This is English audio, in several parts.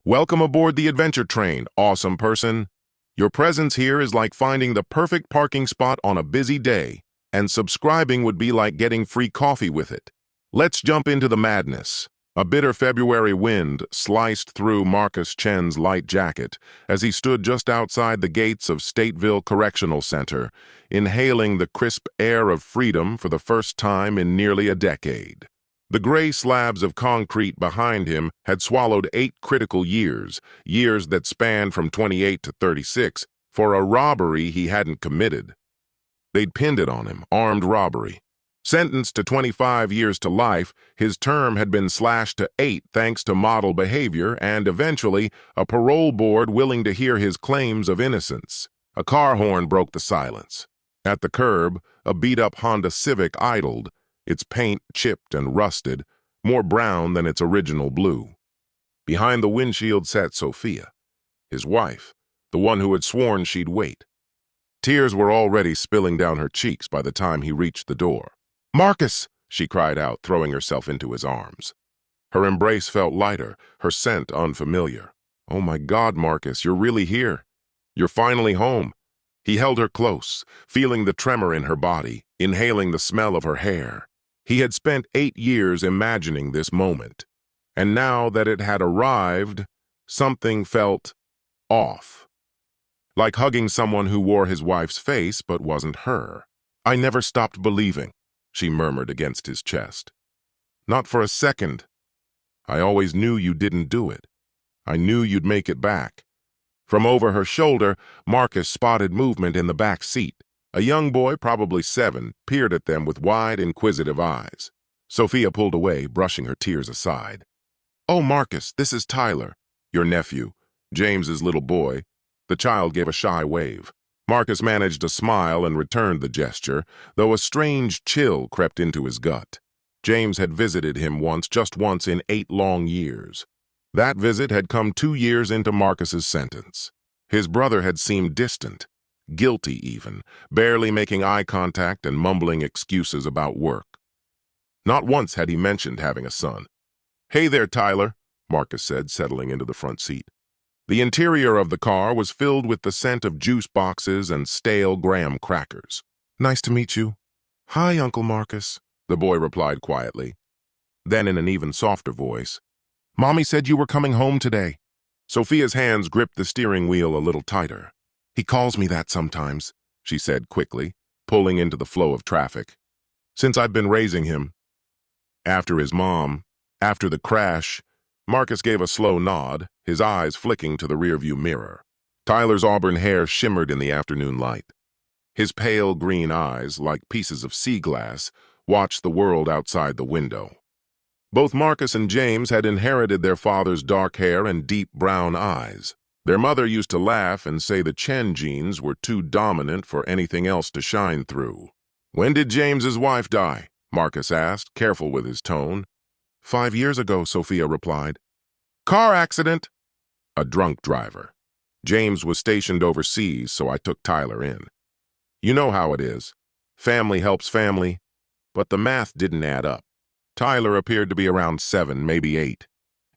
Welcome aboard the adventure train, awesome person. Your presence here is like finding the perfect parking spot on a busy day, and subscribing would be like getting free coffee with it. Let's jump into the madness. A bitter February wind sliced through Marcus Chen's light jacket as he stood just outside the gates of Stateville Correctional Center, inhaling the crisp air of freedom for the first time in nearly a decade. The gray slabs of concrete behind him had swallowed 8 critical years, years that spanned from 28 to 36, for a robbery he hadn't committed. They'd pinned it on him, armed robbery. Sentenced to 25 years to life, his term had been slashed to 8 thanks to model behavior and, eventually, a parole board willing to hear his claims of innocence. A car horn broke the silence. At the curb, a beat-up Honda Civic idled, its paint chipped and rusted, more brown than its original blue. Behind the windshield sat Sophia, his wife, the one who had sworn she'd wait. Tears were already spilling down her cheeks by the time he reached the door. "Marcus!" she cried out, throwing herself into his arms. Her embrace felt lighter, her scent unfamiliar. "Oh my God, Marcus, you're really here. You're finally home." He held her close, feeling the tremor in her body, inhaling the smell of her hair. He had spent 8 years imagining this moment, and now that it had arrived, something felt off. Like hugging someone who wore his wife's face but wasn't her. "I never stopped believing," she murmured against his chest. "Not for a second. I always knew you didn't do it. I knew you'd make it back." From over her shoulder, Marcus spotted movement in the back seat. A young boy, probably 7, peered at them with wide, inquisitive eyes. Sophia pulled away, brushing her tears aside. "Oh, Marcus, this is Tyler, your nephew, James's little boy." The child gave a shy wave. Marcus managed a smile and returned the gesture, though a strange chill crept into his gut. James had visited him just once in 8 long years. That visit had come 2 years into Marcus's sentence. His brother had seemed distant, guilty even, barely making eye contact and mumbling excuses about work. Not once had he mentioned having a son. "Hey there, Tyler," Marcus said, settling into the front seat. The interior of the car was filled with the scent of juice boxes and stale graham crackers. "Nice to meet you." "Hi, Uncle Marcus," the boy replied quietly. Then in an even softer voice, "Mommy said you were coming home today." Sophia's hands gripped the steering wheel a little tighter. "He calls me that sometimes," she said quickly, pulling into the flow of traffic. "Since I've been raising him." After his mom, after the crash, Marcus gave a slow nod, his eyes flicking to the rearview mirror. Tyler's auburn hair shimmered in the afternoon light. His pale green eyes, like pieces of sea glass, watched the world outside the window. Both Marcus and James had inherited their father's dark hair and deep brown eyes. Their mother used to laugh and say the Chen genes were too dominant for anything else to shine through. "When did James's wife die?" Marcus asked, careful with his tone. 5 years ago, Sophia replied. "Car accident." "A drunk driver. James was stationed overseas, so I took Tyler in. You know how it is. Family helps family." But the math didn't add up. Tyler appeared to be around 7, maybe 8.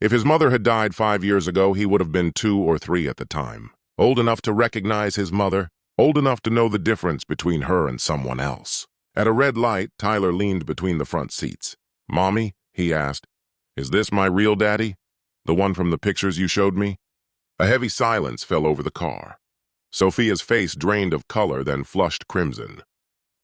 If his mother had died 5 years ago, he would have been 2 or 3 at the time. Old enough to recognize his mother, old enough to know the difference between her and someone else. At a red light, Tyler leaned between the front seats. "Mommy," he asked, "is this my real daddy? The one from the pictures you showed me?" A heavy silence fell over the car. Sophia's face drained of color, then flushed crimson.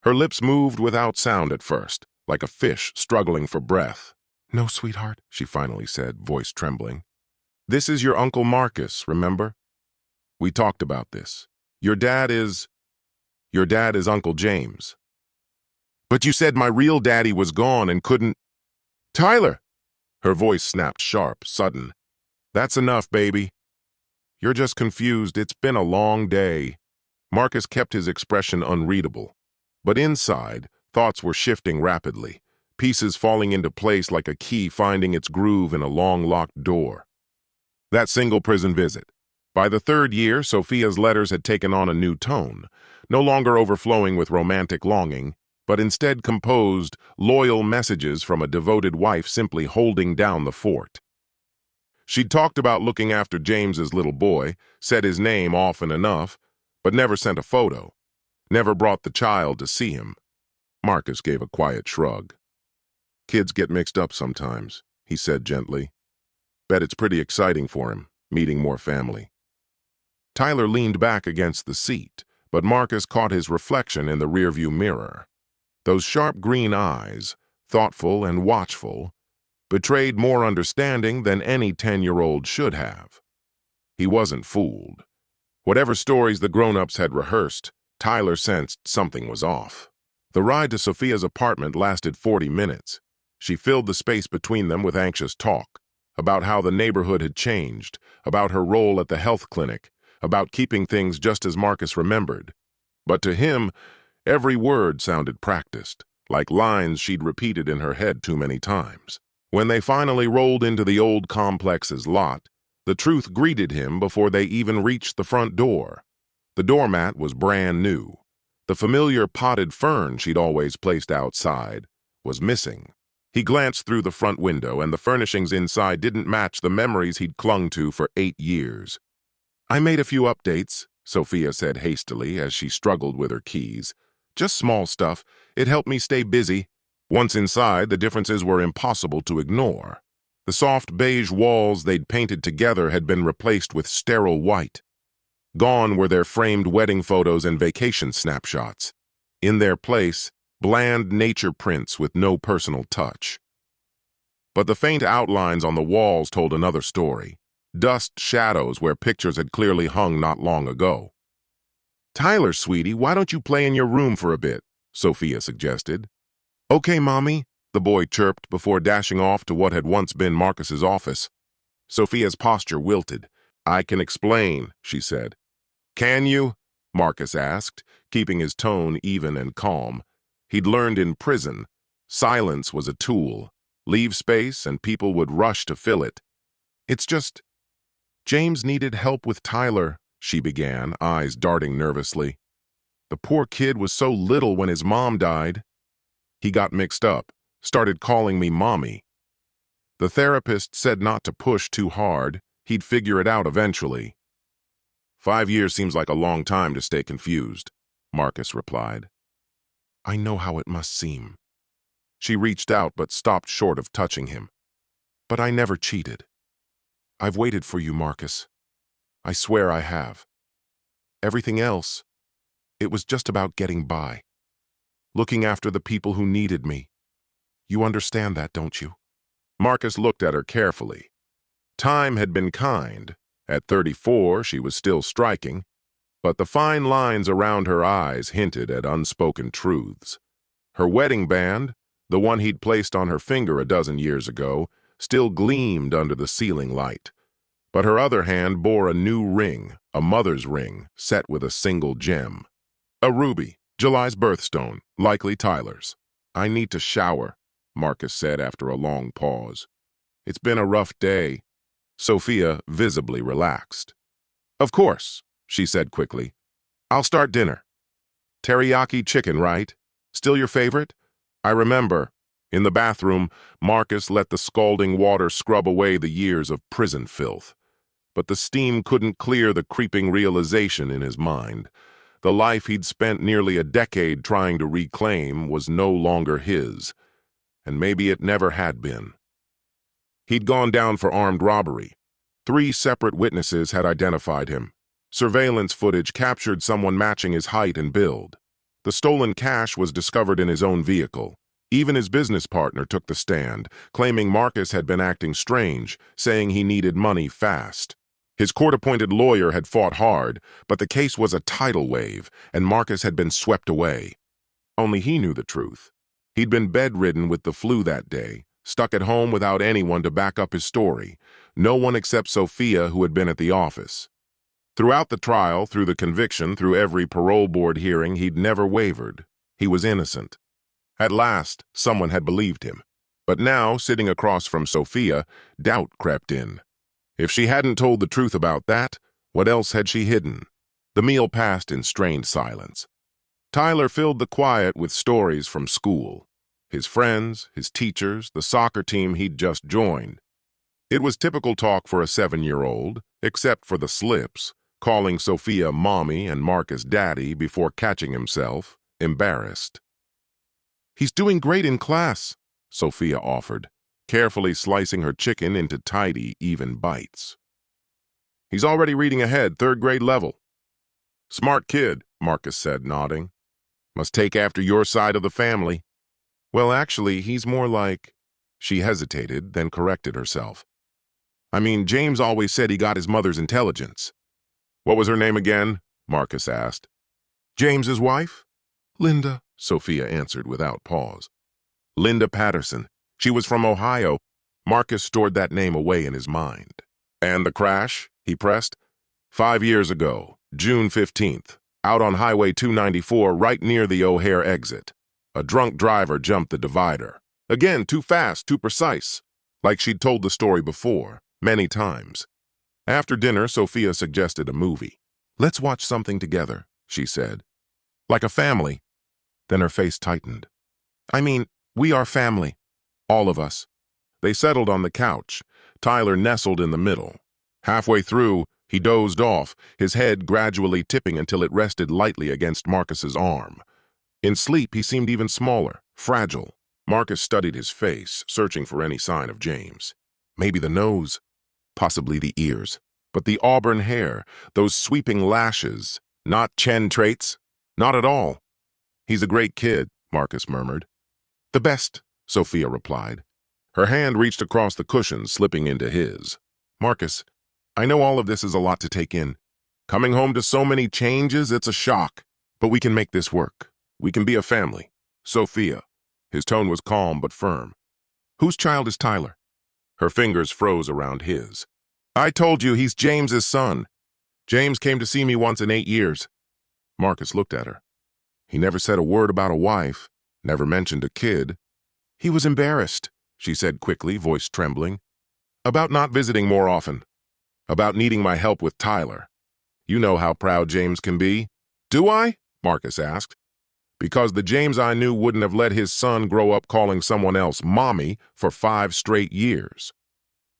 Her lips moved without sound at first, like a fish struggling for breath. "No, sweetheart," she finally said, voice trembling. "This is your Uncle Marcus, remember? We talked about this. Your dad is Uncle James." "But you said my real daddy was gone and couldn't—" "Tyler!" Her voice snapped sharp, sudden. "That's enough, baby. You're just confused. It's been a long day." Marcus kept his expression unreadable. But inside, thoughts were shifting rapidly, pieces falling into place like a key finding its groove in a long-locked door. That single prison visit. By the 3rd year, Sophia's letters had taken on a new tone, no longer overflowing with romantic longing, but instead composed loyal messages from a devoted wife simply holding down the fort. She'd talked about looking after James's little boy, said his name often enough, but never sent a photo, never brought the child to see him. Marcus gave a quiet shrug. Kids get mixed up sometimes, he said gently. Bet it's pretty exciting for him, meeting more family. Tyler leaned back against the seat, but Marcus caught his reflection in the rearview mirror. Those sharp green eyes, thoughtful and watchful, betrayed more understanding than any 10-year-old should have. He wasn't fooled. Whatever stories the grown-ups had rehearsed, Tyler sensed something was off. The ride to Sophia's apartment lasted 40 minutes. She filled the space between them with anxious talk, about how the neighborhood had changed, about her role at the health clinic, about keeping things just as Marcus remembered. But to him, every word sounded practiced, like lines she'd repeated in her head too many times. When they finally rolled into the old complex's lot, the truth greeted him before they even reached the front door. The doormat was brand new. The familiar potted fern she'd always placed outside was missing. He glanced through the front window, and the furnishings inside didn't match the memories he'd clung to for 8 years. "I made a few updates," Sophia said hastily as she struggled with her keys. "Just small stuff. It helped me stay busy." Once inside, the differences were impossible to ignore. The soft beige walls they'd painted together had been replaced with sterile white. Gone were their framed wedding photos and vacation snapshots. In their place, bland nature prints with no personal touch. But the faint outlines on the walls told another story. Dust shadows where pictures had clearly hung not long ago. "Tyler, sweetie, why don't you play in your room for a bit?" Sophia suggested. "Okay, Mommy," the boy chirped before dashing off to what had once been Marcus's office. Sophia's posture wilted. "I can explain," she said. "Can you?" Marcus asked, keeping his tone even and calm. He'd learned in prison, silence was a tool. Leave space and people would rush to fill it. "It's just, James needed help with Tyler," she began, eyes darting nervously. "The poor kid was so little when his mom died. He got mixed up, started calling me Mommy. The therapist said not to push too hard. He'd figure it out eventually." 5 years seems like a long time to stay confused," Marcus replied. "I know how it must seem." She reached out but stopped short of touching him. "But I never cheated. I've waited for you, Marcus. I swear I have. Everything else, it was just about getting by. Looking after the people who needed me. You understand that, don't you?" Marcus looked at her carefully. Time had been kind. At 34, she was still striking, but the fine lines around her eyes hinted at unspoken truths. Her wedding band, the one he'd placed on her finger a dozen years ago, still gleamed under the ceiling light. But her other hand bore a new ring, a mother's ring, set with a single gem. A ruby, July's birthstone, likely Tyler's. "I need to shower," Marcus said after a long pause. "It's been a rough day." Sophia visibly relaxed. "Of course," she said quickly. "I'll start dinner. Teriyaki chicken, right? Still your favorite?" I remember. In the bathroom, Marcus let the scalding water scrub away the years of prison filth. But the steam couldn't clear the creeping realization in his mind. The life he'd spent nearly a decade trying to reclaim was no longer his, and maybe it never had been. He'd gone down for armed robbery. 3 separate witnesses had identified him. Surveillance footage captured someone matching his height and build. The stolen cash was discovered in his own vehicle. Even his business partner took the stand, claiming Marcus had been acting strange, saying he needed money fast. His court-appointed lawyer had fought hard, but the case was a tidal wave, and Marcus had been swept away. Only he knew the truth. He'd been bedridden with the flu that day, stuck at home without anyone to back up his story, no one except Sophia, who had been at the office. Throughout the trial, through the conviction, through every parole board hearing, he'd never wavered. He was innocent. At last, someone had believed him. But now, sitting across from Sophia, doubt crept in. If she hadn't told the truth about that, what else had she hidden? The meal passed in strained silence. Tyler filled the quiet with stories from school. His friends, his teachers, the soccer team he'd just joined. It was typical talk for a 7-year-old, except for the slips, calling Sophia mommy and Marcus daddy before catching himself, embarrassed. "He's doing great in class," Sophia offered, carefully slicing her chicken into tidy, even bites. "He's already reading ahead, 3rd grade level." "Smart kid," Marcus said, nodding. "Must take after your side of the family." "Well, actually, he's more like—" She hesitated, then corrected herself. "I mean, James always said he got his mother's intelligence." "What was her name again?" Marcus asked. "James's wife?" "Linda," Sophia answered without pause. "Linda Patterson. She was from Ohio." Marcus stored that name away in his mind. "And the crash?" he pressed. "5 years ago, June 15th, out on Highway 294 right near the O'Hare exit. A drunk driver jumped the divider. Again, too fast, too precise. Like she'd told the story before, many times. After dinner, Sophia suggested a movie. "Let's watch something together," she said. "Like a family." Then her face tightened. "I mean, we are family. All of us." They settled on the couch. Tyler nestled in the middle. Halfway through, he dozed off, his head gradually tipping until it rested lightly against Marcus's arm. In sleep, he seemed even smaller, fragile. Marcus studied his face, searching for any sign of James. Maybe the nose, possibly the ears. But the auburn hair, those sweeping lashes, not Chen traits, not at all. "He's a great kid," Marcus murmured. "The best," Sophia replied. Her hand reached across the cushions, slipping into his. "Marcus, I know all of this is a lot to take in. Coming home to so many changes, it's a shock. But we can make this work. We can be a family." "Sophia." His tone was calm but firm. "Whose child is Tyler?" Her fingers froze around his. "I told you he's James's son. James came to see me once in 8 years. Marcus looked at her. He never said a word about a wife, never mentioned a kid. "He was embarrassed," she said quickly, voice trembling. "About not visiting more often. About needing my help with Tyler. You know how proud James can be." "Do I?" Marcus asked. "Because the James I knew wouldn't have let his son grow up calling someone else mommy for 5 straight years.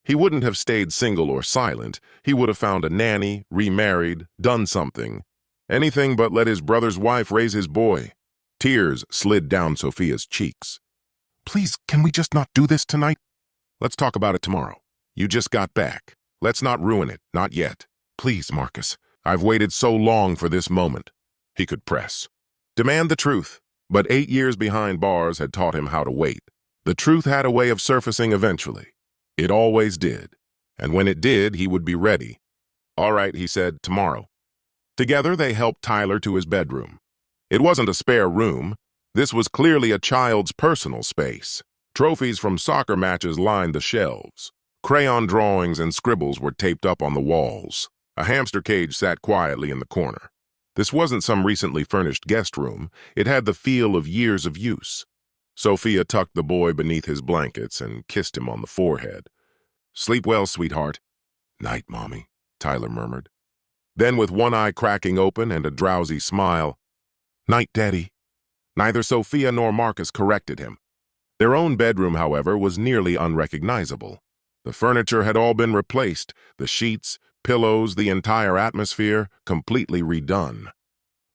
He wouldn't have stayed single or silent. He would have found a nanny, remarried, done something. Anything but let his brother's wife raise his boy." Tears slid down Sophia's cheeks. "Please, can we just not do this tonight? Let's talk about it tomorrow. You just got back. Let's not ruin it, not yet. Please, Marcus. I've waited so long for this moment." He could press. Demand the truth. But 8 years behind bars had taught him how to wait. The truth had a way of surfacing eventually. It always did. And when it did, he would be ready. "All right," he said, "tomorrow." Together, they helped Tyler to his bedroom. It wasn't a spare room. This was clearly a child's personal space. Trophies from soccer matches lined the shelves. Crayon drawings and scribbles were taped up on the walls. A hamster cage sat quietly in the corner. This wasn't some recently furnished guest room. It had the feel of years of use. Sophia tucked the boy beneath his blankets and kissed him on the forehead. "Sleep well, sweetheart." "Night, Mommy," Tyler murmured. Then, with one eye cracking open and a drowsy smile, "Night, Daddy." Neither Sophia nor Marcus corrected him. Their own bedroom, however, was nearly unrecognizable. The furniture had all been replaced, the sheets, pillows, the entire atmosphere, completely redone.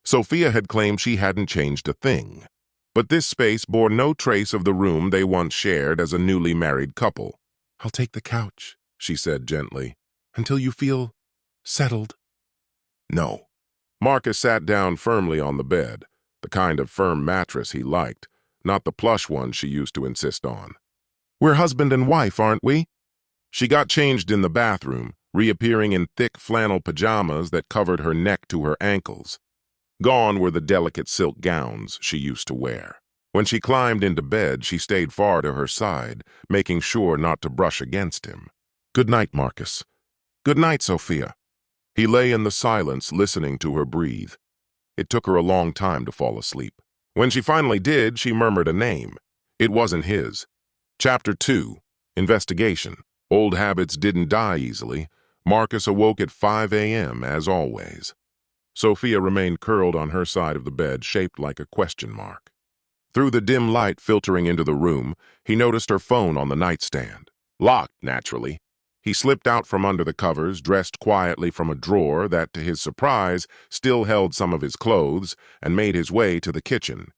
Sophia had claimed she hadn't changed a thing. But this space bore no trace of the room they once shared as a newly married couple. "I'll take the couch," she said gently, "until you feel settled." "No." Marcus sat down firmly on the bed, the kind of firm mattress he liked, not the plush one she used to insist on. "We're husband and wife, aren't we?" She got changed in the bathroom, reappearing in thick flannel pajamas that covered her neck to her ankles. Gone were the delicate silk gowns she used to wear. When she climbed into bed, she stayed far to her side, making sure not to brush against him. "Good night, Marcus." "Good night, Sophia." He lay in the silence, listening to her breathe. It took her a long time to fall asleep. When she finally did, she murmured a name. It wasn't his. Chapter 2. Investigation. Old habits didn't die easily. Marcus awoke at 5 a.m., as always. Sophia remained curled on her side of the bed, shaped like a question mark. Through the dim light filtering into the room, he noticed her phone on the nightstand. Locked, naturally. He slipped out from under the covers, dressed quietly from a drawer that, to his surprise, still held some of his clothes, and made his way to the kitchen.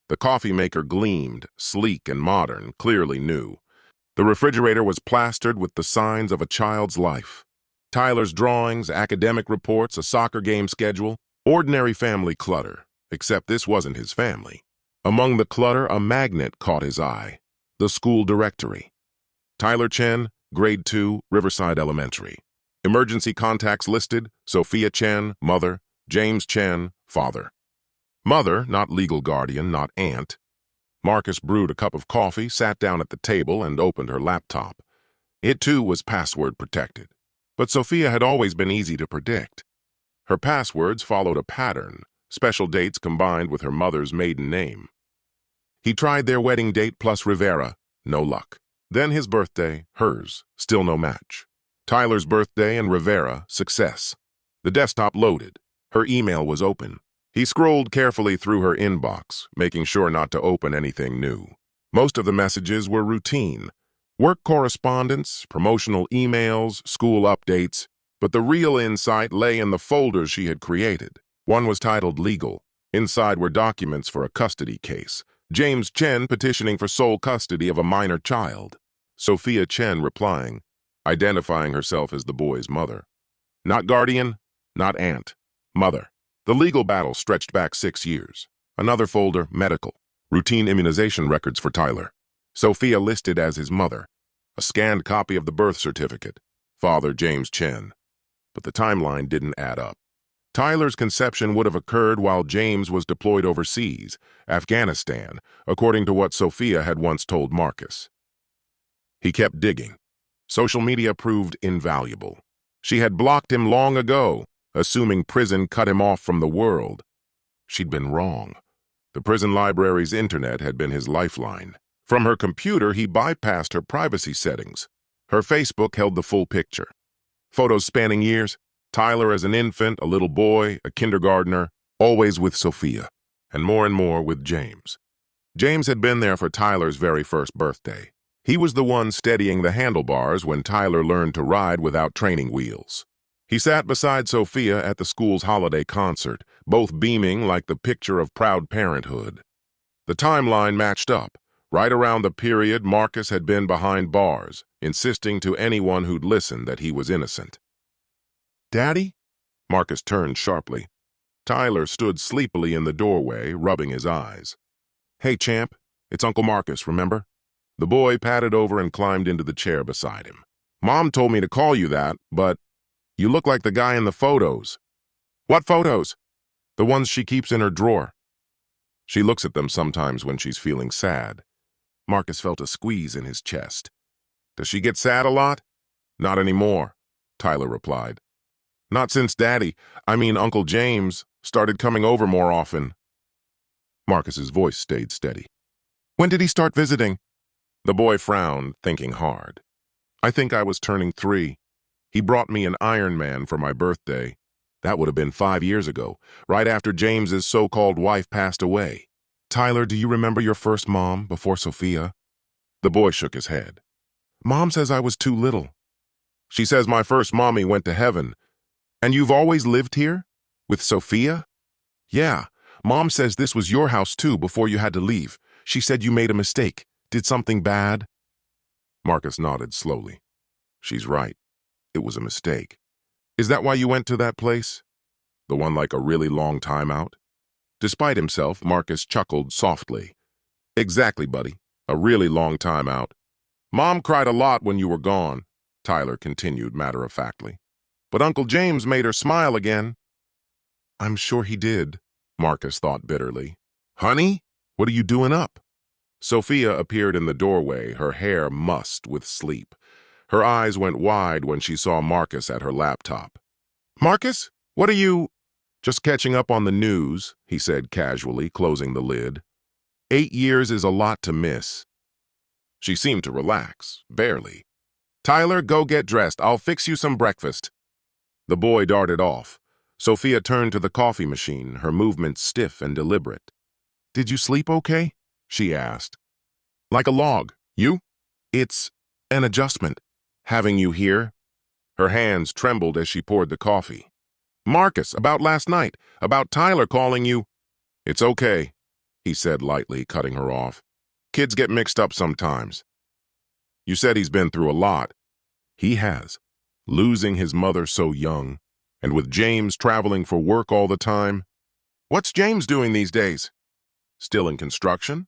The coffee maker gleamed, sleek and modern, clearly new. The refrigerator was plastered with the signs of a child's life. Tyler's drawings, academic reports, a soccer game schedule, ordinary family clutter, except this wasn't his family. Among the clutter, a magnet caught his eye. The school directory. Tyler Chen, Grade 2, Riverside Elementary. Emergency contacts listed: Sophia Chen, mother; James Chen, father. Mother, not legal guardian, not aunt. Marcus brewed a cup of coffee, sat down at the table, and opened her laptop. It, too, was password protected. But Sophia had always been easy to predict. Her passwords followed a pattern, special dates combined with her mother's maiden name. He tried their wedding date plus Rivera, no luck. Then his birthday, hers, still no match. Tyler's birthday and Rivera, success. The desktop loaded. Her email was open. He scrolled carefully through her inbox, making sure not to open anything new. Most of the messages were routine. Work correspondence, promotional emails, school updates, but the real insight lay in the folders she had created. One was titled Legal. Inside were documents for a custody case. James Chen petitioning for sole custody of a minor child. Sophia Chen replying, identifying herself as the boy's mother. Not guardian, not aunt, mother. The legal battle stretched back 6 years. Another folder, medical. Routine immunization records for Tyler. Sophia listed as his mother. A scanned copy of the birth certificate. Father James Chen. But the timeline didn't add up. Tyler's conception would have occurred while James was deployed overseas, Afghanistan, according to what Sophia had once told Marcus. He kept digging. Social media proved invaluable. She had blocked him long ago, assuming prison cut him off from the world. She'd been wrong. The prison library's internet had been his lifeline. From her computer, he bypassed her privacy settings. Her Facebook held the full picture. Photos spanning years, Tyler as an infant, a little boy, a kindergartner, always with Sophia, and more with James. James had been there for Tyler's very first birthday. He was the one steadying the handlebars when Tyler learned to ride without training wheels. He sat beside Sophia at the school's holiday concert, both beaming like the picture of proud parenthood. The timeline matched up, right around the period Marcus had been behind bars, insisting to anyone who'd listen that he was innocent. "Daddy?" Marcus turned sharply. Tyler stood sleepily in the doorway, rubbing his eyes. "Hey, champ, it's Uncle Marcus, remember?" The boy padded over and climbed into the chair beside him. "Mom told me to call you that, but you look like the guy in the photos." "What photos?" "The ones she keeps in her drawer. She looks at them sometimes when she's feeling sad." Marcus felt a squeeze in his chest. "Does she get sad a lot?" "Not anymore," Tyler replied. "Not since Uncle James, started coming over more often." Marcus's voice stayed steady. "When did he start visiting?" The boy frowned, thinking hard. "I think I was turning 3. He brought me an Iron Man for my birthday. That would have been 5 years ago, right after James's so-called wife passed away." "Tyler, do you remember your first mom before Sophia?" The boy shook his head. "Mom says I was too little. She says my first mommy went to heaven." "And you've always lived here? With Sophia?" "Yeah. Mom says this was your house too before you had to leave. She said you made a mistake. Did something bad?" Marcus nodded slowly. "She's right. It was a mistake." "Is that why you went to that place? The one like a really long time out?" Despite himself, Marcus chuckled softly. "Exactly, buddy. A really long time out. Mom cried a lot when you were gone," Tyler continued matter-of-factly. "But Uncle James made her smile again." "I'm sure he did," Marcus thought bitterly. "Honey, what are you doing up?" Sophia appeared in the doorway, her hair mussed with sleep. Her eyes went wide when she saw Marcus at her laptop. "Marcus, what are you—" "Just catching up on the news," he said casually, closing the lid. 8 years is a lot to miss." She seemed to relax, barely. "Tyler, go get dressed. I'll fix you some breakfast." The boy darted off. Sophia turned to the coffee machine, her movements stiff and deliberate. "Did you sleep okay?" she asked. "Like a log. You?" "It's an adjustment." Having you here? Her hands trembled as she poured the coffee. Marcus, about last night, about Tyler calling you. It's okay, he said lightly, cutting her off. Kids get mixed up sometimes. You said he's been through a lot. He has. Losing his mother so young, and with James traveling for work all the time. What's James doing these days? Still in construction?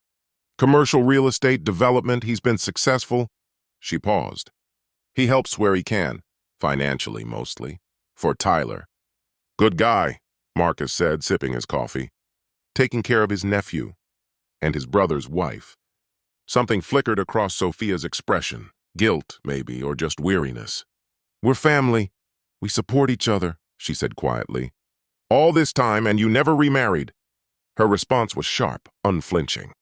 Commercial real estate development, he's been successful. She paused. He helps where he can, financially mostly, for Tyler. Good guy, Marcus said, sipping his coffee. Taking care of his nephew and his brother's wife. Something flickered across Sophia's expression. Guilt, maybe, or just weariness. We're family. We support each other, she said quietly. All this time, and you never remarried. Her response was sharp, unflinching.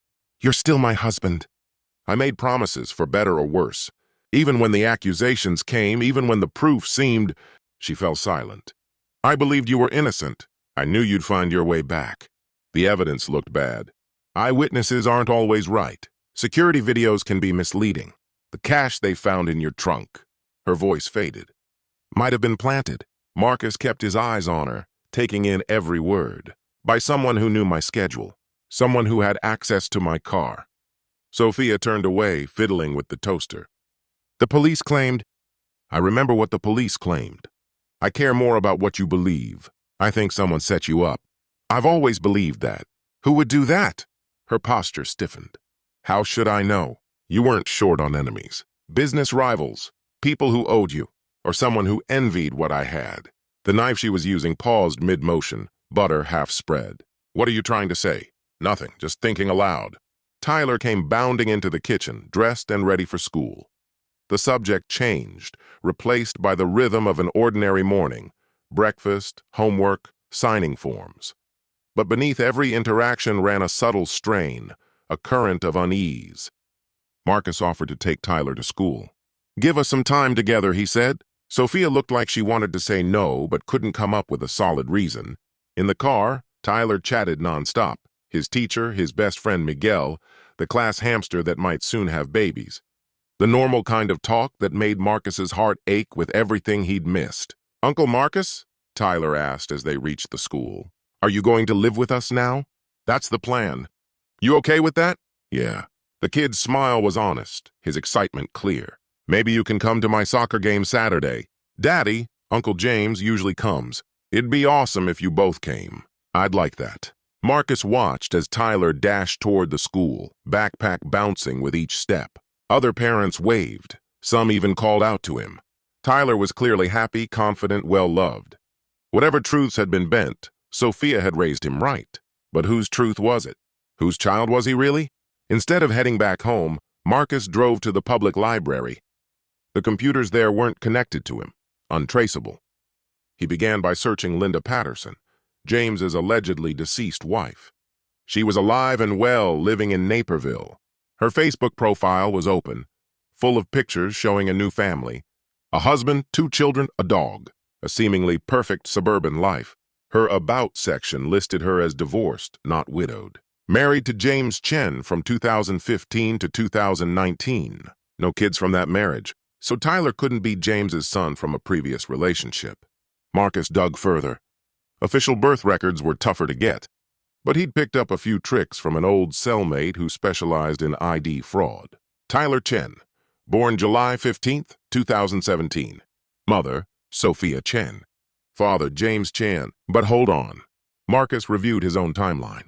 You're still my husband. I made promises, for better or worse. Even when the accusations came, even when the proof seemed... She fell silent. I believed you were innocent. I knew you'd find your way back. The evidence looked bad. Eyewitnesses aren't always right. Security videos can be misleading. The cash they found in your trunk. Her voice faded. Might have been planted. Marcus kept his eyes on her, taking in every word. By someone who knew my schedule. Someone who had access to my car. Sophia turned away, fiddling with the toaster. The police claimed... I remember what the police claimed. I care more about what you believe. I think someone set you up. I've always believed that. Who would do that? Her posture stiffened. How should I know? You weren't short on enemies. Business rivals. People who owed you. Or someone who envied what I had. The knife she was using paused mid-motion, butter half spread. What are you trying to say? Nothing, just thinking aloud. Tyler came bounding into the kitchen, dressed and ready for school. The subject changed, replaced by the rhythm of an ordinary morning. Breakfast, homework, signing forms. But beneath every interaction ran a subtle strain, a current of unease. Marcus offered to take Tyler to school. Give us some time together, he said. Sophia looked like she wanted to say no, but couldn't come up with a solid reason. In the car, Tyler chatted nonstop. His teacher, his best friend Miguel, the class hamster that might soon have babies. The normal kind of talk that made Marcus's heart ache with everything he'd missed. Uncle Marcus? Tyler asked as they reached the school. Are you going to live with us now? That's the plan. You okay with that? Yeah. The kid's smile was honest, his excitement clear. Maybe you can come to my soccer game Saturday. Daddy, Uncle James, usually comes. It'd be awesome if you both came. I'd like that. Marcus watched as Tyler dashed toward the school, backpack bouncing with each step. Other parents waved. Some even called out to him. Tyler was clearly happy, confident, well-loved. Whatever truths had been bent, Sophia had raised him right. But whose truth was it? Whose child was he really? Instead of heading back home, Marcus drove to the public library. The computers there weren't connected to him, untraceable. He began by searching Linda Patterson, James's allegedly deceased wife. She was alive and well, living in Naperville. Her Facebook profile was open, full of pictures showing a new family. A husband, 2 children, a dog. A seemingly perfect suburban life. Her About section listed her as divorced, not widowed. Married to James Chen from 2015 to 2019. No kids from that marriage, so Tyler couldn't be James's son from a previous relationship. Marcus dug further. Official birth records were tougher to get, but he'd picked up a few tricks from an old cellmate who specialized in ID fraud. Tyler Chen, born July 15, 2017. Mother, Sophia Chen. Father, James Chen. But hold on. Marcus reviewed his own timeline.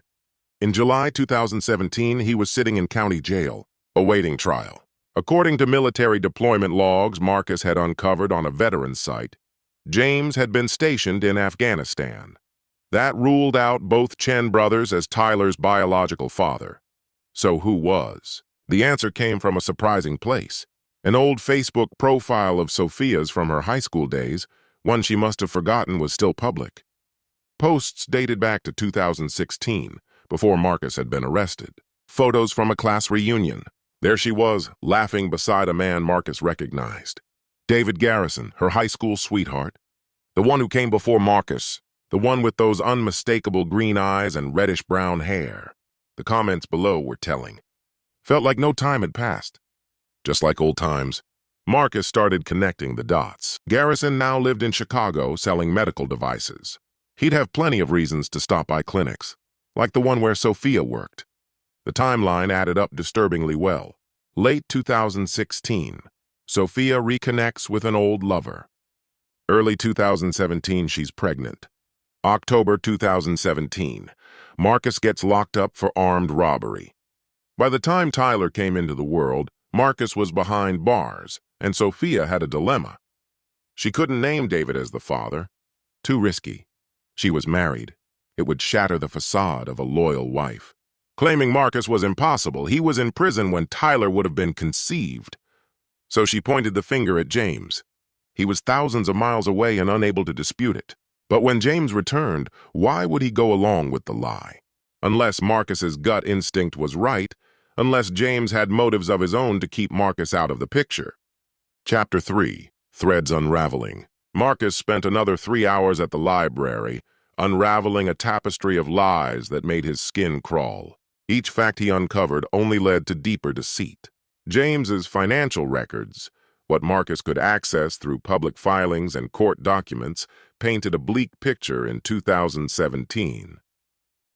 In July 2017, he was sitting in county jail, awaiting trial. According to military deployment logs Marcus had uncovered on a veteran's site, James had been stationed in Afghanistan. That ruled out both Chen brothers as Tyler's biological father. So who was? The answer came from a surprising place. An old Facebook profile of Sophia's from her high school days, one she must have forgotten was still public. Posts dated back to 2016, before Marcus had been arrested. Photos from a class reunion. There she was, laughing beside a man Marcus recognized. David Garrison, her high school sweetheart. The one who came before Marcus. The one with those unmistakable green eyes and reddish-brown hair. The comments below were telling. Felt like no time had passed. Just like old times. Marcus started connecting the dots. Garrison now lived in Chicago selling medical devices. He'd have plenty of reasons to stop by clinics, like the one where Sophia worked. The timeline added up disturbingly well. Late 2016, Sophia reconnects with an old lover. Early 2017, she's pregnant. October 2017, Marcus gets locked up for armed robbery. By the time Tyler came into the world, Marcus was behind bars, and Sophia had a dilemma. She couldn't name David as the father. Too risky. She was married. It would shatter the facade of a loyal wife. Claiming Marcus was impossible, he was in prison when Tyler would have been conceived. So she pointed the finger at James. He was thousands of miles away and unable to dispute it. But when James returned, why would he go along with the lie? Unless Marcus's gut instinct was right, unless James had motives of his own to keep Marcus out of the picture. Chapter 3. Threads Unraveling. Marcus spent another 3 hours at the library, unraveling a tapestry of lies that made his skin crawl. Each fact he uncovered only led to deeper deceit. James's financial records, what Marcus could access through public filings and court documents, painted a bleak picture in 2017.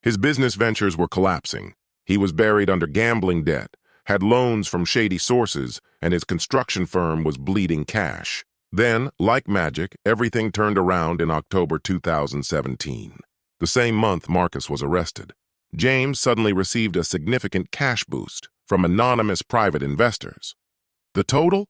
His business ventures were collapsing. He was buried under gambling debt, had loans from shady sources, and his construction firm was bleeding cash. Then, like magic, everything turned around in October 2017. The same month Marcus was arrested. James suddenly received a significant cash boost from anonymous private investors. The total?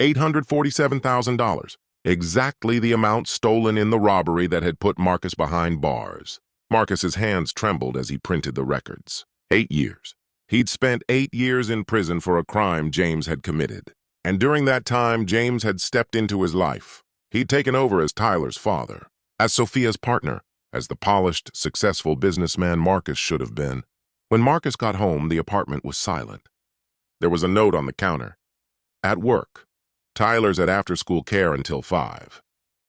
$847,000. Exactly the amount stolen in the robbery that had put Marcus behind bars. Marcus's hands trembled as he printed the records. 8 years. He'd spent 8 years in prison for a crime James had committed. And during that time, James had stepped into his life. He'd taken over as Tyler's father, as Sophia's partner, as the polished, successful businessman Marcus should have been. When Marcus got home, the apartment was silent. There was a note on the counter. At work. Tyler's at after-school care until 5.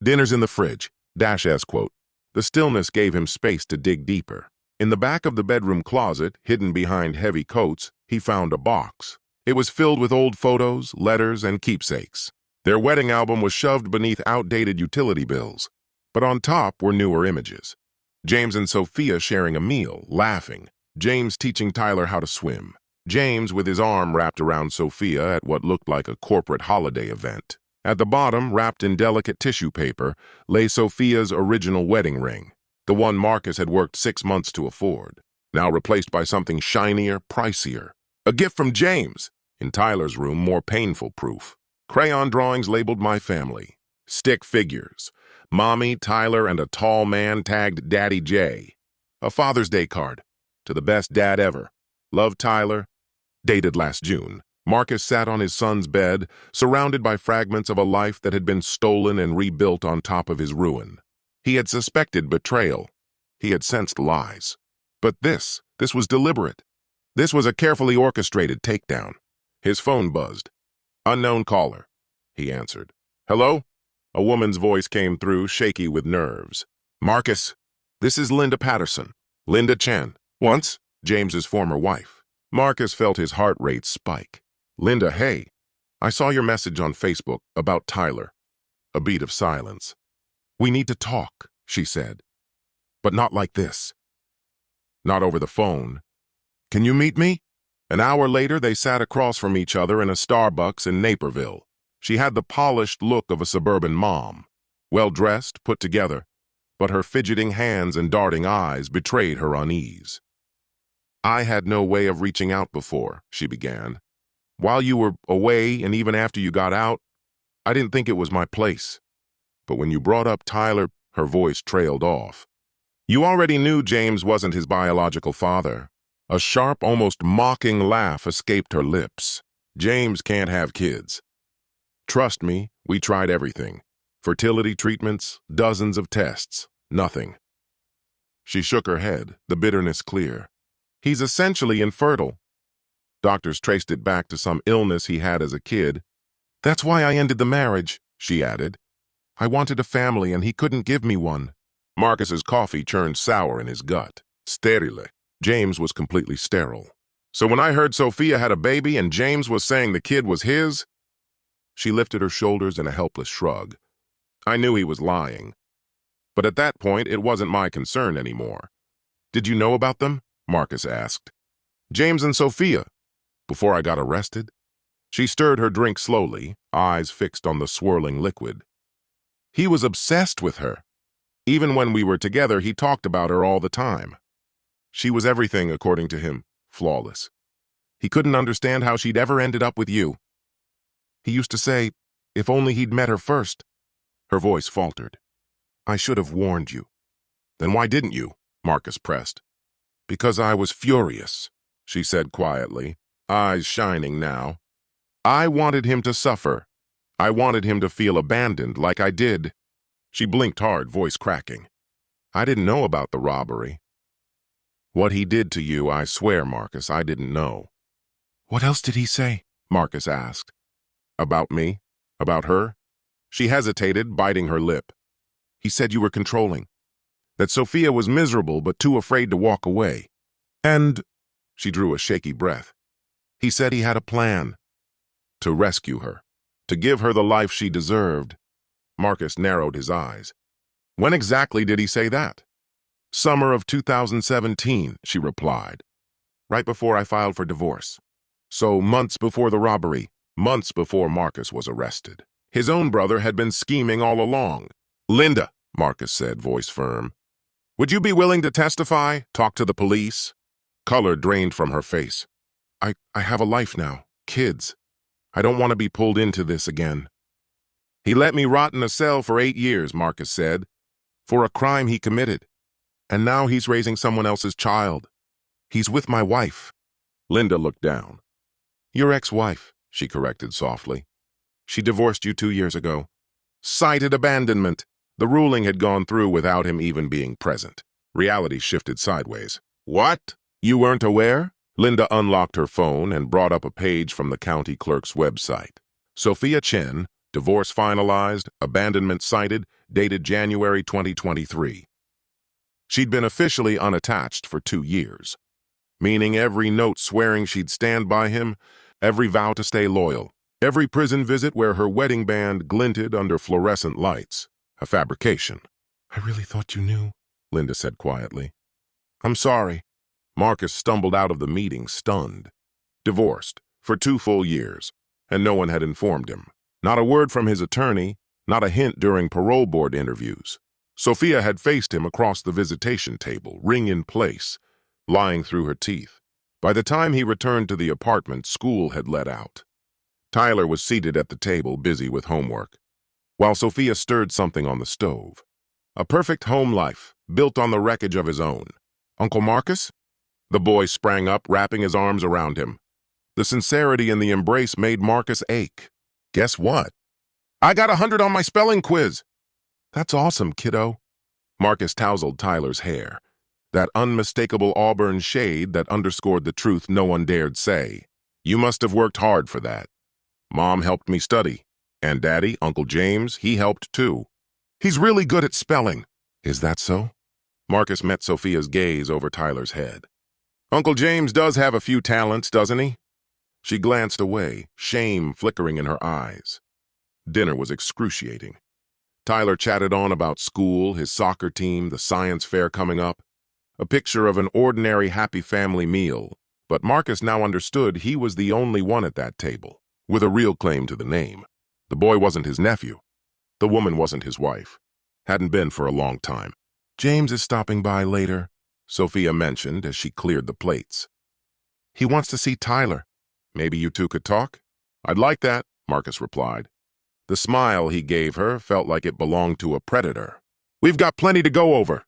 Dinner's in the fridge. -S quote. The stillness gave him space to dig deeper. In the back of the bedroom closet, hidden behind heavy coats, he found a box. It was filled with old photos, letters, and keepsakes. Their wedding album was shoved beneath outdated utility bills. But on top were newer images. James and Sophia sharing a meal, laughing. James teaching Tyler how to swim. James with his arm wrapped around Sophia at what looked like a corporate holiday event. At the bottom, wrapped in delicate tissue paper, lay Sophia's original wedding ring, the one Marcus had worked 6 months to afford, now replaced by something shinier, pricier. A gift from James. In Tyler's room, more painful proof. Crayon drawings labeled "My Family." Stick figures. Mommy, Tyler, and a tall man tagged Daddy J. A Father's Day card. To the best dad ever. Love, Tyler. Dated last June. Marcus sat on his son's bed, surrounded by fragments of a life that had been stolen and rebuilt on top of his ruin. He had suspected betrayal. He had sensed lies. But this was deliberate. This was a carefully orchestrated takedown. His phone buzzed. Unknown caller. He answered. Hello? A woman's voice came through, shaky with nerves. Marcus, this is Linda Patterson. Linda Chen. Once, James's former wife. Marcus felt his heart rate spike. Linda, hey. I saw your message on Facebook about Tyler. A beat of silence. We need to talk, she said. But not like this. Not over the phone. Can you meet me? An hour later, they sat across from each other in a Starbucks in Naperville. She had the polished look of a suburban mom, well-dressed, put together, but her fidgeting hands and darting eyes betrayed her unease. I had no way of reaching out before, she began. While you were away and even after you got out, I didn't think it was my place. But when you brought up Tyler, her voice trailed off. You already knew James wasn't his biological father. A sharp, almost mocking laugh escaped her lips. James can't have kids. Trust me, we tried everything. Fertility treatments, dozens of tests, nothing. She shook her head, the bitterness clear. He's essentially infertile. Doctors traced it back to some illness he had as a kid. That's why I ended the marriage, she added. I wanted a family and he couldn't give me one. Marcus's coffee churned sour in his gut. Sterile. James was completely sterile. So when I heard Sophia had a baby and James was saying the kid was his, She lifted her shoulders in a helpless shrug. I knew he was lying. But at that point, it wasn't my concern anymore. Did you know about them? Marcus asked. James and Sophia. Before I got arrested? She stirred her drink slowly, eyes fixed on the swirling liquid. He was obsessed with her. Even when we were together, he talked about her all the time. She was everything, according to him, flawless. He couldn't understand how she'd ever ended up with you. He used to say, if only he'd met her first. Her voice faltered. I should have warned you. Then why didn't you? Marcus pressed. Because I was furious, she said quietly, eyes shining now. I wanted him to suffer. I wanted him to feel abandoned like I did. She blinked hard, voice cracking. I didn't know about the robbery. What he did to you, I swear, Marcus, I didn't know. What else did he say? Marcus asked. About me? About her? She hesitated, biting her lip. He said you were controlling. That Sophia was miserable but too afraid to walk away. And, she drew a shaky breath, he said he had a plan. To rescue her. To give her the life she deserved. Marcus narrowed his eyes. When exactly did he say that? Summer of 2017, she replied. Right before I filed for divorce. So months before the robbery, months before Marcus was arrested. His own brother had been scheming all along. Linda, Marcus said, voice firm. Would you be willing to testify, talk to the police? Color drained from her face. I have a life now, kids. I don't want to be pulled into this again. He let me rot in a cell for 8 years, Marcus said, for a crime he committed. And now he's raising someone else's child. He's with my wife. Linda looked down. Your ex-wife, she corrected softly. She divorced you 2 years ago. Cited abandonment. The ruling had gone through without him even being present. Reality shifted sideways. What? You weren't aware? Linda unlocked her phone and brought up a page from the county clerk's website. Sophia Chen, divorce finalized, abandonment cited, dated January 2023. She'd been officially unattached for 2 years, meaning every note swearing she'd stand by him, every vow to stay loyal, every prison visit where her wedding band glinted under fluorescent lights. A fabrication. I really thought you knew, Linda said quietly. I'm sorry. Marcus stumbled out of the meeting, stunned. Divorced, for 2 full years, and no one had informed him. Not a word from his attorney, not a hint during parole board interviews. Sophia had faced him across the visitation table, ring in place, lying through her teeth. By the time he returned to the apartment, school had let out. Tyler was seated at the table, busy with homework, while Sophia stirred something on the stove. A perfect home life, built on the wreckage of his own. Uncle Marcus? The boy sprang up, wrapping his arms around him. The sincerity in the embrace made Marcus ache. Guess what? I got 100 on my spelling quiz. That's awesome, kiddo. Marcus tousled Tyler's hair, that unmistakable auburn shade that underscored the truth no one dared say. You must have worked hard for that. Mom helped me study, and Daddy, Uncle James, he helped too. He's really good at spelling. Is that so? Marcus met Sophia's gaze over Tyler's head. Uncle James does have a few talents, doesn't he? She glanced away, shame flickering in her eyes. Dinner was excruciating. Tyler chatted on about school, his soccer team, the science fair coming up. A picture of an ordinary happy family meal, but Marcus now understood he was the only one at that table, with a real claim to the name. The boy wasn't his nephew. The woman wasn't his wife. Hadn't been for a long time. James is stopping by later, Sophia mentioned as she cleared the plates. He wants to see Tyler. Maybe you two could talk? I'd like that, Marcus replied. The smile he gave her felt like it belonged to a predator. We've got plenty to go over.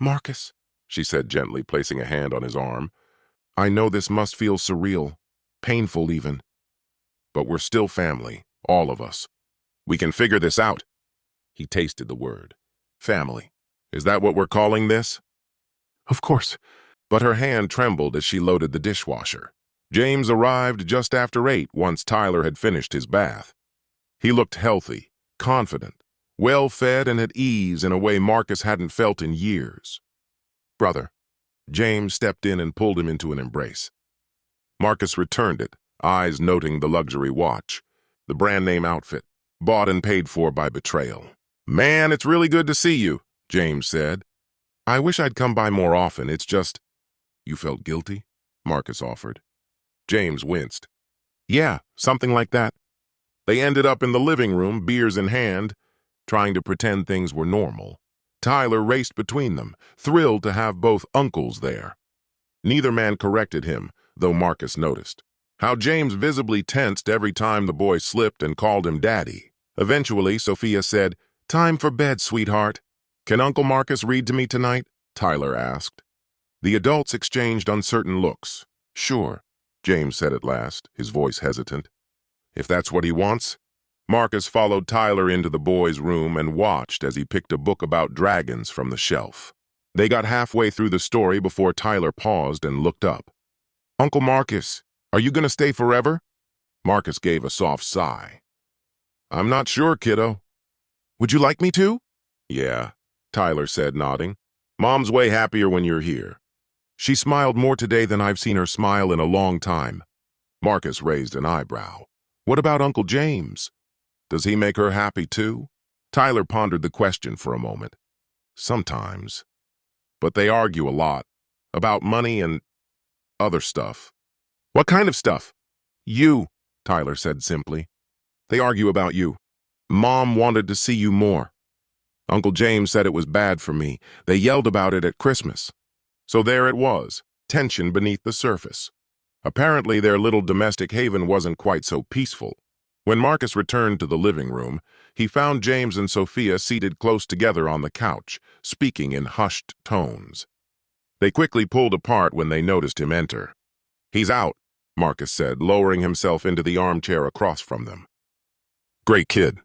Marcus, she said gently, placing a hand on his arm. I know this must feel surreal, painful even. But we're still family, all of us. We can figure this out. He tasted the word. Family. Is that what we're calling this? Of course. But her hand trembled as she loaded the dishwasher. James arrived just after 8 once Tyler had finished his bath. He looked healthy, confident, well-fed and at ease in a way Marcus hadn't felt in years. Brother. James stepped in and pulled him into an embrace. Marcus returned it, eyes noting the luxury watch. the brand name outfit, bought and paid for by betrayal. Man, it's really good to see you, James said. I wish I'd come by more often, it's just… You felt guilty? Marcus offered. James winced. Yeah, something like that. They ended up in the living room, beers in hand, trying to pretend things were normal. Tyler raced between them, thrilled to have both uncles there. Neither man corrected him, though Marcus noticed how James visibly tensed every time the boy slipped and called him Daddy. Eventually, Sophia said, Time for bed, sweetheart. Can Uncle Marcus read to me tonight? Tyler asked. The adults exchanged uncertain looks. Sure, James said at last, his voice hesitant. If that's what he wants. Marcus followed Tyler into the boy's room and watched as he picked a book about dragons from the shelf. They got halfway through the story before Tyler paused and looked up. Uncle Marcus, are you going to stay forever? Marcus gave a soft sigh. I'm not sure, kiddo. Would you like me to? Yeah, Tyler said, nodding. Mom's way happier when you're here. She smiled more today than I've seen her smile in a long time. Marcus raised an eyebrow. What about Uncle James? Does he make her happy too? Tyler pondered the question for a moment. Sometimes. But they argue a lot. About money and other stuff. What kind of stuff? You, Tyler said simply. They argue about you. Mom wanted to see you more. Uncle James said it was bad for me. They yelled about it at Christmas. So there it was, tension beneath the surface. Apparently their little domestic haven wasn't quite so peaceful. When Marcus returned to the living room, he found James and Sophia seated close together on the couch, speaking in hushed tones. They quickly pulled apart when they noticed him enter. He's out, Marcus said, lowering himself into the armchair across from them. Great kid.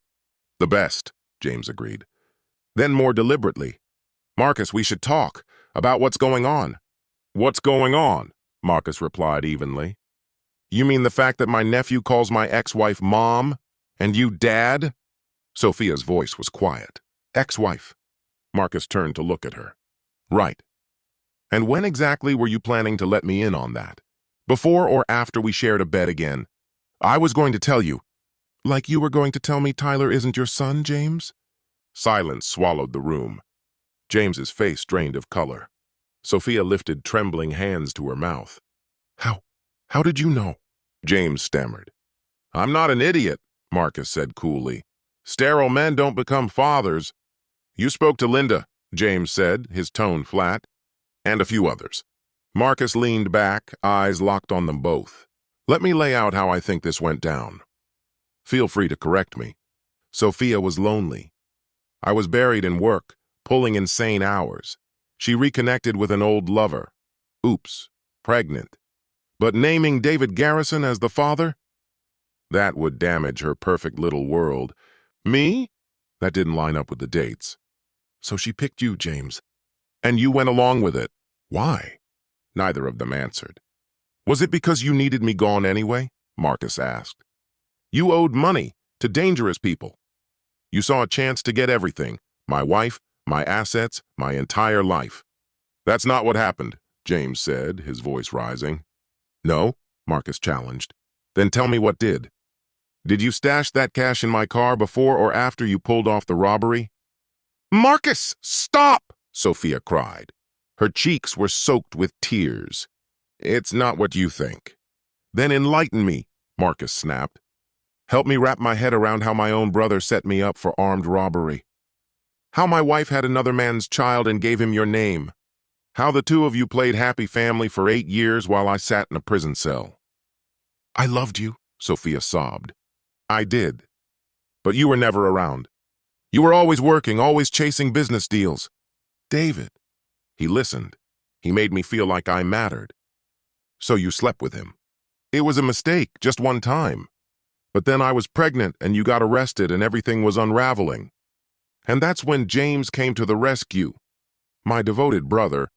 The best, James agreed. Then more deliberately, Marcus, we should talk about what's going on. What's going on? Marcus replied evenly. You mean the fact that my nephew calls my ex-wife Mom and you Dad? Sophia's voice was quiet. Ex-wife. Marcus turned to look at her. Right. And when exactly were you planning to let me in on that? Before or after we shared a bed again? I was going to tell you. Like you were going to tell me Tyler isn't your son, James? Silence swallowed the room. James's face drained of color. Sophia lifted trembling hands to her mouth. How did you know? James stammered. I'm not an idiot, Marcus said coolly. Sterile men don't become fathers. You spoke to Linda, James said, his tone flat, and a few others. Marcus leaned back, eyes locked on them both. Let me lay out how I think this went down. Feel free to correct me. Sophia was lonely. I was buried in work, pulling insane hours. She reconnected with an old lover. Oops, pregnant. But naming David Garrison as the father? That would damage her perfect little world. Me? That didn't line up with the dates. So she picked you, James. And you went along with it. Why? Neither of them answered. Was it because you needed me gone anyway? Marcus asked. You owed money to dangerous people. You saw a chance to get everything. My wife, my assets, my entire life. That's not what happened, James said, his voice rising. No, Marcus challenged. Then tell me what did. Did you stash that cash in my car before or after you pulled off the robbery? Marcus, stop! Sophia cried. Her cheeks were soaked with tears. It's not what you think. Then enlighten me, Marcus snapped. Help me wrap my head around how my own brother set me up for armed robbery. How my wife had another man's child and gave him your name. How the two of you played happy family for 8 years while I sat in a prison cell. I loved you, Sophia sobbed. I did. But you were never around. You were always working, always chasing business deals. David. He listened. He made me feel like I mattered. So you slept with him. It was a mistake, just one time. But then I was pregnant and you got arrested and everything was unraveling. And that's when James came to the rescue. My devoted brother.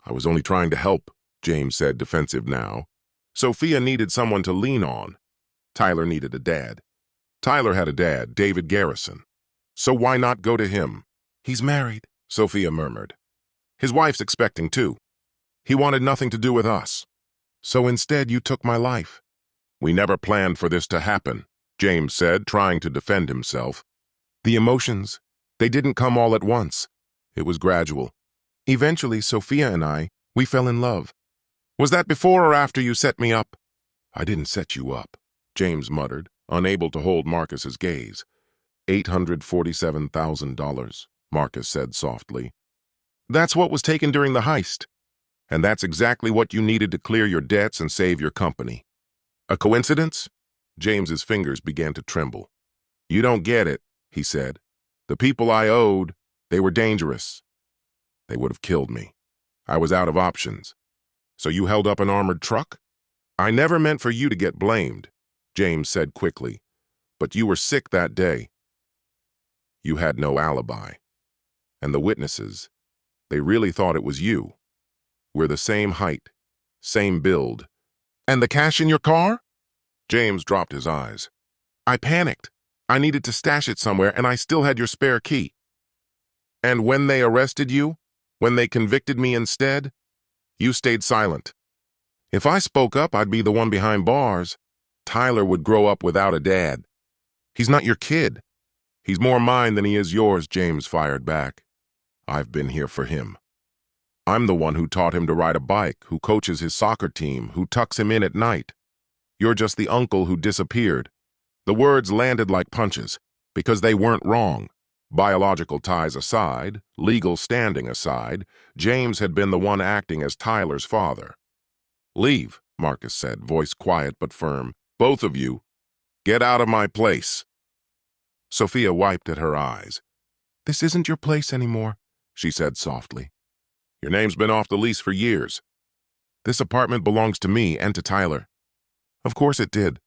I was only trying to help, James said, defensive now. Sophia needed someone to lean on. Tyler needed a dad. Tyler had a dad, David Garrison. So why not go to him? He's married, Sophia murmured. His wife's expecting too. He wanted nothing to do with us. So instead you took my life. We never planned for this to happen. James said, trying to defend himself. The emotions, they didn't come all at once. It was gradual. Eventually, Sophia and we fell in love. Was that before or after you set me up? I didn't set you up, James muttered, unable to hold Marcus's gaze. $847,000, Marcus said softly. That's what was taken during the heist. And that's exactly what you needed to clear your debts and save your company. A coincidence? James's fingers began to tremble. You don't get it, he said. The people I owed, they were dangerous. They would have killed me. I was out of options. So you held up an armored truck? I never meant for you to get blamed, James said quickly. But you were sick that day. You had no alibi. And the witnesses, they really thought it was you. We're the same height, same build. And the cash in your car? James dropped his eyes. I panicked. I needed to stash it somewhere, and I still had your spare key. And when they arrested you, when they convicted me instead, you stayed silent. If I spoke up, I'd be the one behind bars. Tyler would grow up without a dad. He's not your kid. He's more mine than he is yours, James fired back. I've been here for him. I'm the one who taught him to ride a bike, who coaches his soccer team, who tucks him in at night. You're just the uncle who disappeared. The words landed like punches, because they weren't wrong. Biological ties aside, legal standing aside, James had been the one acting as Tyler's father. Leave, Marcus said, voice quiet but firm. Both of you. Get out of my place. Sophia wiped at her eyes. This isn't your place anymore, she said softly. Your name's been off the lease for years. This apartment belongs to me and to Tyler. Of course it did.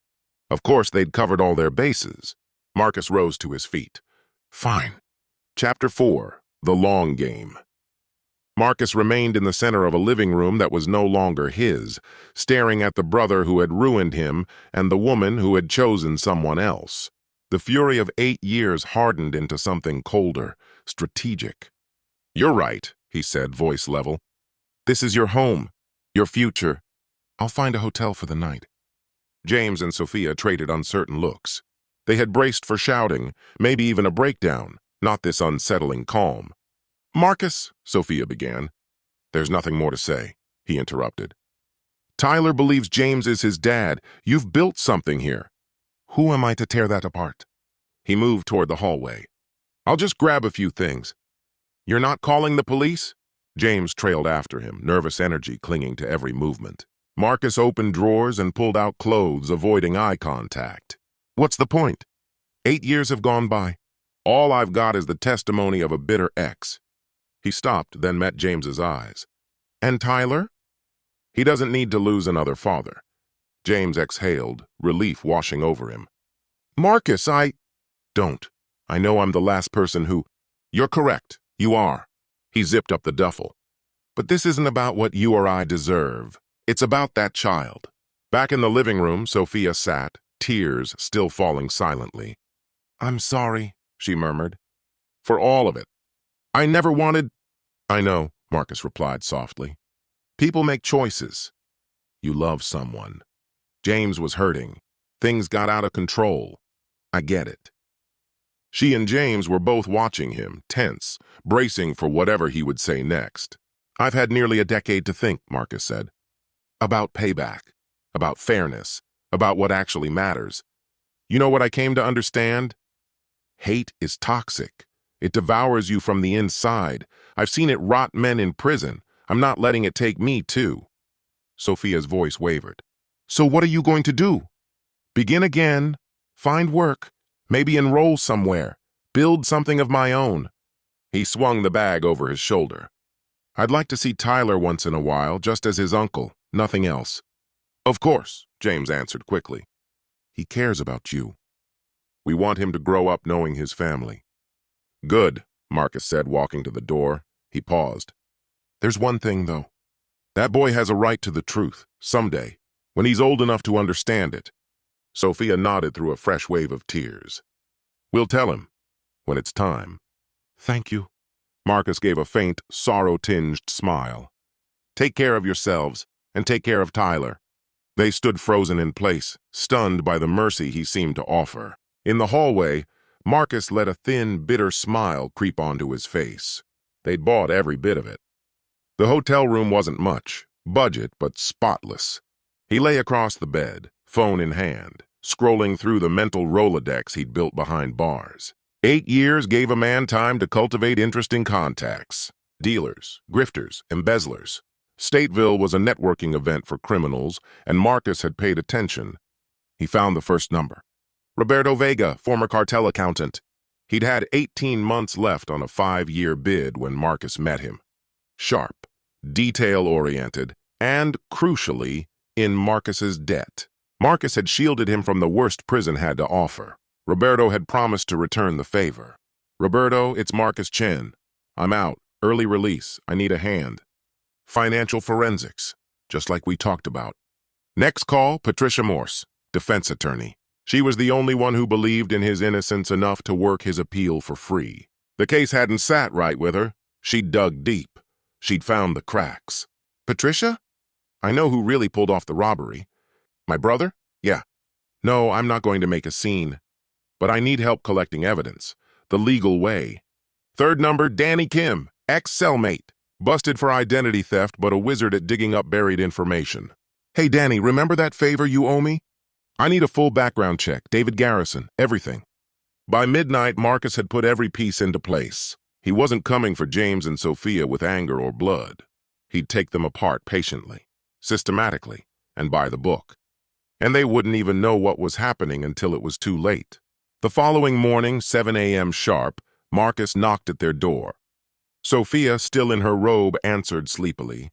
Of course they'd covered all their bases. Marcus rose to his feet. Fine. Chapter 4, The Long Game. Marcus remained in the center of a living room that was no longer his, staring at the brother who had ruined him and the woman who had chosen someone else. The fury of 8 years hardened into something colder, strategic. You're right, he said, voice level. This is your home, your future. I'll find a hotel for the night. James and Sophia traded uncertain looks. They had braced for shouting, maybe even a breakdown, not this unsettling calm. Marcus, Sophia began. There's nothing more to say, he interrupted. Tyler believes James is his dad. You've built something here. Who am I to tear that apart? He moved toward the hallway. I'll just grab a few things. You're not calling the police? James trailed after him, nervous energy clinging to every movement. Marcus opened drawers and pulled out clothes, avoiding eye contact. What's the point? 8 years have gone by. All I've got is the testimony of a bitter ex. He stopped, then met James's eyes. And Tyler? He doesn't need to lose another father. James exhaled, relief washing over him. Marcus, Don't. I know I'm the last person who... You're correct. You are. He zipped up the duffel. But this isn't about what you or I deserve. It's about that child. Back in the living room, Sophia sat, tears still falling silently. I'm sorry, she murmured. For all of it. I never wanted... I know, Marcus replied softly. People make choices. You love someone. James was hurting. Things got out of control. I get it. She and James were both watching him, tense, bracing for whatever he would say next. I've had nearly a decade to think, Marcus said. About payback, about fairness, about what actually matters. You know what I came to understand? Hate is toxic. It devours you from the inside. I've seen it rot men in prison. I'm not letting it take me, too. Sophia's voice wavered. So what are you going to do? Begin again, find work, maybe enroll somewhere, build something of my own. He swung the bag over his shoulder. I'd like to see Tyler once in a while, just as his uncle, nothing else. Of course, James answered quickly. He cares about you. We want him to grow up knowing his family. Good, Marcus said, walking to the door. He paused. There's one thing, though. That boy has a right to the truth, someday, when he's old enough to understand it. Sophia nodded through a fresh wave of tears. We'll tell him, when it's time. Thank you. Marcus gave a faint, sorrow-tinged smile. Take care of yourselves, and take care of Tyler. They stood frozen in place, stunned by the mercy he seemed to offer. In the hallway, Marcus let a thin, bitter smile creep onto his face. They'd bought every bit of it. The hotel room wasn't much, budget but spotless. He lay across the bed, phone in hand, scrolling through the mental Rolodex he'd built behind bars. 8 years gave a man time to cultivate interesting contacts. Dealers, grifters, embezzlers. Stateville was a networking event for criminals, and Marcus had paid attention. He found the first number. Roberto Vega, former cartel accountant. He'd had 18 months left on a 5-year bid when Marcus met him. Sharp, detail-oriented, and, crucially, in Marcus's debt. Marcus had shielded him from the worst prison had to offer. Roberto had promised to return the favor. "Roberto, it's Marcus Chen. I'm out. Early release. I need a hand. Financial forensics, just like we talked about." Next call, Patricia Morse, defense attorney. She was the only one who believed in his innocence enough to work his appeal for free. The case hadn't sat right with her. She'd dug deep. She'd found the cracks. "Patricia? I know who really pulled off the robbery. My brother? Yeah. No, I'm not going to make a scene. But I need help collecting evidence. The legal way. Third number, Danny Kim, ex-cellmate. Busted for identity theft, but a wizard at digging up buried information. Hey, Danny, remember that favor you owe me? I need a full background check, David Garrison, everything." By midnight, Marcus had put every piece into place. He wasn't coming for James and Sophia with anger or blood. He'd take them apart patiently, systematically, and by the book. And they wouldn't even know what was happening until it was too late. The following morning, 7 a.m. sharp, Marcus knocked at their door. Sophia, still in her robe, answered sleepily.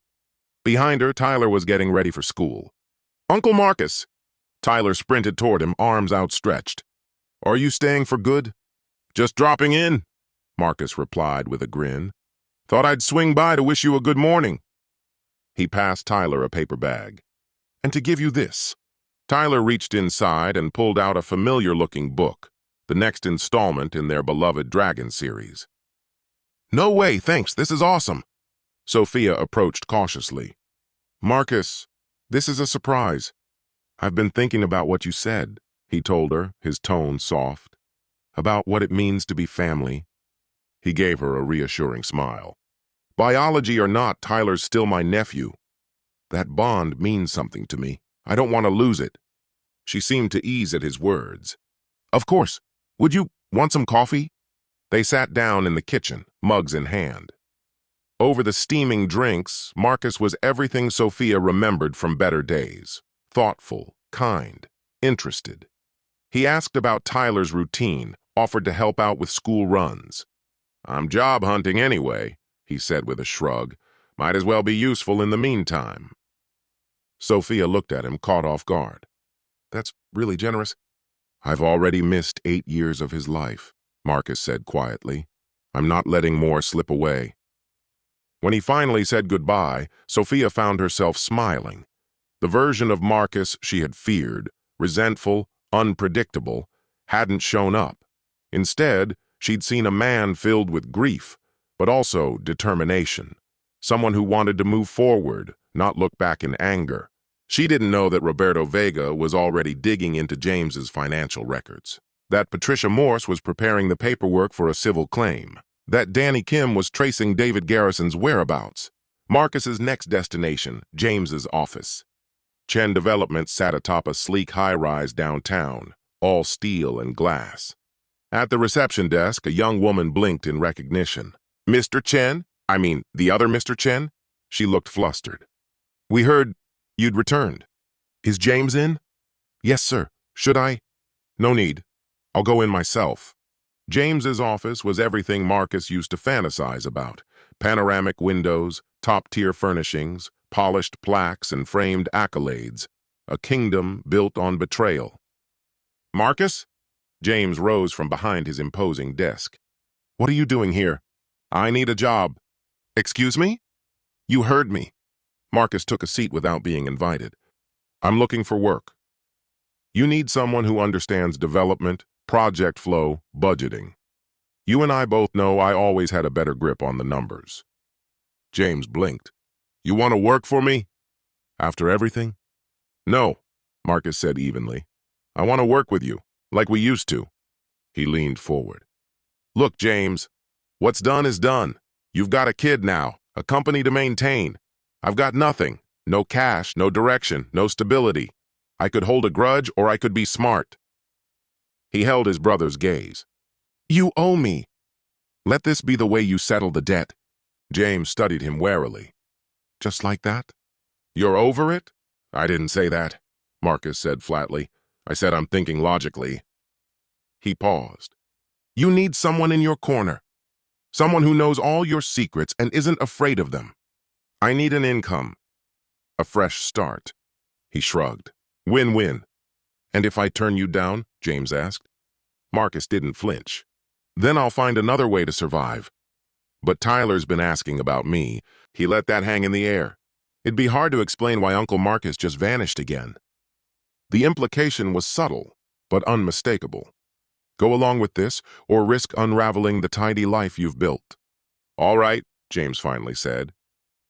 Behind her, Tyler was getting ready for school. "Uncle Marcus!" Tyler sprinted toward him, arms outstretched. "Are you staying for good?" "Just dropping in," Marcus replied with a grin. "Thought I'd swing by to wish you a good morning." He passed Tyler a paper bag. "And to give you this." Tyler reached inside and pulled out a familiar-looking book, the next installment in their beloved Dragon series. "No way, thanks, this is awesome." Sophia approached cautiously. "Marcus, this is a surprise. I've been thinking about what you said," he told her, his tone soft. "About what it means to be family." He gave her a reassuring smile. "Biology or not, Tyler's still my nephew. That bond means something to me. I don't want to lose it." She seemed to ease at his words. "Of course. Would you want some coffee?" They sat down in the kitchen, mugs in hand. Over the steaming drinks, Marcus was everything Sophia remembered from better days. Thoughtful, kind, interested. He asked about Tyler's routine, offered to help out with school runs. "I'm job hunting anyway," he said with a shrug. "Might as well be useful in the meantime." Sophia looked at him, caught off guard. "That's really generous." "I've already missed 8 years of his life," Marcus said quietly. "I'm not letting more slip away." When he finally said goodbye, Sophia found herself smiling. The version of Marcus she had feared, resentful, unpredictable, hadn't shown up. Instead, she'd seen a man filled with grief, but also determination. Someone who wanted to move forward, not look back in anger. She didn't know that Roberto Vega was already digging into James's financial records. That Patricia Morse was preparing the paperwork for a civil claim. That Danny Kim was tracing David Garrison's whereabouts. Marcus's next destination, James's office. Chen Development sat atop a sleek high-rise downtown, all steel and glass. At the reception desk, a young woman blinked in recognition. "Mr. Chen? I mean, the other Mr. Chen?" She looked flustered. "We heard you'd returned. Is James in?" "Yes, sir. Should I?" "No need. I'll go in myself." James's office was everything Marcus used to fantasize about. Panoramic windows, top-tier furnishings, polished plaques and framed accolades. A kingdom built on betrayal. "Marcus?" James rose from behind his imposing desk. "What are you doing here?" "I need a job." "Excuse me?" "You heard me." Marcus took a seat without being invited. "I'm looking for work." "You need someone who understands development, project flow, budgeting. You and I both know I always had a better grip on the numbers." James blinked. "You want to work for me?" "After everything?" No, Marcus said evenly. I want to work with you, like we used to. He leaned forward. Look, James, what's done is done. You've got a kid now, a company to maintain. I've got nothing. No cash, no direction, no stability. I could hold a grudge or I could be smart. He held his brother's gaze. You owe me. Let this be the way you settle the debt. James studied him warily. Just like that? You're over it? I didn't say that, Marcus said flatly. I said I'm thinking logically. He paused. You need someone in your corner. Someone who knows all your secrets and isn't afraid of them. I need an income. A fresh start. He shrugged. Win-win. And if I turn you down? James asked. Marcus didn't flinch. Then I'll find another way to survive. But Tyler's been asking about me. He let that hang in the air. It'd be hard to explain why Uncle Marcus just vanished again. The implication was subtle, but unmistakable. Go along with this, or risk unraveling the tidy life you've built. All right, James finally said.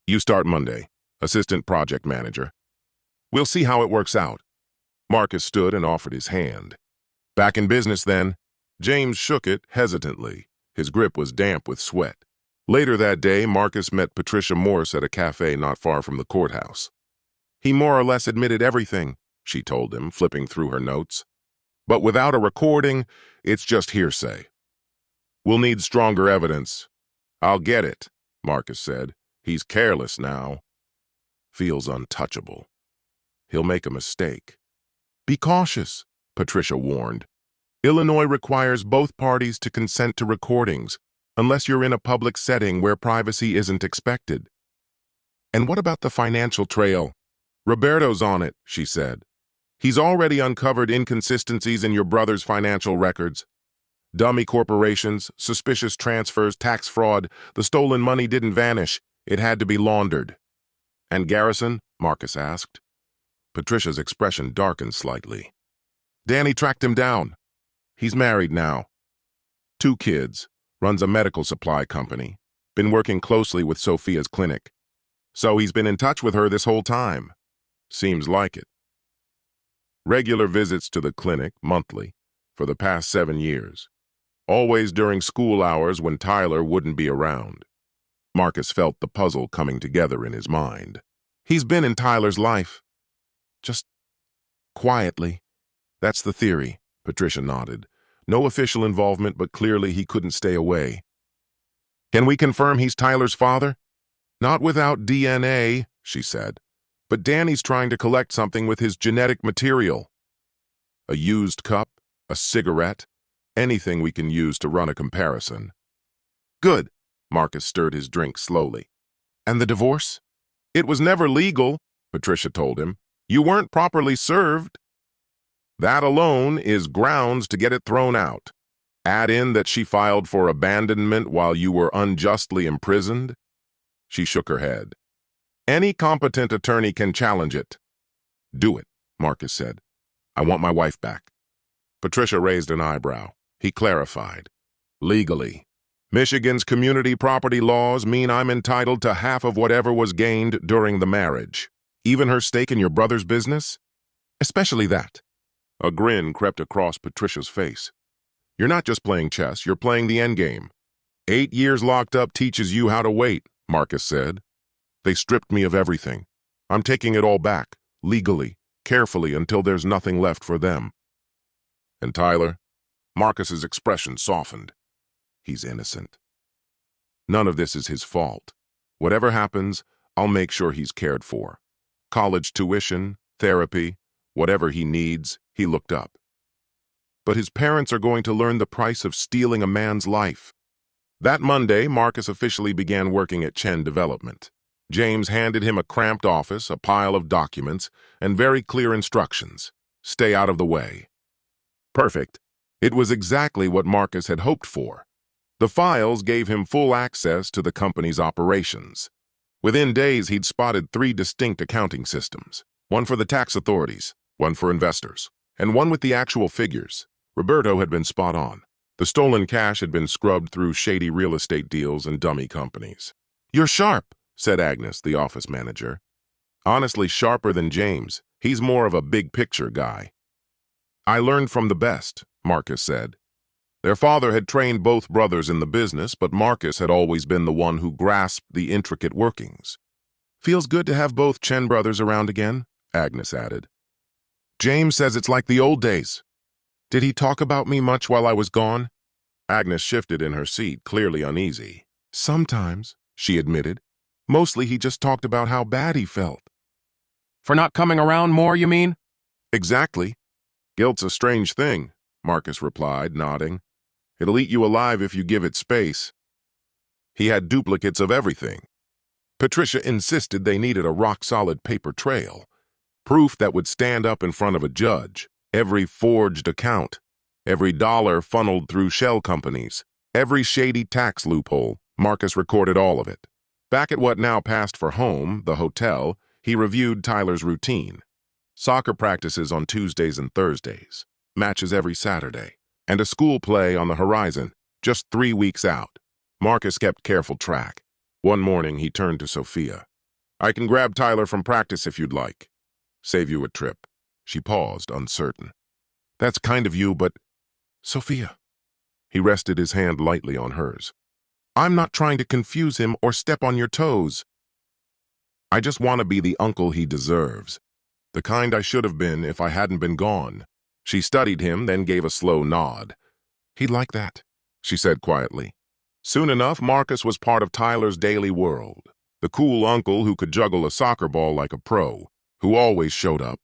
You start Monday, assistant project manager. We'll see how it works out. Marcus stood and offered his hand. Back in business then. James shook it hesitantly. His grip was damp with sweat. Later that day, Marcus met Patricia Morse at a cafe not far from the courthouse. He more or less admitted everything, she told him, flipping through her notes. But without a recording, it's just hearsay. We'll need stronger evidence. I'll get it, Marcus said. He's careless now. Feels untouchable. He'll make a mistake. Be cautious, Patricia warned. Illinois requires both parties to consent to recordings, unless you're in a public setting where privacy isn't expected. And what about the financial trail? Roberto's on it, she said. He's already uncovered inconsistencies in your brother's financial records. Dummy corporations, suspicious transfers, tax fraud. The stolen money didn't vanish. It had to be laundered. And Garrison? Marcus asked. Patricia's expression darkened slightly. Danny tracked him down. He's married now. 2 kids. Runs a medical supply company. Been working closely with Sophia's clinic. So he's been in touch with her this whole time. Seems like it. Regular visits to the clinic, monthly, for the past 7 years. Always during school hours when Tyler wouldn't be around. Marcus felt the puzzle coming together in his mind. He's been in Tyler's life. Just quietly. That's the theory, Patricia nodded. No official involvement, but clearly he couldn't stay away. Can we confirm he's Tyler's father? Not without DNA, she said. But Danny's trying to collect something with his genetic material. A used cup, a cigarette, anything we can use to run a comparison. Good, Marcus stirred his drink slowly. And the divorce? It was never legal, Patricia told him. You weren't properly served. That alone is grounds to get it thrown out. Add in that she filed for abandonment while you were unjustly imprisoned. She shook her head. Any competent attorney can challenge it. Do it, Marcus said. I want my wife back. Patricia raised an eyebrow. He clarified. Legally. Michigan's community property laws mean I'm entitled to half of whatever was gained during the marriage. Even her stake in your brother's business? Especially that. A grin crept across Patricia's face. You're not just playing chess, you're playing the endgame. 8 years locked up teaches you how to wait, Marcus said. They stripped me of everything. I'm taking it all back, legally, carefully, until there's nothing left for them. And Tyler? Marcus's expression softened. He's innocent. None of this is his fault. Whatever happens, I'll make sure he's cared for. College tuition, therapy, whatever he needs. He looked up. But his parents are going to learn the price of stealing a man's life. That Monday, Marcus officially began working at Chen Development. James handed him a cramped office, a pile of documents, and very clear instructions. Stay out of the way. Perfect. It was exactly what Marcus had hoped for. The files gave him full access to the company's operations. Within days, he'd spotted 3 distinct accounting systems. One for the tax authorities, one for investors, and one with the actual figures. Roberto had been spot on. The stolen cash had been scrubbed through shady real estate deals and dummy companies. You're sharp, said Agnes, the office manager. Honestly, sharper than James. He's more of a big-picture guy. I learned from the best, Marcus said. Their father had trained both brothers in the business, but Marcus had always been the one who grasped the intricate workings. Feels good to have both Chen brothers around again, Agnes added. James says it's like the old days. Did he talk about me much while I was gone? Agnes shifted in her seat, clearly uneasy. Sometimes, she admitted. Mostly he just talked about how bad he felt. For not coming around more, you mean? Exactly. Guilt's a strange thing, Marcus replied, nodding. It'll eat you alive if you give it space. He had duplicates of everything. Patricia insisted they needed a rock-solid paper trail, proof that would stand up in front of a judge, every forged account, every dollar funneled through shell companies, every shady tax loophole. Marcus recorded all of it. Back at what now passed for home, the hotel, he reviewed Tyler's routine. Soccer practices on Tuesdays and Thursdays, matches every Saturday, and a school play on the horizon, just 3 weeks out. Marcus kept careful track. One morning, he turned to Sophia. I can grab Tyler from practice if you'd like. Save you a trip. She paused, uncertain. That's kind of you, but... Sophia. He rested his hand lightly on hers. I'm not trying to confuse him or step on your toes. I just want to be the uncle he deserves. The kind I should have been if I hadn't been gone. She studied him, then gave a slow nod. He'd like that, she said quietly. Soon enough, Marcus was part of Tyler's daily world. The cool uncle who could juggle a soccer ball like a pro, who always showed up,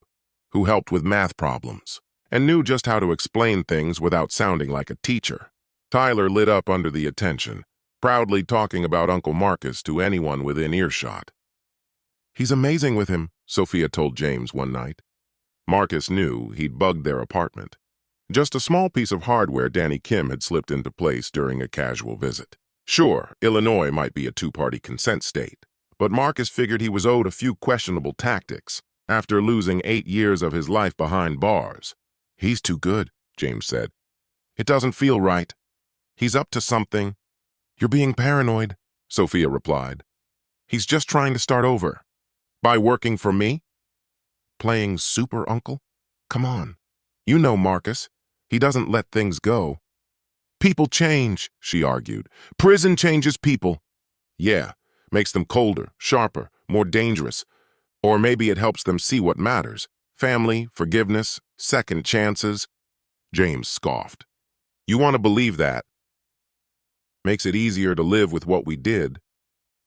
who helped with math problems, and knew just how to explain things without sounding like a teacher. Tyler lit up under the attention, proudly talking about Uncle Marcus to anyone within earshot. He's amazing with him, Sophia told James one night. Marcus knew he'd bugged their apartment. Just a small piece of hardware Danny Kim had slipped into place during a casual visit. Sure, Illinois might be a two-party consent state, but Marcus figured he was owed a few questionable tactics after losing 8 years of his life behind bars. He's too good, James said. It doesn't feel right. He's up to something. You're being paranoid, Sophia replied. He's just trying to start over. By working for me? Playing super uncle? Come on. You know Marcus. He doesn't let things go. People change, she argued. Prison changes people. Yeah, makes them colder, sharper, more dangerous. Or maybe it helps them see what matters. Family, forgiveness, second chances. James scoffed. You want to believe that? Makes it easier to live with what we did.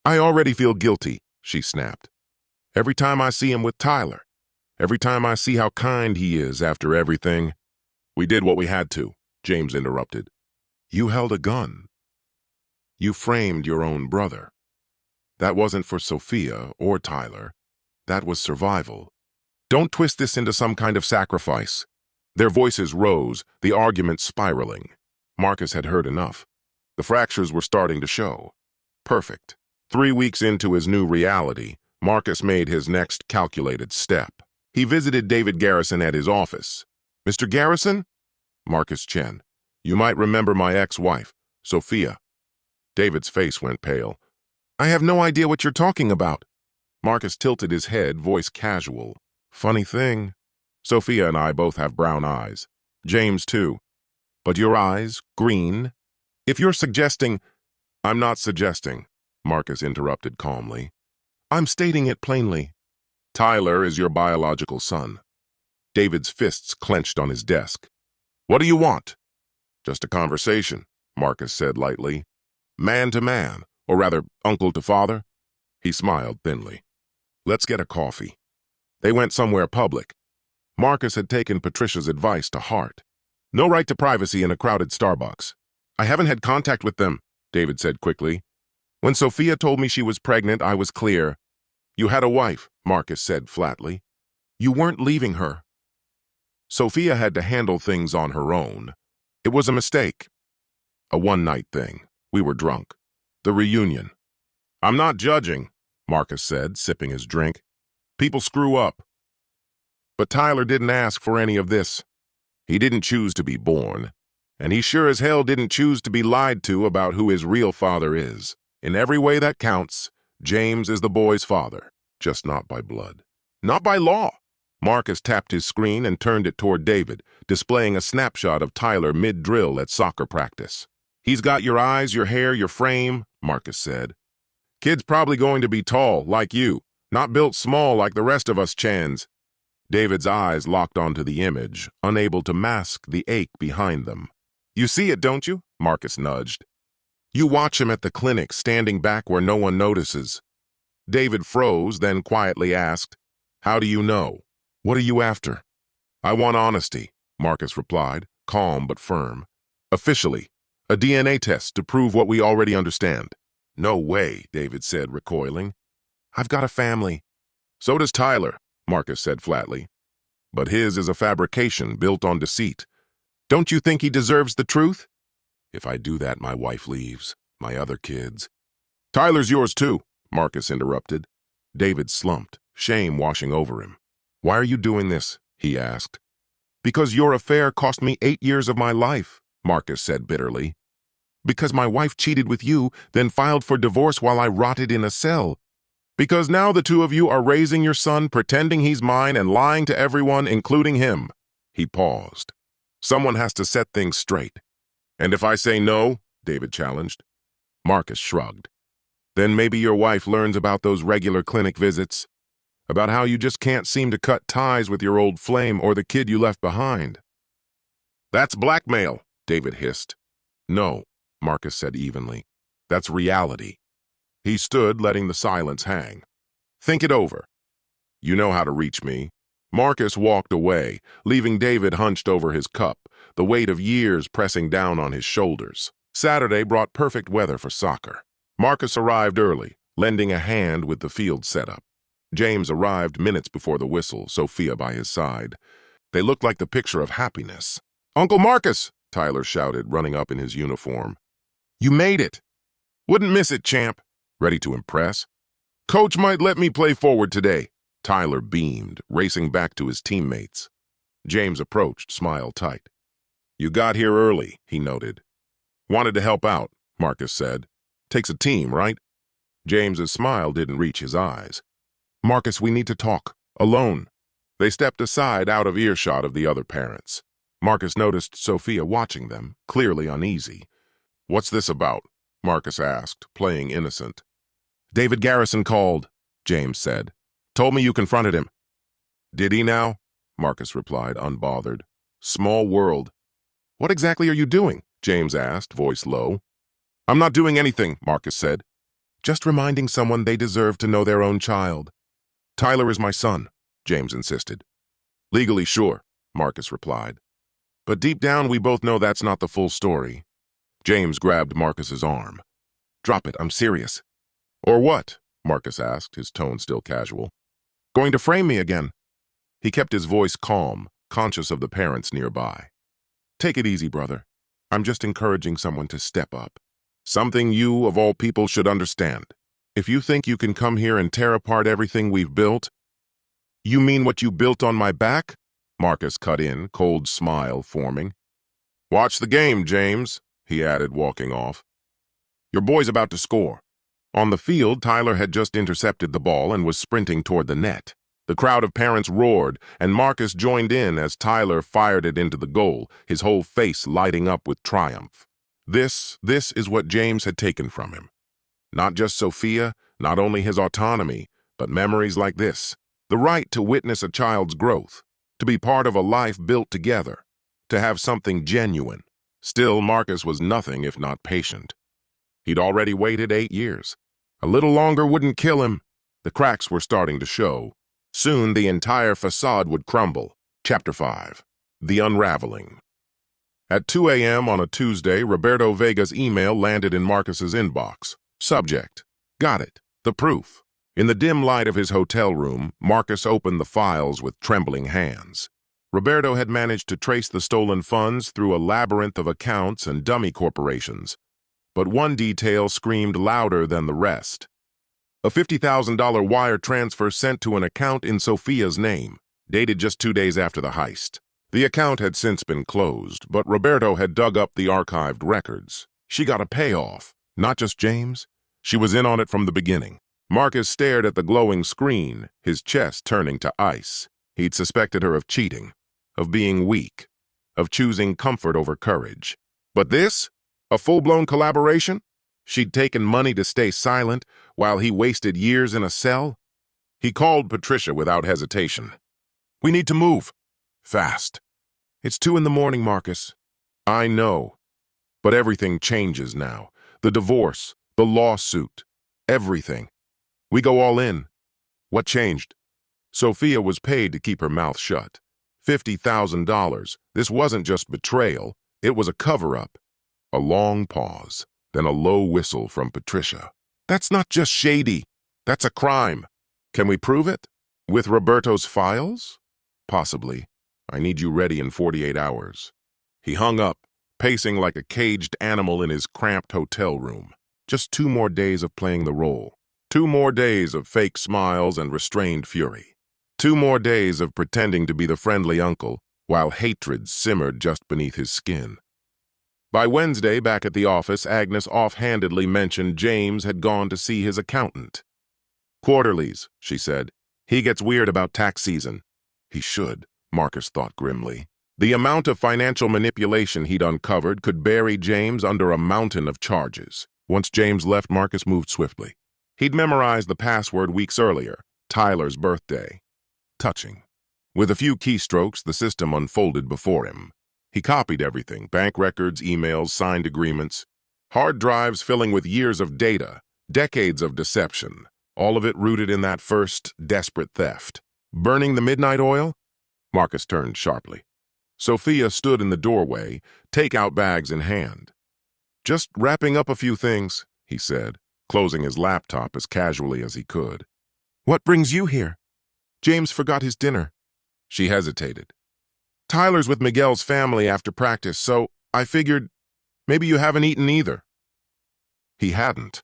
I already feel guilty, she snapped. Every time I see him with Tyler. Every time I see how kind he is after everything. We did what we had to, James interrupted. You held a gun. You framed your own brother. That wasn't for Sophia or Tyler. That was survival. Don't twist this into some kind of sacrifice. Their voices rose, the argument spiraling. Marcus had heard enough. The fractures were starting to show. Perfect. 3 weeks into his new reality, Marcus made his next calculated step. He visited David Garrison at his office. Mr. Garrison? Marcus Chen. You might remember my ex-wife, Sophia. David's face went pale. I have no idea what you're talking about. Marcus tilted his head, voice casual. Funny thing. Sophia and I both have brown eyes. James, too. But your eyes, green. If you're suggesting... I'm not suggesting, Marcus interrupted calmly. I'm stating it plainly. Tyler is your biological son. David's fists clenched on his desk. What do you want? Just a conversation, Marcus said lightly. Man to man, or rather, uncle to father. He smiled thinly. Let's get a coffee. They went somewhere public. Marcus had taken Patricia's advice to heart. No right to privacy in a crowded Starbucks. I haven't had contact with them, David said quickly. When Sophia told me she was pregnant, I was clear. You had a wife, Marcus said flatly. You weren't leaving her. Sophia had to handle things on her own. It was a mistake. A one-night thing. We were drunk. The reunion. I'm not judging, Marcus said, sipping his drink. People screw up. But Tyler didn't ask for any of this. He didn't choose to be born. And he sure as hell didn't choose to be lied to about who his real father is. In every way that counts, James is the boy's father, just not by blood. Not by law. Marcus tapped his screen and turned it toward David, displaying a snapshot of Tyler mid-drill at soccer practice. "He's got your eyes, your hair, your frame," Marcus said. "Kid's probably going to be tall, like you, not built small like the rest of us Chans." David's eyes locked onto the image, unable to mask the ache behind them. "You see it, don't you?" Marcus nudged. "You watch him at the clinic, standing back where no one notices." David froze, then quietly asked, "How do you know? What are you after?" "I want honesty," Marcus replied, calm but firm. "Officially, a DNA test to prove what we already understand." "No way," David said, recoiling. "I've got a family." "So does Tyler," Marcus said flatly. "But his is a fabrication built on deceit. Don't you think he deserves the truth?" "If I do that, my wife leaves. My other kids." "Tyler's yours too," Marcus interrupted. David slumped, shame washing over him. "Why are you doing this?" he asked. "Because your affair cost me 8 years of my life," Marcus said bitterly. "Because my wife cheated with you, then filed for divorce while I rotted in a cell. Because now the two of you are raising your son, pretending he's mine and lying to everyone, including him." He paused. "Someone has to set things straight." "And if I say no?" David challenged. Marcus shrugged. "Then maybe your wife learns about those regular clinic visits, about how you just can't seem to cut ties with your old flame or the kid you left behind." "That's blackmail," David hissed. "No," Marcus said evenly. "That's reality." He stood, letting the silence hang. "Think it over. You know how to reach me." Marcus walked away, leaving David hunched over his cup, the weight of years pressing down on his shoulders. Saturday brought perfect weather for soccer. Marcus arrived early, lending a hand with the field setup. James arrived minutes before the whistle, Sophia by his side. They looked like the picture of happiness. "Uncle Marcus!" Tyler shouted, running up in his uniform. "You made it!" "Wouldn't miss it, champ." "Ready to impress?" "Coach might let me play forward today." Tyler beamed, racing back to his teammates. James approached, smile tight. "You got here early," he noted. "Wanted to help out," Marcus said. "Takes a team, right?" James's smile didn't reach his eyes. "Marcus, we need to talk. Alone." They stepped aside, out of earshot of the other parents. Marcus noticed Sophia watching them, clearly uneasy. "What's this about?" Marcus asked, playing innocent. "David Garrison called," James said. "Told me you confronted him." "Did he now?" Marcus replied, unbothered. "Small world." "What exactly are you doing?" James asked, voice low. "I'm not doing anything," Marcus said. "Just reminding someone they deserve to know their own child." "Tyler is my son," James insisted. "Legally, sure," Marcus replied. "But deep down, we both know that's not the full story." James grabbed Marcus's arm. "Drop it, I'm serious." "Or what?" Marcus asked, his tone still casual. "Going to frame me again?" He kept his voice calm, conscious of the parents nearby. "Take it easy, brother. I'm just encouraging someone to step up. Something you, of all people, should understand. If you think you can come here and tear apart everything we've built—" "You mean what you built on my back?" Marcus cut in, cold smile forming. "Watch the game, James," he added, walking off. "Your boy's about to score." On the field, Tyler had just intercepted the ball and was sprinting toward the net. The crowd of parents roared, and Marcus joined in as Tyler fired it into the goal, his whole face lighting up with triumph. This is what James had taken from him. Not just Sophia, not only his autonomy, but memories like this. The right to witness a child's growth, to be part of a life built together, to have something genuine. Still, Marcus was nothing if not patient. He'd already waited 8 years. A little longer wouldn't kill him. The cracks were starting to show. Soon the entire facade would crumble. Chapter 5. The Unraveling. At 2 a.m. on a Tuesday, Roberto Vega's email landed in Marcus's inbox. Subject: "Got it. The proof." In the dim light of his hotel room, Marcus opened the files with trembling hands. Roberto had managed to trace the stolen funds through a labyrinth of accounts and dummy corporations. But one detail screamed louder than the rest. A $50,000 wire transfer sent to an account in Sophia's name, dated just 2 days after the heist. The account had since been closed, but Roberto had dug up the archived records. She got a payoff, not just James. She was in on it from the beginning. Marcus stared at the glowing screen, his chest turning to ice. He'd suspected her of cheating, of being weak, of choosing comfort over courage. But this? A full-blown collaboration? She'd taken money to stay silent while he wasted years in a cell? He called Patricia without hesitation. "We need to move. Fast. It's 2 in the morning, Marcus." "I know. But everything changes now. The divorce, the lawsuit, everything. We go all in." "What changed?" Sophia was paid to keep her mouth shut. $50,000. This wasn't just betrayal. It was a cover-up. A long pause, then a low whistle from Patricia. "That's not just shady. That's a crime. Can we prove it? With Roberto's files? Possibly. I need you ready in 48 hours. He hung up, pacing like a caged animal in his cramped hotel room. Just 2 more days of playing the role. 2 more days of fake smiles and restrained fury. 2 more days of pretending to be the friendly uncle while hatred simmered just beneath his skin. By Wednesday, back at the office, Agnes offhandedly mentioned James had gone to see his accountant. "Quarterlies," she said. "He gets weird about tax season." He should, Marcus thought grimly. The amount of financial manipulation he'd uncovered could bury James under a mountain of charges. Once James left, Marcus moved swiftly. He'd memorized the password weeks earlier, Tyler's birthday. Touching. With a few keystrokes, the system unfolded before him. He copied everything, bank records, emails, signed agreements. Hard drives filling with years of data, decades of deception, all of it rooted in that first, desperate theft. Burning the midnight oil? Marcus turned sharply. Sophia stood in the doorway, take-out bags in hand. "Just wrapping up a few things," he said, closing his laptop as casually as he could. "What brings you here?" "James forgot his dinner." She hesitated. "Tyler's with Miguel's family after practice, so I figured maybe you haven't eaten either." He hadn't.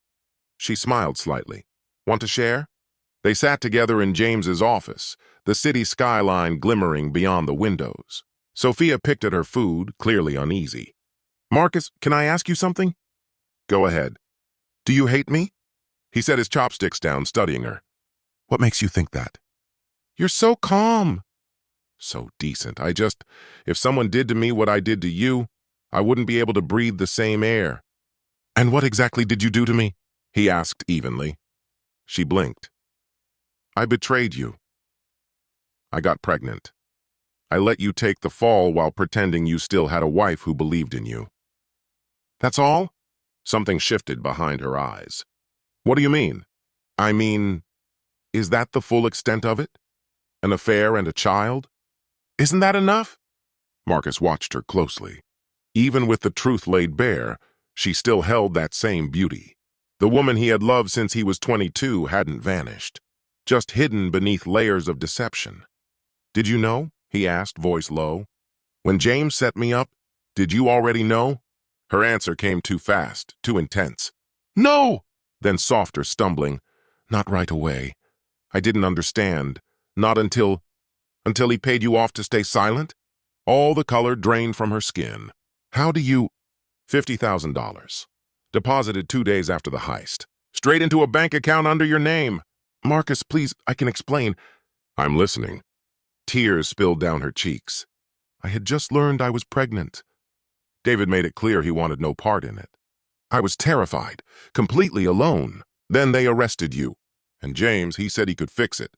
She smiled slightly. "Want to share?" They sat together in James's office, the city skyline glimmering beyond the windows. Sophia picked at her food, clearly uneasy. "Marcus, can I ask you something?" "Go ahead." "Do you hate me?" He set his chopsticks down, studying her. "What makes you think that?" "You're so calm." "So decent. If someone did to me what I did to you, I wouldn't be able to breathe the same air." "And what exactly did you do to me?" he asked evenly. She blinked. "I betrayed you. I got pregnant. I let you take the fall while pretending you still had a wife who believed in you." "That's all?" Something shifted behind her eyes. "What do you mean?" "I mean, is that the full extent of it? An affair and a child? Isn't that enough?" Marcus watched her closely. Even with the truth laid bare, she still held that same beauty. The woman he had loved since he was 22 hadn't vanished, just hidden beneath layers of deception. "Did you know?" he asked, voice low. "When James set me up, did you already know?" Her answer came too fast, too intense. "No!" Then softer, stumbling. "Not right away. I didn't understand. Not until he paid you off to stay silent?" All the color drained from her skin. "How do you—" $50,000. Deposited 2 days after the heist. Straight into a bank account under your name. "Marcus, please, I can explain." "I'm listening." Tears spilled down her cheeks. "I had just learned I was pregnant. David made it clear he wanted no part in it. I was terrified, completely alone. Then they arrested you. And James, he said he could fix it.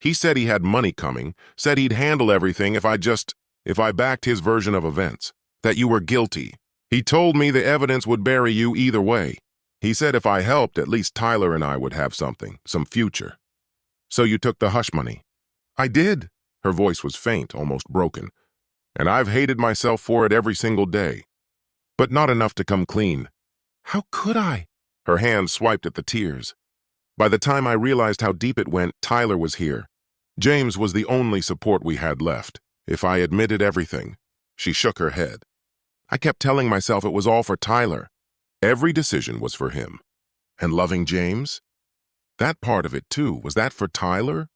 He said he had money coming, said he'd handle everything if I backed his version of events, that you were guilty. He told me the evidence would bury you either way. He said if I helped, at least Tyler and I would have something, some future." "So you took the hush money?" "I did." Her voice was faint, almost broken. "And I've hated myself for it every single day. But not enough to come clean." "How could I?" Her hand swiped at the tears. "By the time I realized how deep it went, Tyler was here. James was the only support we had left. If I admitted everything." She shook her head. "I kept telling myself it was all for Tyler. Every decision was for him. And loving James? That part of it too, was that for Tyler?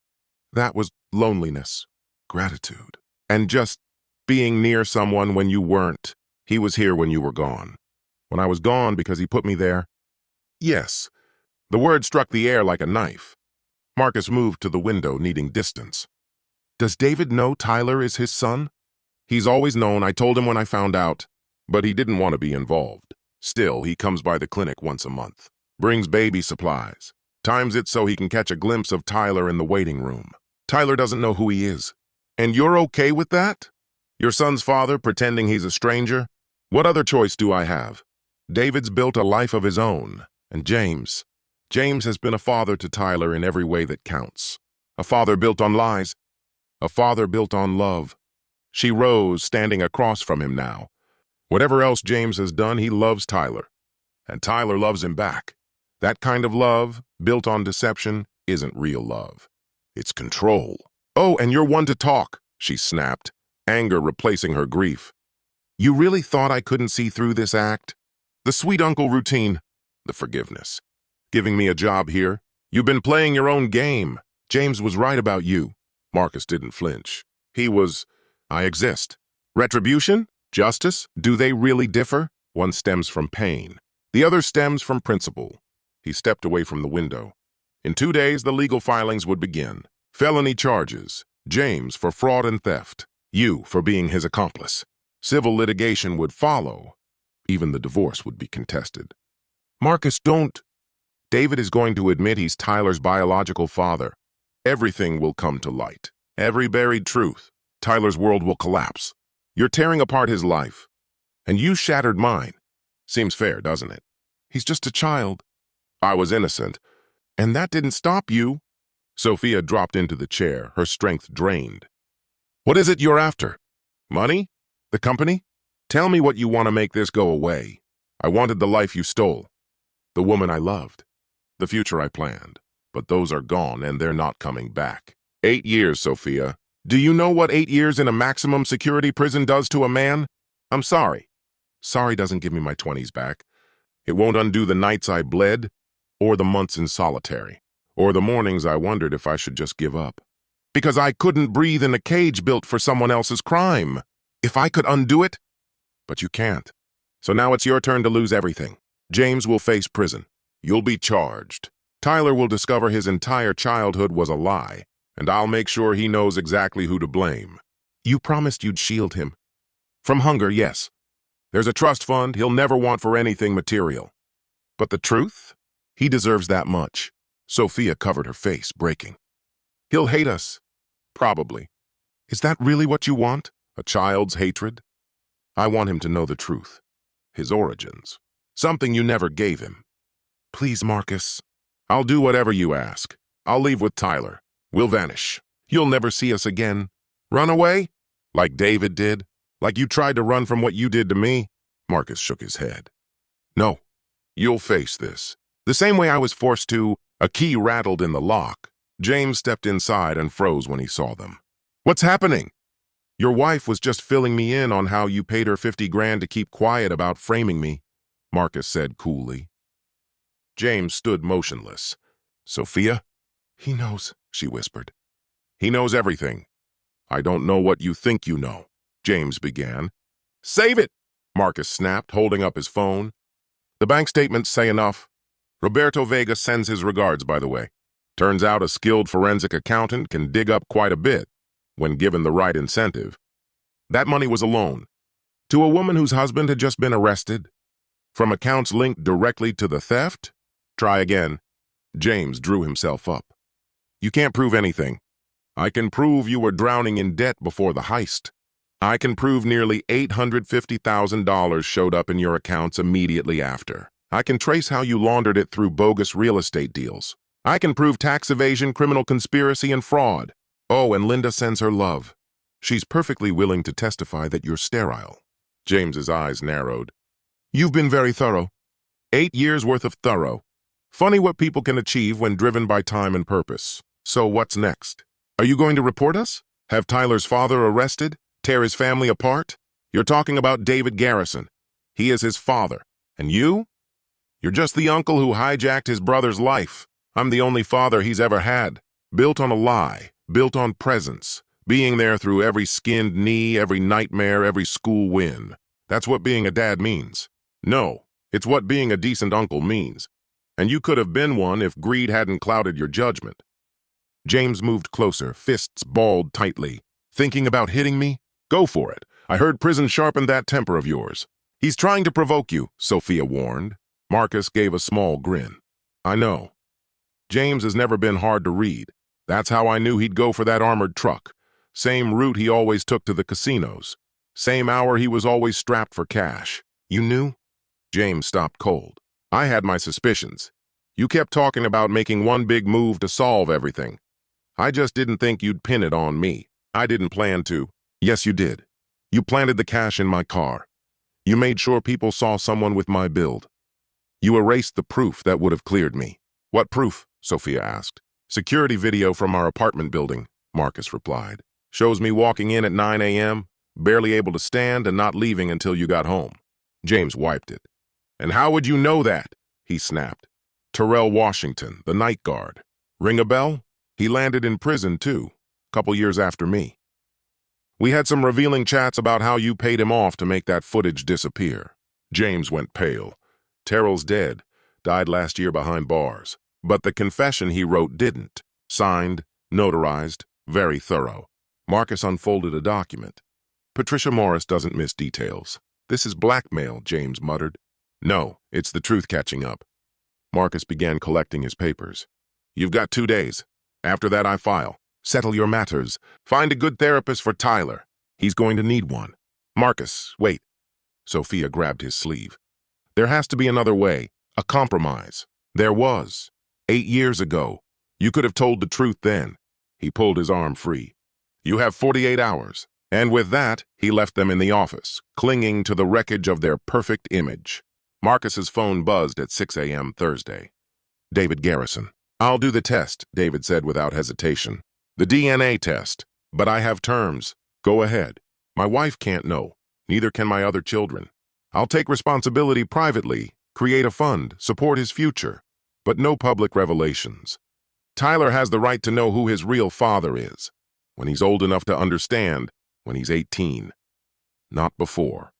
That was loneliness, gratitude, and just being near someone when you weren't. He was here when you were gone. When I was gone because he put me there." "Yes." The word struck the air like a knife. Marcus moved to the window, needing distance. Does David know Tyler is his son? He's always known. I told him when I found out, but he didn't want to be involved. Still, he comes by the clinic once a month, brings baby supplies, times it so he can catch a glimpse of Tyler in the waiting room. Tyler doesn't know who he is. And you're okay with that? Your son's father pretending he's a stranger? What other choice do I have? David's built a life of his own, and James has been a father to Tyler in every way that counts. A father built on lies, a father built on love. She rose, standing across from him now. Whatever else James has done, he loves Tyler, and Tyler loves him back. That kind of love, built on deception, isn't real love. It's control. Oh, and you're one to talk, she snapped, anger replacing her grief. You really thought I couldn't see through this act? The sweet uncle routine, the forgiveness. Giving me a job here. You've been playing your own game. James was right about you. Marcus didn't flinch. I exist. Retribution? Justice? Do they really differ? One stems from pain. The other stems from principle. He stepped away from the window. In 2 days, the legal filings would begin. Felony charges. James for fraud and theft. You for being his accomplice. Civil litigation would follow. Even the divorce would be contested. Marcus, don't. David is going to admit he's Tyler's biological father. Everything will come to light. Every buried truth. Tyler's world will collapse. You're tearing apart his life. And you shattered mine. Seems fair, doesn't it? He's just a child. I was innocent. And that didn't stop you. Sophia dropped into the chair, her strength drained. What is it you're after? Money? The company? Tell me what you want to make this go away. I wanted the life you stole. The woman I loved. The future I planned. But those are gone and they're not coming back. 8 years, Sophia. Do you know what 8 years in a maximum security prison does to a man? I'm sorry. Sorry doesn't give me my 20s back. It won't undo the nights I bled, or the months in solitary, or the mornings I wondered if I should just give up. Because I couldn't breathe in a cage built for someone else's crime. If I could undo it. But you can't. So now it's your turn to lose everything. James will face prison. You'll be charged. Tyler will discover his entire childhood was a lie, and I'll make sure he knows exactly who to blame. You promised you'd shield him. From hunger, yes. There's a trust fund he'll never want for anything material. But the truth? He deserves that much. Sophia covered her face, breaking. He'll hate us. Probably. Is that really what you want? A child's hatred? I want him to know the truth. His origins. Something you never gave him. Please, Marcus. I'll do whatever you ask. I'll leave with Tyler. We'll vanish. You'll never see us again. Run away? Like David did? Like you tried to run from what you did to me? Marcus shook his head. No. You'll face this. The same way I was forced to. A key rattled in the lock. James stepped inside and froze when he saw them. What's happening? Your wife was just filling me in on how you paid her 50 grand to keep quiet about framing me, Marcus said coolly. James stood motionless. Sophia? He knows, she whispered. He knows everything. I don't know what you think you know, James began. Save it, Marcus snapped, holding up his phone. The bank statements say enough. Roberto Vega sends his regards, by the way. Turns out a skilled forensic accountant can dig up quite a bit when given the right incentive. That money was a loan to a woman whose husband had just been arrested. From accounts linked directly to the theft? Try again. James drew himself up. You can't prove anything. I can prove you were drowning in debt before the heist. I can prove nearly $850,000 showed up in your accounts immediately after. I can trace how you laundered it through bogus real estate deals. I can prove tax evasion, criminal conspiracy, and fraud. Oh, and Linda sends her love. She's perfectly willing to testify that you're sterile. James's eyes narrowed. You've been very thorough. 8 years worth of thorough. Funny what people can achieve when driven by time and purpose. So what's next? Are you going to report us? Have Tyler's father arrested? Tear his family apart? You're talking about David Garrison. He is his father. And you? You're just the uncle who hijacked his brother's life. I'm the only father he's ever had. Built on a lie. Built on presence. Being there through every skinned knee, every nightmare, every school win. That's what being a dad means. No, it's what being a decent uncle means. And you could have been one if greed hadn't clouded your judgment. James moved closer, fists balled tightly. Thinking about hitting me? Go for it. I heard prison sharpened that temper of yours. He's trying to provoke you, Sophia warned. Marcus gave a small grin. I know. James has never been hard to read. That's how I knew he'd go for that armored truck. Same route he always took to the casinos. Same hour he was always strapped for cash. You knew? James stopped cold. I had my suspicions. You kept talking about making one big move to solve everything. I just didn't think you'd pin it on me. I didn't plan to. Yes, you did. You planted the cash in my car. You made sure people saw someone with my build. You erased the proof that would have cleared me. What proof? Sophia asked. Security video from our apartment building, Marcus replied. Shows me walking in at 9 a.m., barely able to stand and not leaving until you got home. James wiped it. And how would you know that? He snapped. Terrell Washington, the night guard. Ring a bell? He landed in prison, too, couple years after me. We had some revealing chats about how you paid him off to make that footage disappear. James went pale. Terrell's dead, died last year behind bars. But the confession he wrote didn't. Signed, notarized, very thorough. Marcus unfolded a document. Patricia Morris doesn't miss details. This is blackmail, James muttered. No, it's the truth catching up. Marcus began collecting his papers. You've got 2 days. After that, I file. Settle your matters. Find a good therapist for Tyler. He's going to need one. Marcus, wait. Sophia grabbed his sleeve. There has to be another way. A compromise. There was. 8 years ago. You could have told the truth then. He pulled his arm free. You have 48 hours. And with that, he left them in the office, clinging to the wreckage of their perfect image. Marcus's phone buzzed at 6 a.m. Thursday. David Garrison. I'll do the test, David said without hesitation. The DNA test. But I have terms. Go ahead. My wife can't know. Neither can my other children. I'll take responsibility privately, create a fund, support his future. But no public revelations. Tyler has the right to know who his real father is. When he's old enough to understand, when he's 18. Not before.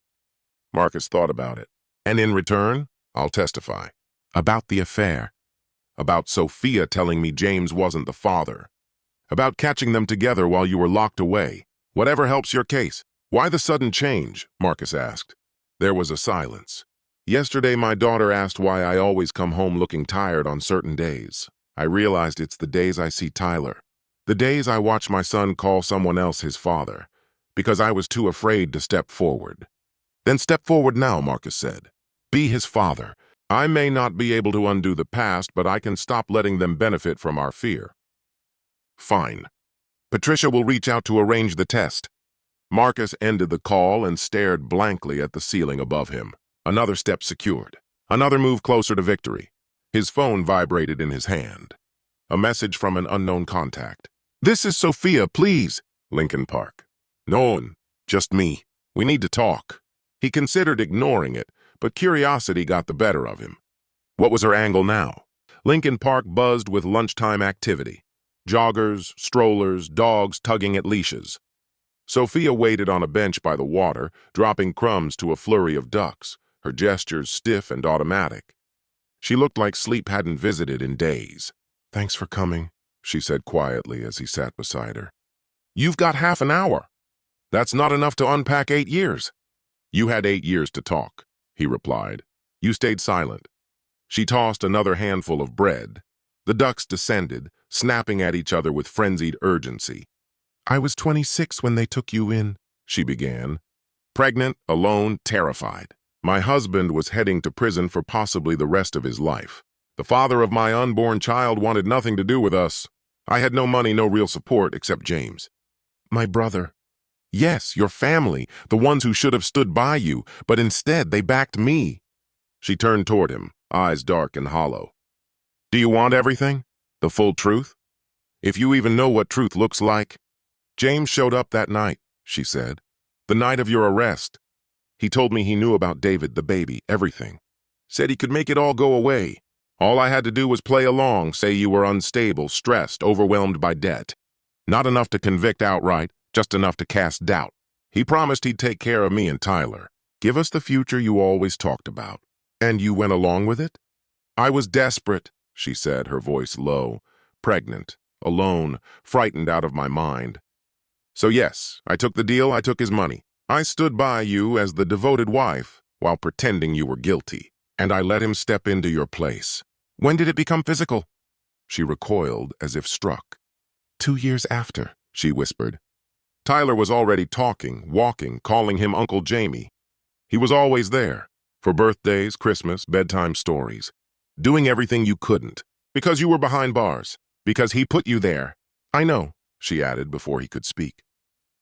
Marcus thought about it. And in return, I'll testify. About the affair. About Sophia telling me James wasn't the father. About catching them together while you were locked away. Whatever helps your case. Why the sudden change? Marcus asked. There was a silence. Yesterday, my daughter asked why I always come home looking tired on certain days. I realized it's the days I see Tyler. The days I watch my son call someone else his father. Because I was too afraid to step forward. Then step forward now, Marcus said. Be his father. I may not be able to undo the past, but I can stop letting them benefit from our fear. Fine. Patricia will reach out to arrange the test. Marcus ended the call and stared blankly at the ceiling above him. Another step secured. Another move closer to victory. His phone vibrated in his hand. A message from an unknown contact. This is Sophia, please. Lincoln Park. No one. Just me. We need to talk. He considered ignoring it, but curiosity got the better of him. What was her angle now? Lincoln Park buzzed with lunchtime activity. Joggers, strollers, dogs tugging at leashes. Sophia waited on a bench by the water, dropping crumbs to a flurry of ducks, her gestures stiff and automatic. She looked like sleep hadn't visited in days. Thanks for coming, she said quietly as he sat beside her. You've got half an hour. That's not enough to unpack 8 years. You had 8 years to talk, he replied. You stayed silent. She tossed another handful of bread. The ducks descended, snapping at each other with frenzied urgency. I was 26 when they took you in, she began. Pregnant, alone, terrified. My husband was heading to prison for possibly the rest of his life. The father of my unborn child wanted nothing to do with us. I had no money, no real support, except James. My brother. Yes, your family, the ones who should have stood by you, but instead they backed me. She turned toward him, eyes dark and hollow. Do you want everything? The full truth? If you even know what truth looks like? James showed up that night, she said. The night of your arrest. He told me he knew about David, the baby, everything. Said he could make it all go away. All I had to do was play along, say you were unstable, stressed, overwhelmed by debt. Not enough to convict outright, just enough to cast doubt. He promised he'd take care of me and Tyler. Give us the future you always talked about. And you went along with it? I was desperate, she said, her voice low, pregnant. alone, frightened out of my mind. So yes, I took the deal, I took his money. I stood by you as the devoted wife while pretending you were guilty, and I let him step into your place. When did it become physical? She recoiled as if struck. 2 years after, she whispered. Tyler was already talking, walking, calling him Uncle Jamie. He was always there, for birthdays, Christmas, bedtime stories, doing everything you couldn't, because you were behind bars, because he put you there. I know, she added before he could speak.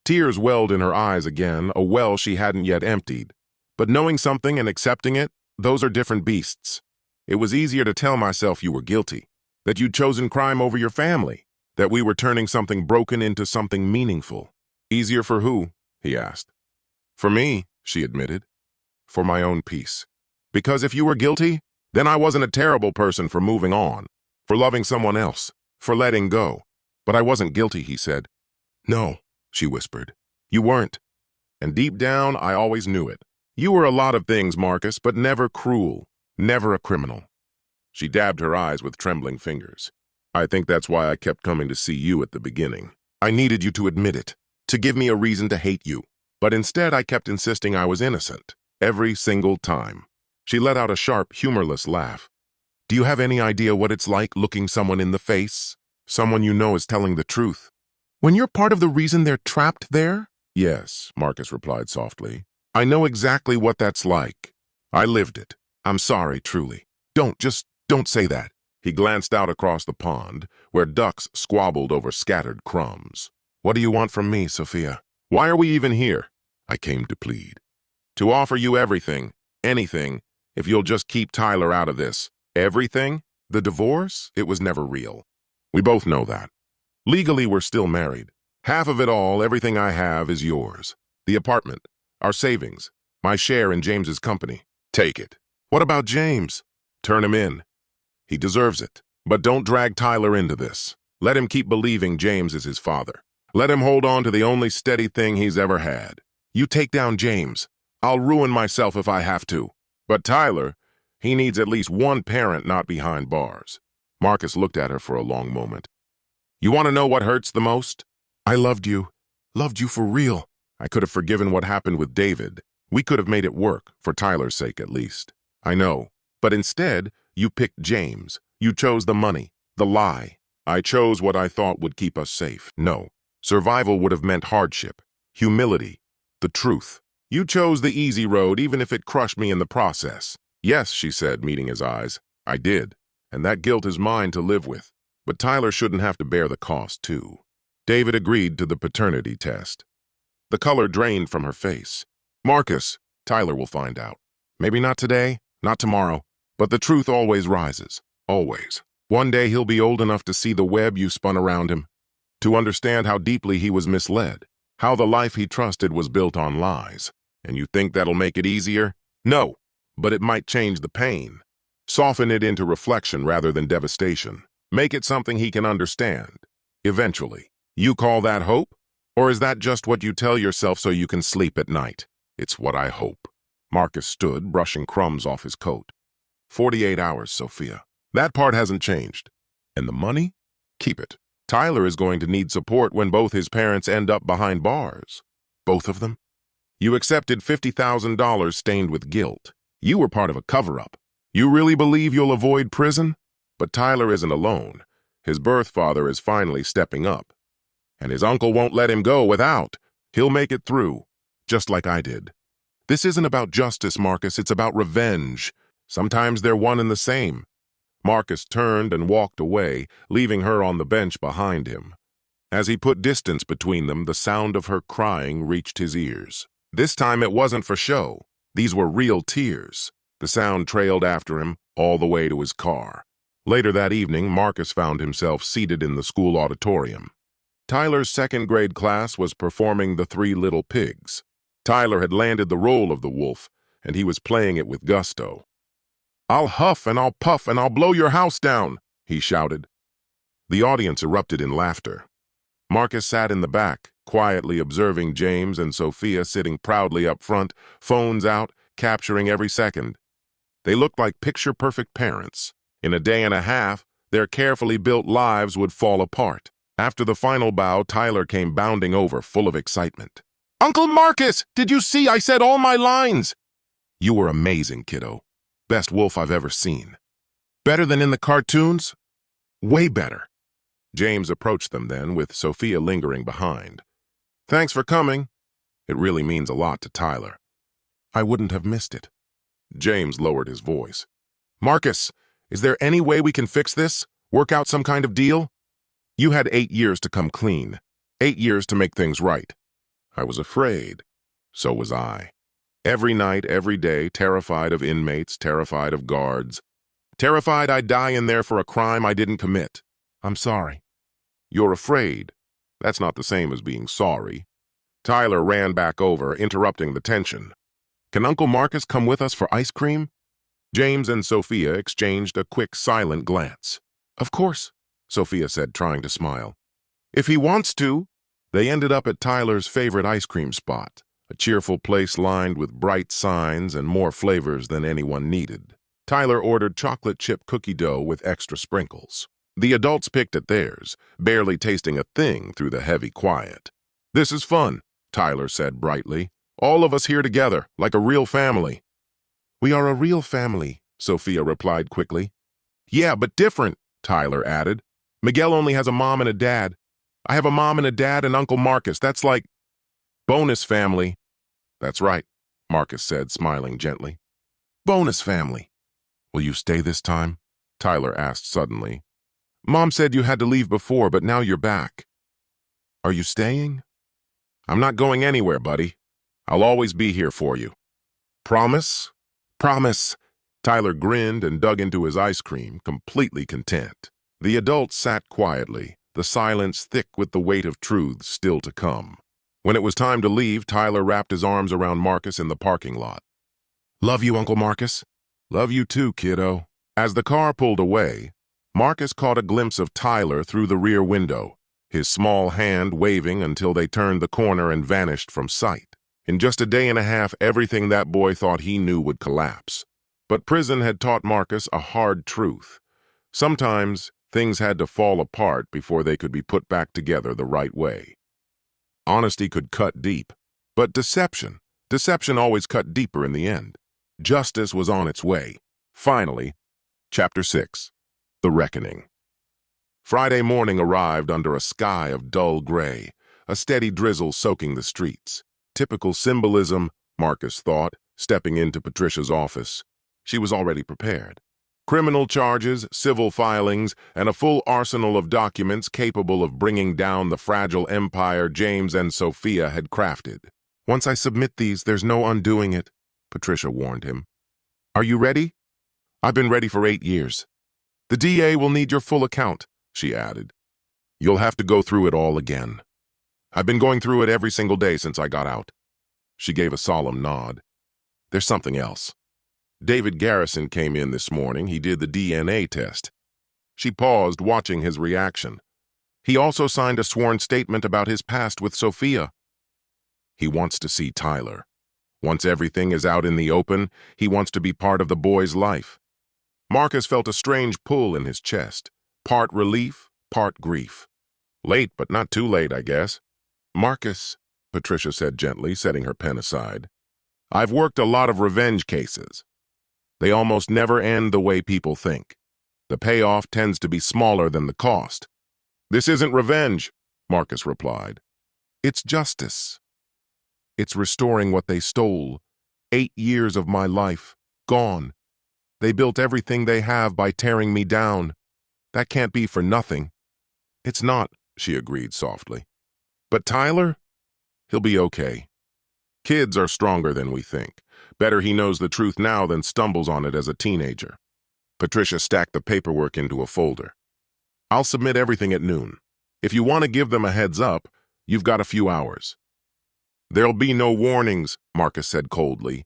Tears welled in her eyes again, a well she hadn't yet emptied. But knowing something and accepting it, those are different beasts. It was easier to tell myself you were guilty, that you'd chosen crime over your family, that we were turning something broken into something meaningful. Easier for who? He asked. For me, she admitted. For my own peace. Because if you were guilty, then I wasn't a terrible person for moving on, for loving someone else, for letting go. But I wasn't guilty, he said. No, she whispered. You weren't. And deep down, I always knew it. You were a lot of things, Marcus, but never cruel, never a criminal. She dabbed her eyes with trembling fingers. I think that's why I kept coming to see you at the beginning. I needed you to admit it, to give me a reason to hate you. But instead, I kept insisting I was innocent, every single time. She let out a sharp, humorless laugh. Do you have any idea what it's like looking someone in the face? Someone you know is telling the truth. When you're part of the reason they're trapped there? Yes, Marcus replied softly. I know exactly what that's like. I lived it. I'm sorry, truly. Don't say that. He glanced out across the pond, where ducks squabbled over scattered crumbs. What do you want from me, Sophia? Why are we even here? I came to plead. To offer you everything, anything, if you'll just keep Tyler out of this. Everything? The divorce? It was never real. We both know that. Legally, we're still married. Half of it all, everything I have, is yours. The apartment, our savings, my share in James's company. Take it. What about James? Turn him in. He deserves it. But don't drag Tyler into this. Let him keep believing James is his father. Let him hold on to the only steady thing he's ever had. You take down James. I'll ruin myself if I have to. But Tyler, he needs at least one parent not behind bars. Marcus looked at her for a long moment. You want to know what hurts the most? I loved you for real. I could have forgiven what happened with David. We could have made it work, for Tyler's sake at least. I know. But instead, you picked James. You chose the money, the lie. I chose what I thought would keep us safe. No. Survival would have meant hardship, humility, the truth. You chose the easy road even if it crushed me in the process. Yes, she said, meeting his eyes. I did. And that guilt is mine to live with. But Tyler shouldn't have to bear the cost, too. David agreed to the paternity test. The color drained from her face. Marcus, Tyler will find out. Maybe not today, not tomorrow, but the truth always rises. Always. One day he'll be old enough to see the web you spun around him, to understand how deeply he was misled, how the life he trusted was built on lies. And you think that'll make it easier? No, but it might change the pain. Soften it into reflection rather than devastation. Make it something he can understand. Eventually. You call that hope? Or is that just what you tell yourself so you can sleep at night? It's what I hope. Marcus stood, brushing crumbs off his coat. 48 hours, Sophia. That part hasn't changed. And the money? Keep it. Tyler is going to need support when both his parents end up behind bars. Both of them? You accepted $50,000 stained with guilt. You were part of a cover-up. You really believe you'll avoid prison? But Tyler isn't alone. His birth father is finally stepping up. And his uncle won't let him go without. He'll make it through, just like I did. This isn't about justice, Marcus. It's about revenge. Sometimes they're one and the same. Marcus turned and walked away, leaving her on the bench behind him. As he put distance between them, the sound of her crying reached his ears. This time it wasn't for show. These were real tears. The sound trailed after him all the way to his car. Later that evening, Marcus found himself seated in the school auditorium. Tyler's second-grade class was performing The Three Little Pigs. Tyler had landed the role of the wolf, and he was playing it with gusto. I'll huff and I'll puff and I'll blow your house down, he shouted. The audience erupted in laughter. Marcus sat in the back, quietly observing James and Sophia sitting proudly up front, phones out, capturing every second. They looked like picture-perfect parents. In a day and a half, their carefully built lives would fall apart. After the final bow, Tyler came bounding over, full of excitement. "Uncle Marcus, did you see? I said all my lines!" "You were amazing, kiddo. Best wolf I've ever seen." "Better than in the cartoons?" "Way better." James approached them then, with Sophia lingering behind. "Thanks for coming. It really means a lot to Tyler." "I wouldn't have missed it." James lowered his voice. "Marcus, is there any way we can fix this? Work out some kind of deal? You had 8 years to come clean. 8 years to make things right." "I was afraid." "So was I. Every night, every day, terrified of inmates, terrified of guards. Terrified I'd die in there for a crime I didn't commit." "I'm sorry." "You're afraid. That's not the same as being sorry." Tyler ran back over, interrupting the tension. "Can Uncle Marcus come with us for ice cream?" James and Sophia exchanged a quick, silent glance. "Of course," Sophia said, trying to smile. "If he wants to." They ended up at Tyler's favorite ice cream spot, a cheerful place lined with bright signs and more flavors than anyone needed. Tyler ordered chocolate chip cookie dough with extra sprinkles. The adults picked at theirs, barely tasting a thing through the heavy quiet. "This is fun," Tyler said brightly. "All of us here together, like a real family." "We are a real family," Sophia replied quickly. "Yeah, but different," Tyler added. "Miguel only has a mom and a dad. I have a mom and a dad and Uncle Marcus. That's like bonus family." "That's right," Marcus said, smiling gently. "Bonus family." "Will you stay this time?" Tyler asked suddenly. "Mom said you had to leave before, but now you're back." "Are you staying?" "I'm not going anywhere, buddy. I'll always be here for you." "Promise?" "Promise." Tyler grinned and dug into his ice cream, completely content. The adults sat quietly, the silence thick with the weight of truths still to come. When it was time to leave, Tyler wrapped his arms around Marcus in the parking lot. "Love you, Uncle Marcus." "Love you too, kiddo." As the car pulled away, Marcus caught a glimpse of Tyler through the rear window, his small hand waving until they turned the corner and vanished from sight. In just a day and a half, everything that boy thought he knew would collapse. But prison had taught Marcus a hard truth. Sometimes things had to fall apart before they could be put back together the right way. Honesty could cut deep, but deception always cut deeper in the end. Justice was on its way. Finally, Chapter 6, The Reckoning. Friday morning arrived under a sky of dull gray, a steady drizzle soaking the streets. Typical symbolism, Marcus thought, stepping into Patricia's office. She was already prepared. Criminal charges, civil filings, and a full arsenal of documents capable of bringing down the fragile empire James and Sophia had crafted. "Once I submit these, there's no undoing it," Patricia warned him. "Are you ready?" "I've been ready for 8 years." "The DA will need your full account," she added. "You'll have to go through it all again. I've been going through it every single day since I got out." She gave a solemn nod. "There's something else. David Garrison came in this morning. He did the DNA test." She paused, watching his reaction. "He also signed a sworn statement about his past with Sophia." "He wants to see Tyler. Once everything is out in the open, he wants to be part of the boy's life." Marcus felt a strange pull in his chest, part relief, part grief. "Late, but not too late, I guess." "Marcus," Patricia said gently, setting her pen aside, "I've worked a lot of revenge cases. They almost never end the way people think. The payoff tends to be smaller than the cost." "This isn't revenge," Marcus replied. "It's justice. It's restoring what they stole. 8 years of my life, gone. They built everything they have by tearing me down. That can't be for nothing." "It's not," she agreed softly. "But Tyler? He'll be okay. Kids are stronger than we think. Better he knows the truth now than stumbles on it as a teenager." Patricia stacked the paperwork into a folder. "I'll submit everything at noon. If you want to give them a heads up, you've got a few hours." "There'll be no warnings," Marcus said coldly.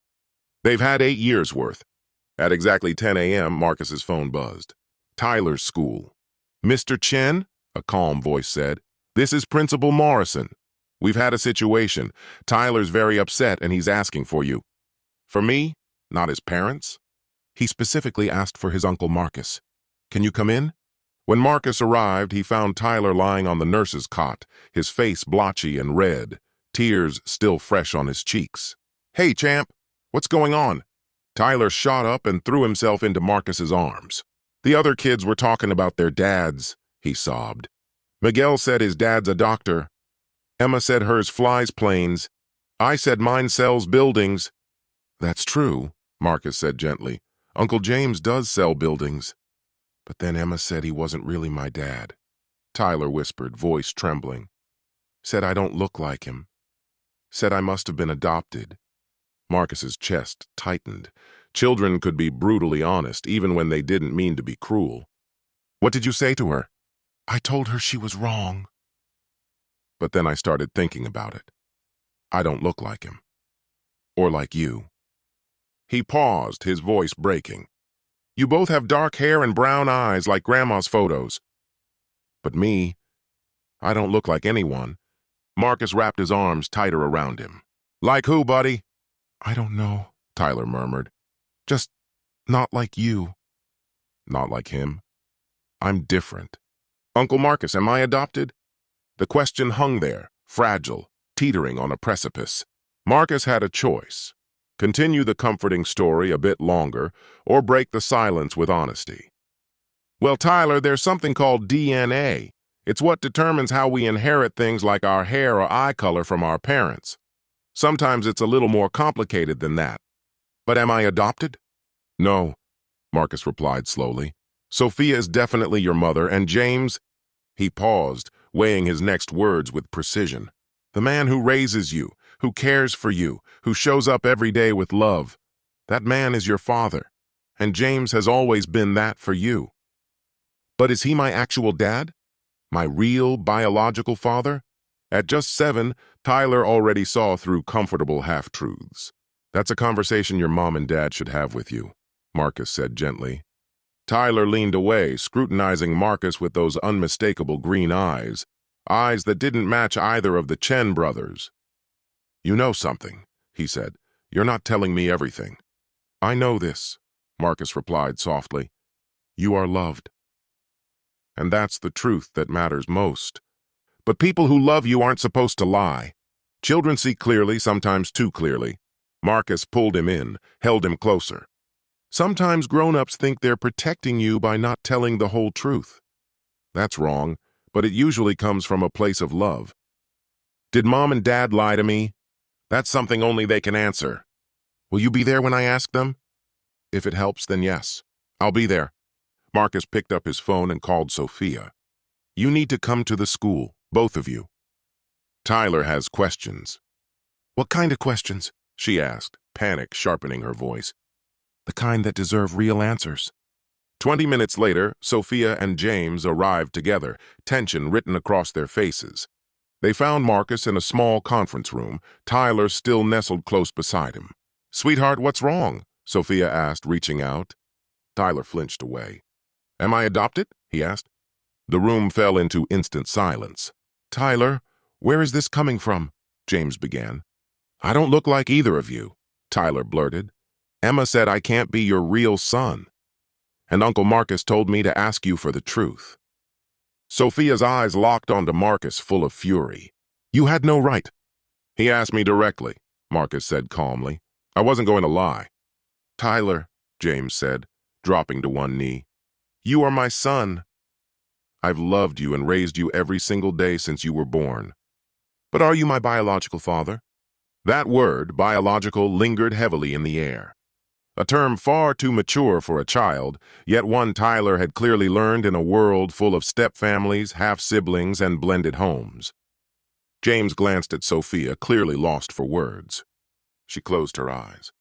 "They've had 8 years' worth." At exactly 10 a.m., Marcus's phone buzzed. "Tyler's school." "Mr. Chen," a calm voice said, "this is Principal Morrison. We've had a situation. Tyler's very upset and he's asking for you." "For me? Not his parents?" "He specifically asked for his Uncle Marcus. Can you come in?" When Marcus arrived, he found Tyler lying on the nurse's cot, his face blotchy and red, tears still fresh on his cheeks. "Hey, champ, what's going on?" Tyler shot up and threw himself into Marcus's arms. "The other kids were talking about their dads," he sobbed. "Miguel said his dad's a doctor. Emma said hers flies planes. I said mine sells buildings." "That's true," Marcus said gently. "Uncle James does sell buildings." "But then Emma said he wasn't really my dad," Tyler whispered, voice trembling. "Said I don't look like him. Said I must have been adopted." Marcus's chest tightened. Children could be brutally honest, even when they didn't mean to be cruel. "What did you say to her?" "I told her she was wrong. But then I started thinking about it. I don't look like him. Or like you." He paused, his voice breaking. "You both have dark hair and brown eyes like Grandma's photos. But me, I don't look like anyone." Marcus wrapped his arms tighter around him. "Like who, buddy?" "I don't know," Tyler murmured. "Just not like you." "Not like him? I'm different." "Uncle Marcus, am I adopted?" The question hung there, fragile, teetering on a precipice. Marcus had a choice: continue the comforting story a bit longer, or break the silence with honesty. "Well, Tyler, there's something called DNA. It's what determines how we inherit things like our hair or eye color from our parents. Sometimes it's a little more complicated than that." "But am I adopted?" "No," Marcus replied slowly. "Sophia is definitely your mother, and James—" He paused, weighing his next words with precision. "The man who raises you, who cares for you, who shows up every day with love. That man is your father, and James has always been that for you." "But is he my actual dad? My real biological father?" At just 7, Tyler already saw through comfortable half-truths. "That's a conversation your mom and dad should have with you," Marcus said gently. Tyler leaned away, scrutinizing Marcus with those unmistakable green eyes, eyes that didn't match either of the Chen brothers. "You know something," he said. "You're not telling me everything." "I know this," Marcus replied softly. "You are loved. And that's the truth that matters most. But people who love you aren't supposed to lie. Children see clearly, sometimes too clearly." Marcus pulled him in, held him closer. "Sometimes grown-ups think they're protecting you by not telling the whole truth. That's wrong, but it usually comes from a place of love. Did Mom and Dad lie to me? That's something only they can answer. Will you be there when I ask them?" "If it helps, then yes. I'll be there." Marcus picked up his phone and called Sophia. "You need to come to the school, both of you. Tyler has questions." "What kind of questions?" she asked, panic sharpening her voice. "The kind that deserve real answers." 20 minutes later, Sophia and James arrived together, tension written across their faces. They found Marcus in a small conference room, Tyler still nestled close beside him. "Sweetheart, what's wrong?" Sophia asked, reaching out. Tyler flinched away. "Am I adopted?" he asked. The room fell into instant silence. "Tyler, where is this coming from?" James began. "I don't look like either of you," Tyler blurted. "Emma said I can't be your real son. And Uncle Marcus told me to ask you for the truth." Sophia's eyes locked onto Marcus, full of fury. "You had no right." "He asked me directly," Marcus said calmly. "I wasn't going to lie." "Tyler," James said, dropping to one knee, "you are my son. I've loved you and raised you every single day since you were born. But are you my biological father?" That word, biological, lingered heavily in the air. A term far too mature for a child, yet one Tyler had clearly learned in a world full of step-families, half-siblings, and blended homes. James glanced at Sophia, clearly lost for words. She closed her eyes.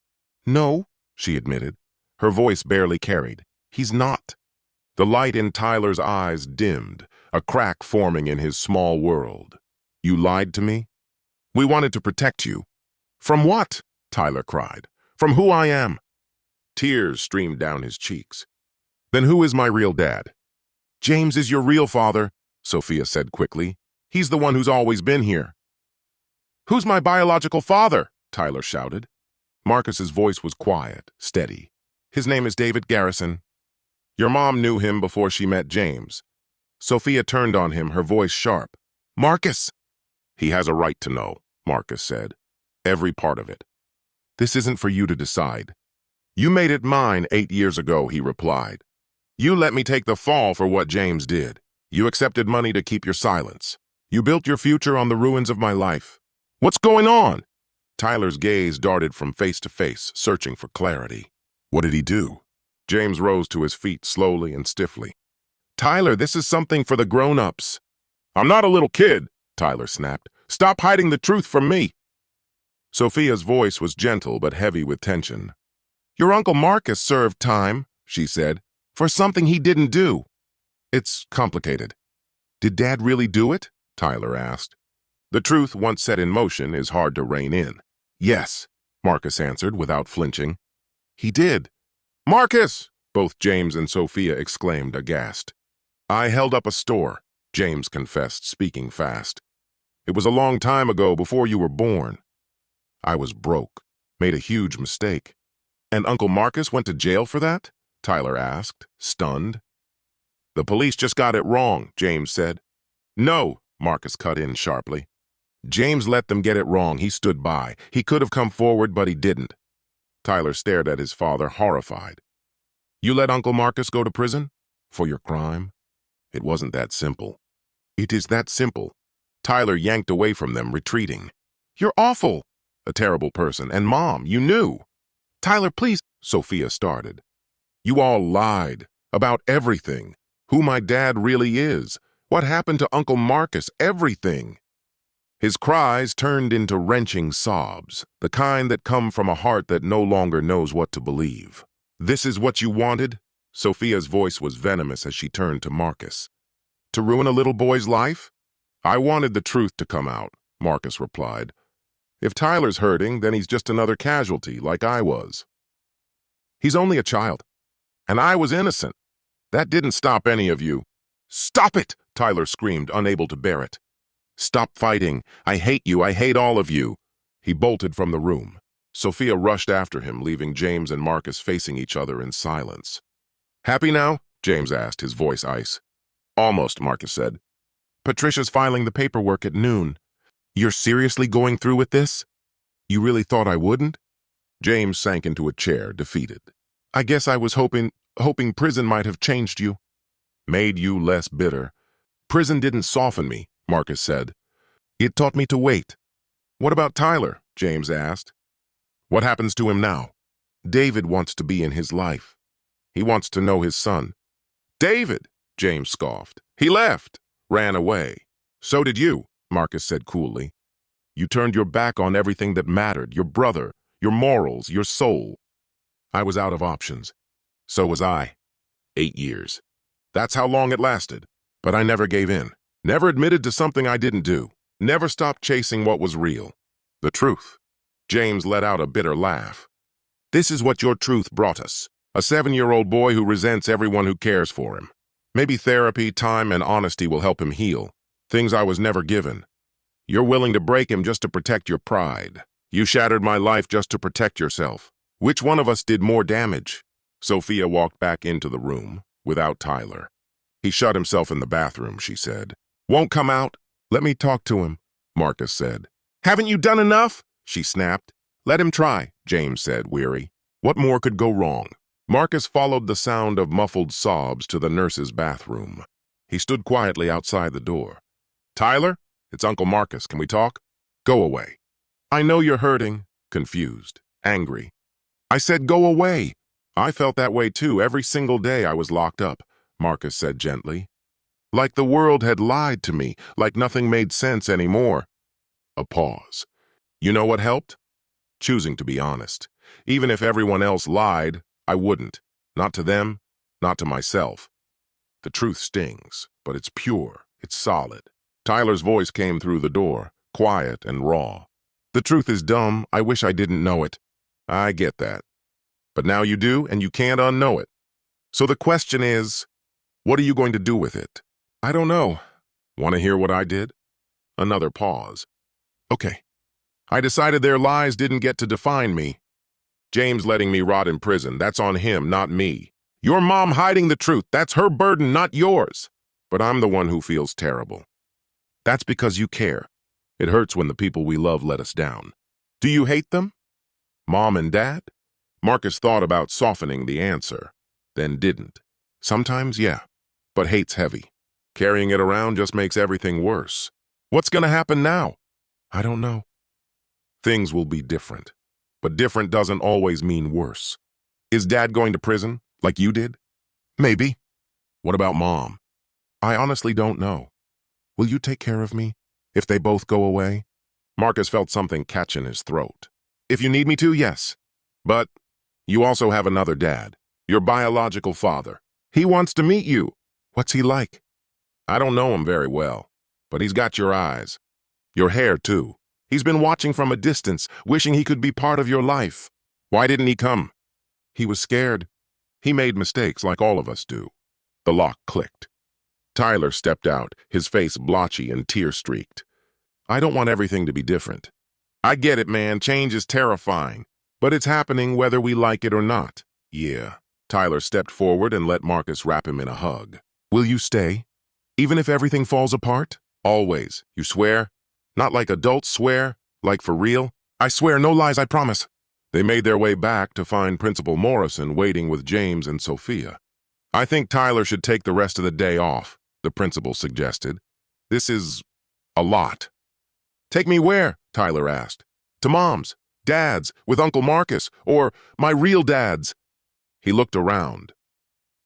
"No," she admitted. Her voice barely carried. "He's not." The light in Tyler's eyes dimmed, a crack forming in his small world. "You lied to me? We wanted to protect you." "From what?" Tyler cried. "From who I am." Tears streamed down his cheeks. "Then who is my real dad?" "James is your real father," Sophia said quickly. "He's the one who's always been here." "Who's my biological father?" Tyler shouted. Marcus's voice was quiet, steady. "His name is David Garrison. Your mom knew him before she met James. Sophia turned on him, her voice sharp. Marcus! He has a right to know, Marcus said. Every part of it. This isn't for you to decide. You made it mine 8 years ago, he replied. You let me take the fall for what James did. You accepted money to keep your silence. You built your future on the ruins of my life. What's going on? Tyler's gaze darted from face to face, searching for clarity. What did he do? James rose to his feet slowly and stiffly. Tyler, this is something for the grown-ups. I'm not a little kid, Tyler snapped. Stop hiding the truth from me. Sophia's voice was gentle but heavy with tension. Your Uncle Marcus served time, she said, for something he didn't do. It's complicated. Did Dad really do it? Tyler asked. The truth, once set in motion, is hard to rein in. Yes, Marcus answered without flinching. He did. Marcus! Both James and Sophia exclaimed, aghast. I held up a store, James confessed, speaking fast. It was a long time ago, before you were born. I was broke, made a huge mistake. And Uncle Marcus went to jail for that? Tyler asked, stunned. The police just got it wrong, James said. No, Marcus cut in sharply. James let them get it wrong. He stood by. He could have come forward, but he didn't. Tyler stared at his father, horrified. You let Uncle Marcus go to prison? For your crime? It wasn't that simple. It is that simple. Tyler yanked away from them, retreating. You're awful. A terrible person. And Mom, you knew. Tyler, please, Sophia started. You all lied about everything. Who my dad really is. What happened to Uncle Marcus, everything. His cries turned into wrenching sobs, the kind that come from a heart that no longer knows what to believe. This is what you wanted? Sophia's voice was venomous as she turned to Marcus. To ruin a little boy's life? I wanted the truth to come out, Marcus replied. If Tyler's hurting, then he's just another casualty, like I was. He's only a child. And I was innocent. That didn't stop any of you. Stop it! Tyler screamed, unable to bear it. Stop fighting. I hate you. I hate all of you. He bolted from the room. Sophia rushed after him, leaving James and Marcus facing each other in silence. Happy now? James asked, his voice ice. Almost, Marcus said. Patricia's filing the paperwork at noon. You're seriously going through with this? You really thought I wouldn't? James sank into a chair, defeated. I guess I was hoping prison might have changed you. Made you less bitter. Prison didn't soften me, Marcus said. It taught me to wait. What about Tyler? James asked. What happens to him now? David wants to be in his life. He wants to know his son. David, James scoffed. He left, ran away. So did you, Marcus said coolly. You turned your back on everything that mattered, your brother, your morals, your soul. I was out of options. So was I. 8 years. That's how long it lasted. But I never gave in. Never admitted to something I didn't do. Never stopped chasing what was real. The truth. James let out a bitter laugh. This is what your truth brought us. A 7-year-old boy who resents everyone who cares for him. Maybe therapy, time, and honesty will help him heal. Things I was never given. You're willing to break him just to protect your pride. You shattered my life just to protect yourself. Which one of us did more damage? Sophia walked back into the room, without Tyler. He shut himself in the bathroom, she said. Won't come out? Let me talk to him, Marcus said. Haven't you done enough? She snapped. Let him try, James said, weary. What more could go wrong? Marcus followed the sound of muffled sobs to the nurse's bathroom. He stood quietly outside the door. Tyler, it's Uncle Marcus. Can we talk? Go away. I know you're hurting, confused, angry. I said go away. I felt that way too every single day I was locked up, Marcus said gently. Like the world had lied to me, like nothing made sense anymore. A pause. You know what helped? Choosing to be honest. Even if everyone else lied, I wouldn't. Not to them, not to myself. The truth stings, but it's pure, it's solid. Tyler's voice came through the door, quiet and raw. The truth is dumb. I wish I didn't know it. I get that. But now you do, and you can't unknow it. So the question is, what are you going to do with it? I don't know. Want to hear what I did? Another pause. Okay. I decided their lies didn't get to define me. James letting me rot in prison, that's on him, not me. Your mom hiding the truth, that's her burden, not yours. but I'm the one who feels terrible. That's because you care. It hurts when the people we love let us down. Do you hate them? Mom and Dad? Marcus thought about softening the answer, then didn't. Sometimes, yeah, but hate's heavy. Carrying it around just makes everything worse. What's gonna happen now? I don't know. Things will be different, but different doesn't always mean worse. Is Dad going to prison, like you did? Maybe. What about Mom? I honestly don't know. Will you take care of me, if they both go away? Marcus felt something catch in his throat. If you need me to, yes. But you also have another dad, your biological father. He wants to meet you. What's he like? I don't know him very well, but he's got your eyes. Your hair, too. He's been watching from a distance, wishing he could be part of your life. Why didn't he come? He was scared. He made mistakes like all of us do. The lock clicked. Tyler stepped out, his face blotchy and tear-streaked. I don't want everything to be different. I get it, man. Change is terrifying. But it's happening whether we like it or not. Yeah. Tyler stepped forward and let Marcus wrap him in a hug. Will you stay? Even if everything falls apart? Always. You swear? Not like adults swear? Like for real? I swear, no lies, I promise. They made their way back to find Principal Morrison waiting with James and Sophia. I think Tyler should take the rest of the day off, the principal suggested. This is a lot. Take me where? Tyler asked. To Mom's, Dad's, with Uncle Marcus, or my real dad's. He looked around.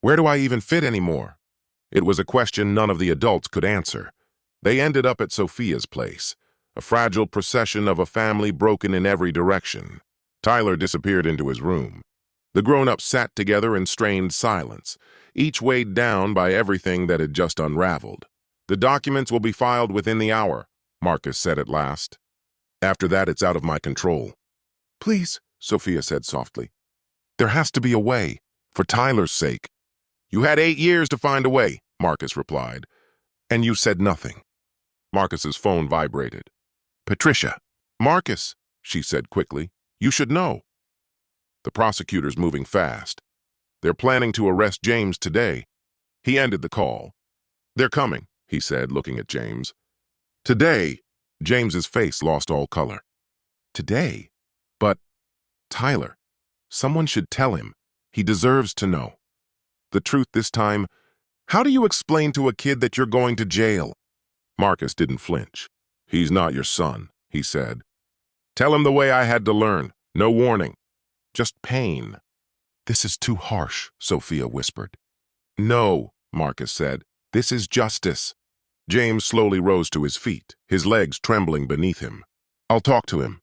Where do I even fit anymore? It was a question none of the adults could answer. They ended up at Sophia's place, a fragile procession of a family broken in every direction. Tyler disappeared into his room. The grown-ups sat together in strained silence, each weighed down by everything that had just unraveled. The documents will be filed within the hour, Marcus said at last. After that, it's out of my control. Please, Sophia said softly. There has to be a way, for Tyler's sake. You had 8 years to find a way, Marcus replied. And you said nothing. Marcus's phone vibrated. Patricia. Marcus, she said quickly. You should know. The prosecutor's moving fast. They're planning to arrest James today. He ended the call. They're coming, he said, looking at James. Today, James's face lost all color. Today? But, Tyler, someone should tell him. He deserves to know. The truth this time. How do you explain to a kid that you're going to jail? Marcus didn't flinch. He's not your son, he said. Tell him the way I had to learn. No warning. Just pain. This is too harsh, Sophia whispered. No, Marcus said. This is justice. James slowly rose to his feet, his legs trembling beneath him. I'll talk to him.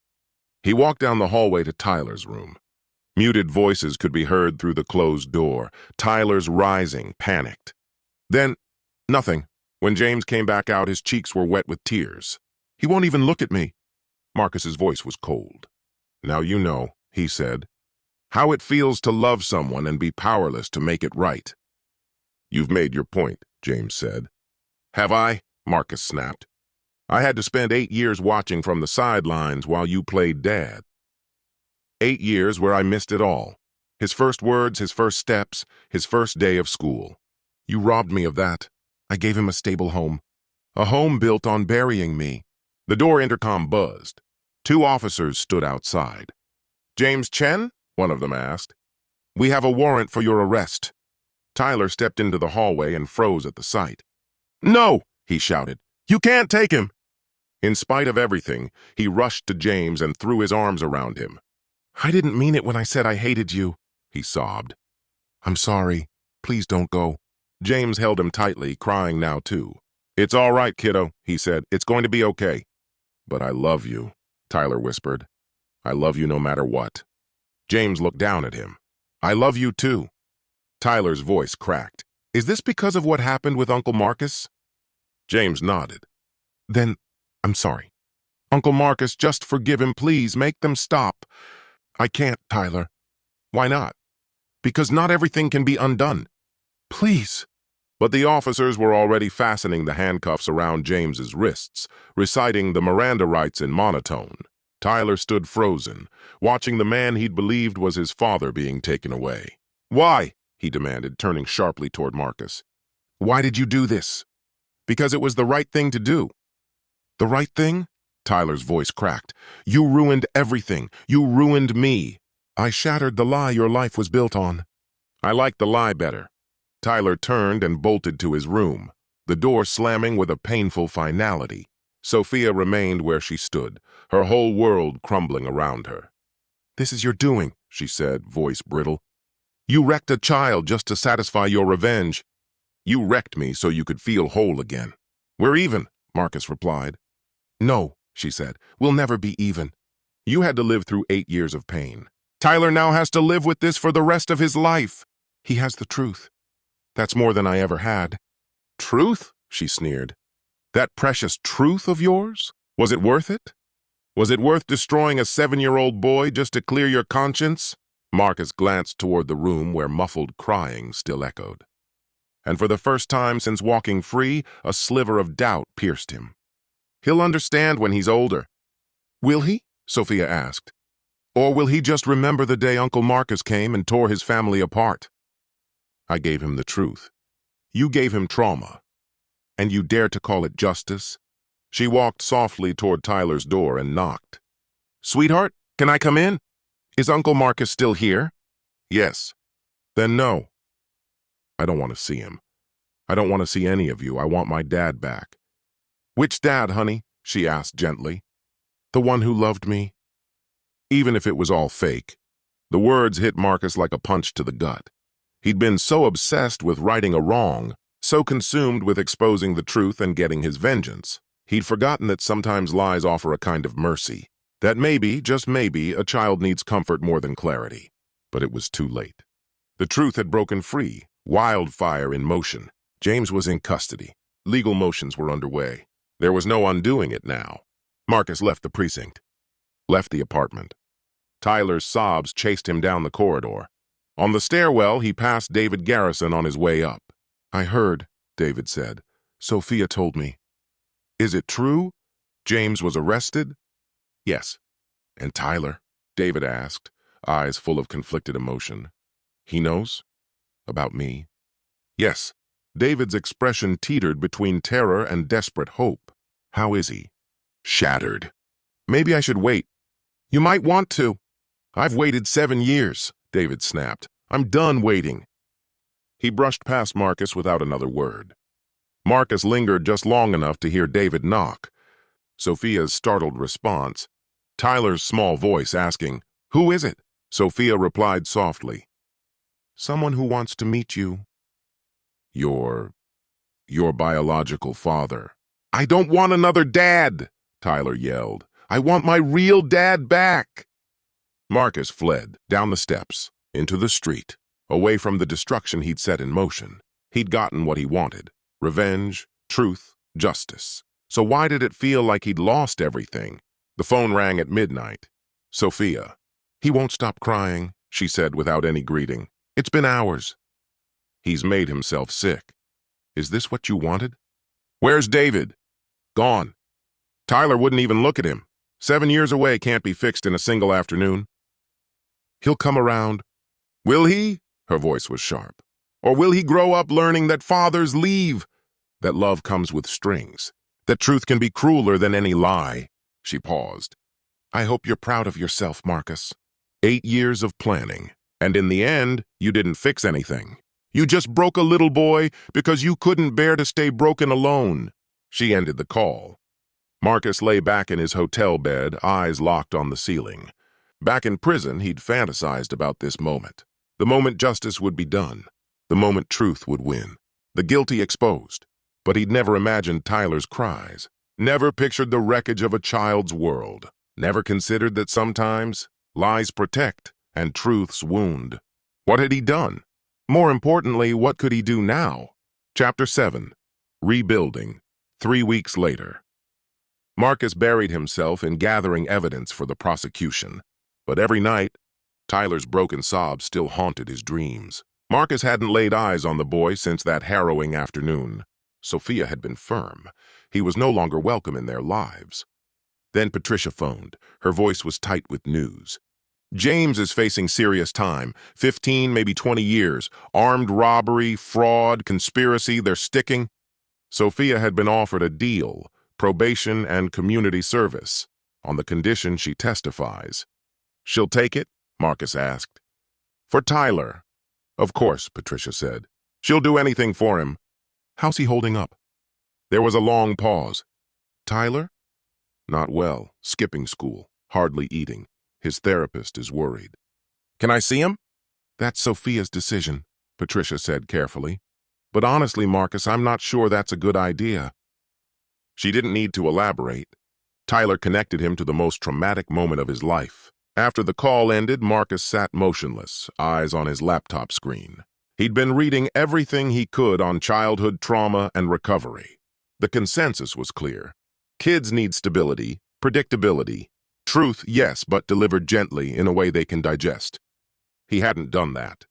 He walked down the hallway to Tyler's room. Muted voices could be heard through the closed door, Tyler's rising, panicked. Then, nothing. When James came back out, his cheeks were wet with tears. He won't even look at me. Marcus's voice was cold. Now you know, he said, how it feels to love someone and be powerless to make it right. You've made your point, James said. Have I? Marcus snapped. I had to spend 8 years watching from the sidelines while you played Dad. 8 years where I missed it all. His first words, his first steps, his first day of school. You robbed me of that. I gave him a stable home. A home built on burying me. The door intercom buzzed. 2 officers stood outside. James Chen? One of them asked. We have a warrant for your arrest. Tyler stepped into the hallway and froze at the sight. No, he shouted. You can't take him. In spite of everything, he rushed to James and threw his arms around him. I didn't mean it when I said I hated you, he sobbed. I'm sorry. Please don't go. James held him tightly, crying now too. It's all right, kiddo, he said. It's going to be okay. But I love you, Tyler whispered. I love you no matter what. James looked down at him. I love you too. Tyler's voice cracked. Is this because of what happened with Uncle Marcus? James nodded. Then, I'm sorry. Uncle Marcus, just forgive him, please. Make them stop. I can't, Tyler. Why not? Because not everything can be undone. Please. But the officers were already fastening the handcuffs around James's wrists, reciting the Miranda rights in monotone. Tyler stood frozen, watching the man he'd believed was his father being taken away. Why? He demanded, turning sharply toward Marcus. Why did you do this? Because it was the right thing to do. The right thing? Tyler's voice cracked. You ruined everything. You ruined me. I shattered the lie your life was built on. I like the lie better. Tyler turned and bolted to his room, the door slamming with a painful finality. Sophia remained where she stood, her whole world crumbling around her. This is your doing, she said, voice brittle. You wrecked a child just to satisfy your revenge. You wrecked me so you could feel whole again. We're even, Marcus replied. No, she said, we'll never be even. You had to live through 8 years of pain. Tyler now has to live with this for the rest of his life. He has the truth. That's more than I ever had. Truth? She sneered. That precious truth of yours? Was it worth it? Was it worth destroying a 7-year-old boy just to clear your conscience? Marcus glanced toward the room where muffled crying still echoed. And for the first time since walking free, a sliver of doubt pierced him. He'll understand when he's older. Will he? Sophia asked. Or will he just remember the day Uncle Marcus came and tore his family apart? I gave him the truth. You gave him trauma. And you dare to call it justice? She walked softly toward Tyler's door and knocked. Sweetheart, can I come in? Is Uncle Marcus still here? Yes. Then no. I don't want to see him. I don't want to see any of you. I want my dad back. Which dad, honey? She asked gently. The one who loved me. Even if it was all fake. The words hit Marcus like a punch to the gut. He'd been so obsessed with righting a wrong, so consumed with exposing the truth and getting his vengeance, he'd forgotten that sometimes lies offer a kind of mercy, that maybe, just maybe, a child needs comfort more than clarity. But it was too late. The truth had broken free, wildfire in motion. James was in custody. Legal motions were underway. There was no undoing it now. Marcus left the precinct, left the apartment. Tyler's sobs chased him down the corridor. On the stairwell, he passed David Garrison on his way up. I heard, David said. Sophia told me. Is it true? James was arrested? Yes. And Tyler? David asked, eyes full of conflicted emotion. He knows? About me? Yes. David's expression teetered between terror and desperate hope. How is he? Shattered. Maybe I should wait. You might want to. I've waited 7 years, David snapped. I'm done waiting. He brushed past Marcus without another word. Marcus lingered just long enough to hear David knock. Sophia's startled response. Tyler's small voice asking, Who is it? Sophia replied softly. Someone who wants to meet you. Your biological father. I don't want another dad, Tyler yelled. I want my real dad back. Marcus fled, down the steps, into the street, away from the destruction he'd set in motion. He'd gotten what he wanted. Revenge, truth, justice. So why did it feel like he'd lost everything? The phone rang at midnight. Sophia. He won't stop crying, she said without any greeting. It's been hours. He's made himself sick. Is this what you wanted? Where's David? Gone. Tyler wouldn't even look at him. 7 years away can't be fixed in a single afternoon. He'll come around. Will he? Her voice was sharp. Or will he grow up learning that fathers leave? That love comes with strings. That truth can be crueler than any lie. She paused. I hope you're proud of yourself, Marcus. 8 years of planning. And in the end, you didn't fix anything. You just broke a little boy because you couldn't bear to stay broken alone. She ended the call. Marcus lay back in his hotel bed, eyes locked on the ceiling. Back in prison, he'd fantasized about this moment. The moment justice would be done. The moment truth would win. The guilty exposed. But he'd never imagined Tyler's cries. Never pictured the wreckage of a child's world. Never considered that sometimes lies protect and truths wound. What had he done? More importantly, what could he do now? Chapter 7. Rebuilding. 3 weeks later. Marcus buried himself in gathering evidence for the prosecution. But every night, Tyler's broken sobs still haunted his dreams. Marcus hadn't laid eyes on the boy since that harrowing afternoon. Sophia had been firm. He was no longer welcome in their lives. Then Patricia phoned. Her voice was tight with news. James is facing serious time. 15, maybe 20 years. Armed robbery, fraud, conspiracy, they're sticking. Sophia had been offered a deal, probation and community service, on the condition she testifies. She'll take it? Marcus asked. For Tyler. Of course, Patricia said. She'll do anything for him. How's he holding up? There was a long pause. Tyler? Not well, skipping school, hardly eating. His therapist is worried. Can I see him? That's Sophia's decision, Patricia said carefully. But honestly, Marcus, I'm not sure that's a good idea. She didn't need to elaborate. Tyler connected him to the most traumatic moment of his life. After the call ended, Marcus sat motionless, eyes on his laptop screen. He'd been reading everything he could on childhood trauma and recovery. The consensus was clear. Kids need stability, predictability. Truth, yes, but delivered gently in a way they can digest. He hadn't done that.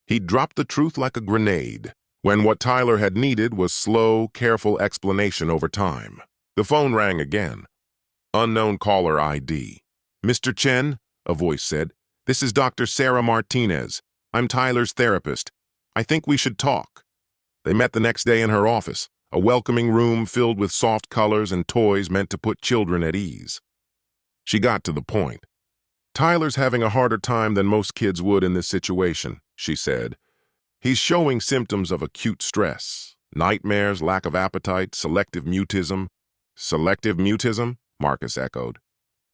He'd dropped the truth like a grenade, when what Tyler had needed was slow, careful explanation over time. The phone rang again. Unknown caller ID. Mr. Chen, a voice said, this is Dr. Sarah Martinez. I'm Tyler's therapist. I think we should talk. They met the next day in her office, a welcoming room filled with soft colors and toys meant to put children at ease. She got to the point. Tyler's having a harder time than most kids would in this situation, she said. He's showing symptoms of acute stress, nightmares, lack of appetite, selective mutism. Selective mutism? Marcus echoed.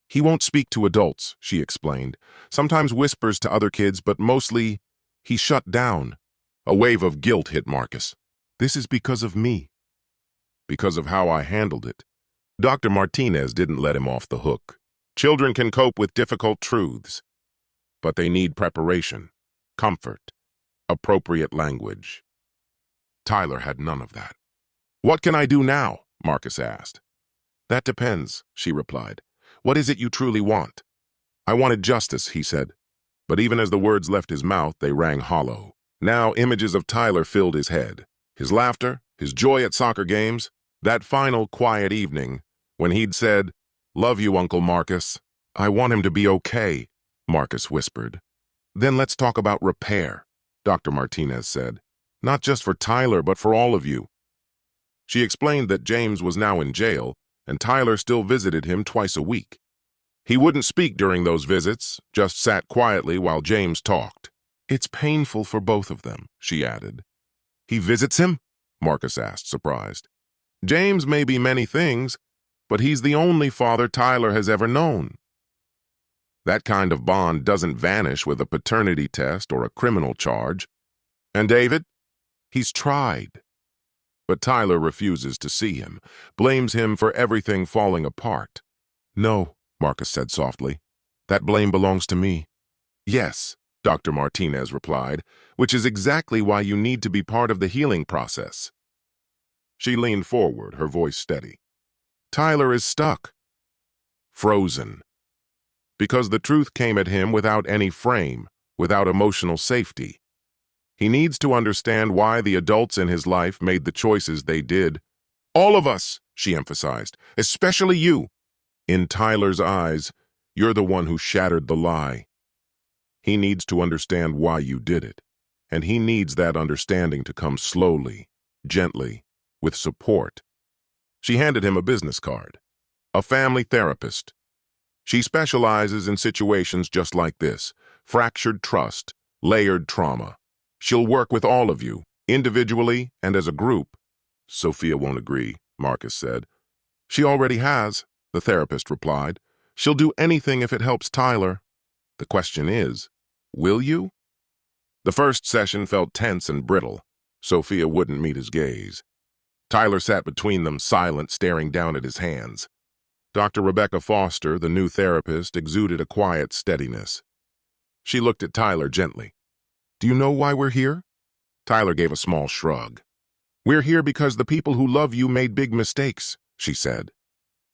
He won't speak to adults, she explained. Sometimes whispers to other kids, but mostly he shut down. A wave of guilt hit Marcus. This is because of me. Because of how I handled it. Dr. Martinez didn't let him off the hook. Children can cope with difficult truths, but they need preparation, comfort, appropriate language. Tyler had none of that. What can I do now? Marcus asked. That depends, she replied. What is it you truly want? I wanted justice, he said. But even as the words left his mouth, they rang hollow. Now images of Tyler filled his head. His laughter, his joy at soccer games, that final quiet evening when he'd said, Love you, Uncle Marcus. I want him to be okay, Marcus whispered. Then let's talk about repair, Dr. Martinez said. Not just for Tyler, but for all of you. She explained that James was now in jail, and Tyler still visited him twice a week. He wouldn't speak during those visits, just sat quietly while James talked. It's painful for both of them, she added. He visits him? Marcus asked, surprised. James may be many things, but he's the only father Tyler has ever known. That kind of bond doesn't vanish with a paternity test or a criminal charge. And David? He's tried. But Tyler refuses to see him, blames him for everything falling apart. No, Marcus said softly. That blame belongs to me. Yes, Dr. Martinez replied, which is exactly why you need to be part of the healing process. She leaned forward, her voice steady. Tyler is stuck. Frozen. Because the truth came at him without any frame, without emotional safety. He needs to understand why the adults in his life made the choices they did. All of us, she emphasized, especially you. In Tyler's eyes, you're the one who shattered the lie. He needs to understand why you did it, and he needs that understanding to come slowly, gently, with support. She handed him a business card. A family therapist. She specializes in situations just like this, fractured trust, layered trauma. She'll work with all of you, individually and as a group. Sophia won't agree, Marcus said. She already has, the therapist replied. She'll do anything if it helps Tyler. The question is, will you? The first session felt tense and brittle. Sophia wouldn't meet his gaze. Tyler sat between them, silent, staring down at his hands. Dr. Rebecca Foster, the new therapist, exuded a quiet steadiness. She looked at Tyler gently. Do you know why we're here? Tyler gave a small shrug. We're here because the people who love you made big mistakes, she said.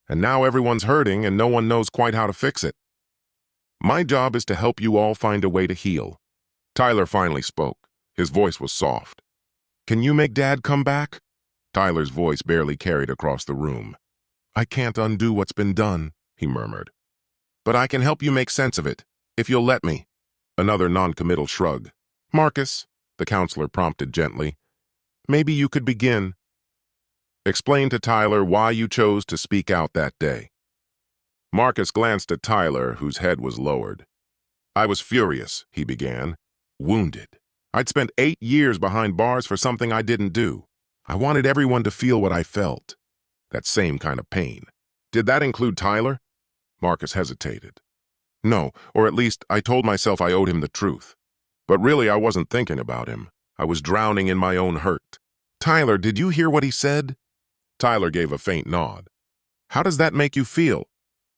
And now everyone's hurting and no one knows quite how to fix it. My job is to help you all find a way to heal. Tyler finally spoke. His voice was soft. Can you make Dad come back? Tyler's voice barely carried across the room. I can't undo what's been done, he murmured. But I can help you make sense of it, if you'll let me. Another non-committal shrug. Marcus, the counselor prompted gently, maybe you could begin. Explain to Tyler why you chose to speak out that day. Marcus glanced at Tyler, whose head was lowered. I was furious, he began. Wounded. I'd spent 8 years behind bars for something I didn't do. I wanted everyone to feel what I felt. That same kind of pain. Did that include Tyler? Marcus hesitated. No, or at least I told myself I owed him the truth. But really I wasn't thinking about him. I was drowning in my own hurt. Tyler, did you hear what he said? Tyler gave a faint nod. How does that make you feel?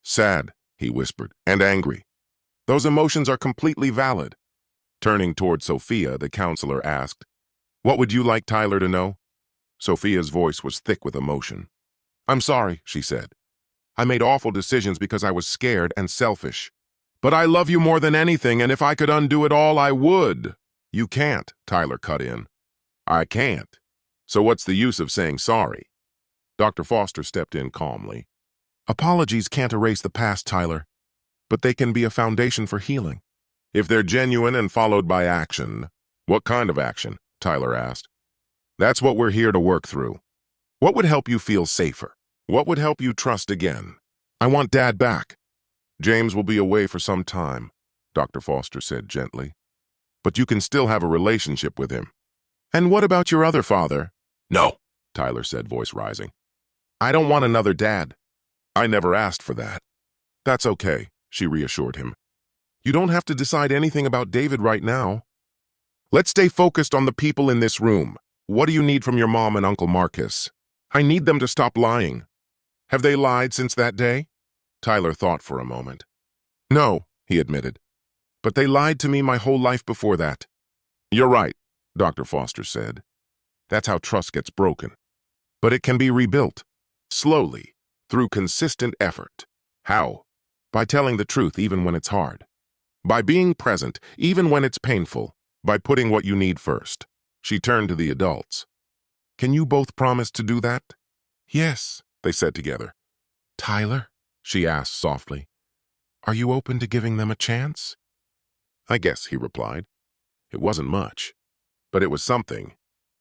Sad, he whispered, and angry. Those emotions are completely valid. Turning toward Sophia, the counselor asked, What would you like Tyler to know? Sophia's voice was thick with emotion. I'm sorry, she said. I made awful decisions because I was scared and selfish. But I love you more than anything, and if I could undo it all, I would. You can't, Tyler cut in. I can't. So what's the use of saying sorry? Dr. Foster stepped in calmly. Apologies can't erase the past, Tyler, but they can be a foundation for healing. If they're genuine and followed by action. What kind of action? Tyler asked. That's what we're here to work through. What would help you feel safer? What would help you trust again? I want Dad back. James will be away for some time, Dr. Foster said gently. But you can still have a relationship with him. And what about your other father? No, Tyler said, voice rising. I don't want another dad. I never asked for that. That's okay, she reassured him. You don't have to decide anything about David right now. Let's stay focused on the people in this room. What do you need from your mom and Uncle Marcus? I need them to stop lying. Have they lied since that day? Tyler thought for a moment. No, he admitted. But they lied to me my whole life before that. You're right, Dr. Foster said. That's how trust gets broken. But it can be rebuilt. Slowly, through consistent effort. How? By telling the truth even when it's hard. By being present even when it's painful. By putting what you need first. She turned to the adults. Can you both promise to do that? Yes, they said together. Tyler, she asked softly, are you open to giving them a chance? I guess, he replied. It wasn't much, but it was something.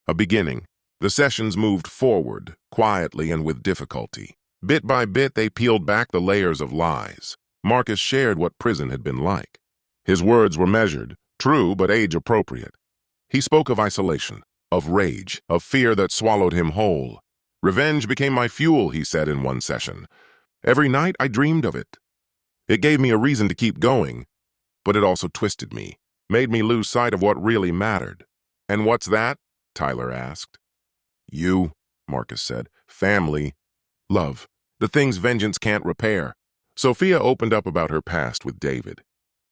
A beginning. The sessions moved forward, quietly and with difficulty. Bit by bit, they peeled back the layers of lies. Marcus shared what prison had been like. His words were measured, true but age-appropriate. He spoke of isolation, of rage, of fear that swallowed him whole. Revenge became my fuel, he said in one session. Every night I dreamed of it. It gave me a reason to keep going, but it also twisted me, made me lose sight of what really mattered. And what's that? Tyler asked. You, Marcus said. Family. Love. The things vengeance can't repair. Sophia opened up about her past with David.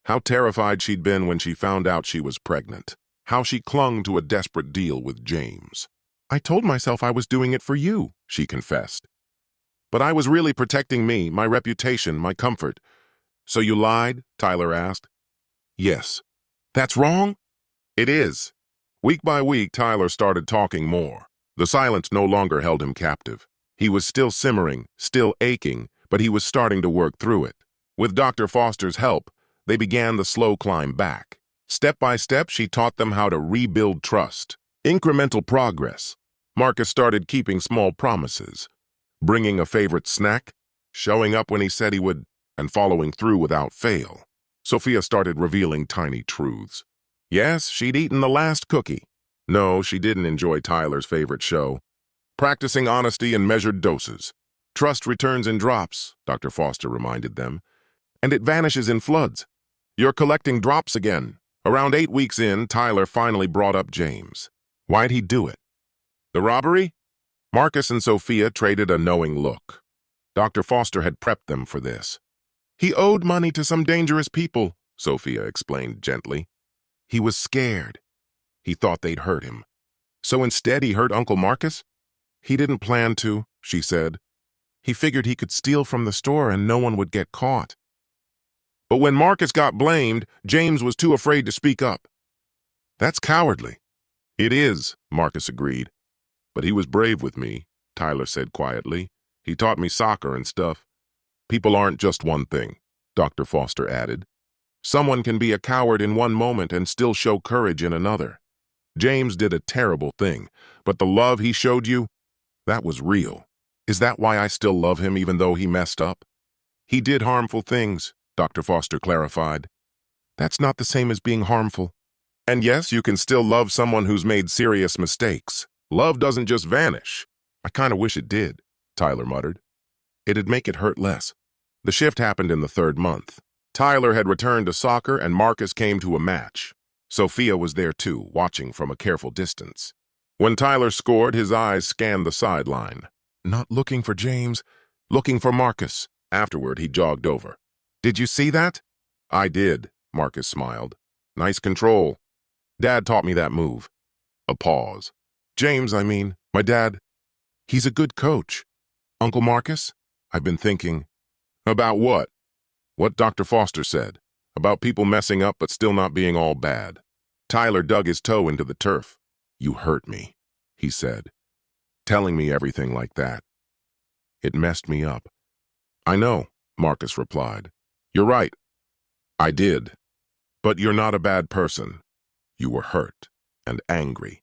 How terrified she'd been when she found out she was pregnant. How she clung to a desperate deal with James. I told myself I was doing it for you, she confessed. But I was really protecting me, my reputation, my comfort. So you lied? Tyler asked. Yes. That's wrong? It is. Week by week, Tyler started talking more. The silence no longer held him captive. He was still simmering, still aching, but he was starting to work through it. With Dr. Foster's help, they began the slow climb back. Step by step, she taught them how to rebuild trust. Incremental progress. Marcus started keeping small promises. Bringing a favorite snack, showing up when he said he would, and following through without fail. Sophia started revealing tiny truths. Yes, she'd eaten the last cookie. No, she didn't enjoy Tyler's favorite show. Practicing honesty in measured doses. Trust returns in drops, Dr. Foster reminded them. And it vanishes in floods. You're collecting drops again. Around 8 weeks in, Tyler finally brought up James. Why'd he do it? The robbery? Marcus and Sophia traded a knowing look. Dr. Foster had prepped them for this. He owed money to some dangerous people, Sophia explained gently. He was scared. He thought they'd hurt him. So instead he hurt Uncle Marcus? He didn't plan to, she said. He figured he could steal from the store and no one would get caught. But when Marcus got blamed, James was too afraid to speak up. That's cowardly. It is, Marcus agreed. But he was brave with me, Tyler said quietly. He taught me soccer and stuff. People aren't just one thing, Dr. Foster added. Someone can be a coward in one moment and still show courage in another. James did a terrible thing, but the love he showed you, That was real. Is that why I still love him even though he messed up? He did harmful things, Dr. Foster clarified. That's not the same as being harmful. And yes, you can still love someone who's made serious mistakes. Love doesn't just vanish. I kind of wish it did, Tyler muttered. It'd make it hurt less. The shift happened in the third month. Tyler had returned to soccer and Marcus came to a match. Sophia was there too, watching from a careful distance. When Tyler scored, his eyes scanned the sideline. Not looking for James, looking for Marcus. Afterward, he jogged over. Did you see that? I did, Marcus smiled. Nice control. Dad taught me that move. A pause. James, my dad, he's a good coach. Uncle Marcus? I've been thinking. About what? What Dr. Foster said. About people messing up but still not being all bad. Tyler dug his toe into the turf. You hurt me, he said, telling me everything like that. It messed me up. I know, Marcus replied. You're right. I did. But you're not a bad person. You were hurt and angry.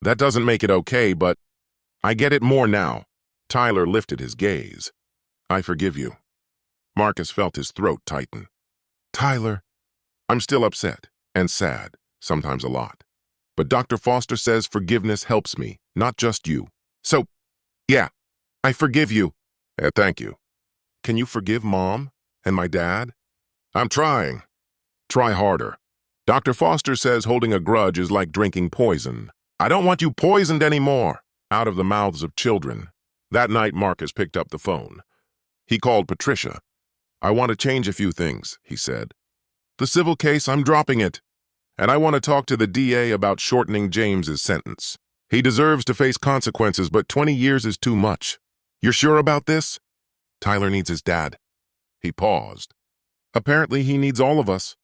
That doesn't make it okay, but I get it more now. Tyler lifted his gaze. I forgive you. Marcus felt his throat tighten. Tyler, I'm still upset and sad, sometimes a lot. But Dr. Foster says forgiveness helps me, not just you. So, yeah, I forgive you. Thank you. Can you forgive Mom and my dad? I'm trying. Try harder. Dr. Foster says holding a grudge is like drinking poison. I don't want you poisoned anymore. Out of the mouths of children. That night, Marcus picked up the phone. He called Patricia. I want to change a few things, he said. The civil case, I'm dropping it. And I want to talk to the DA about shortening James's sentence. He deserves to face consequences, but 20 years is too much. You're sure about this? Tyler needs his dad. He paused. Apparently, he needs all of us.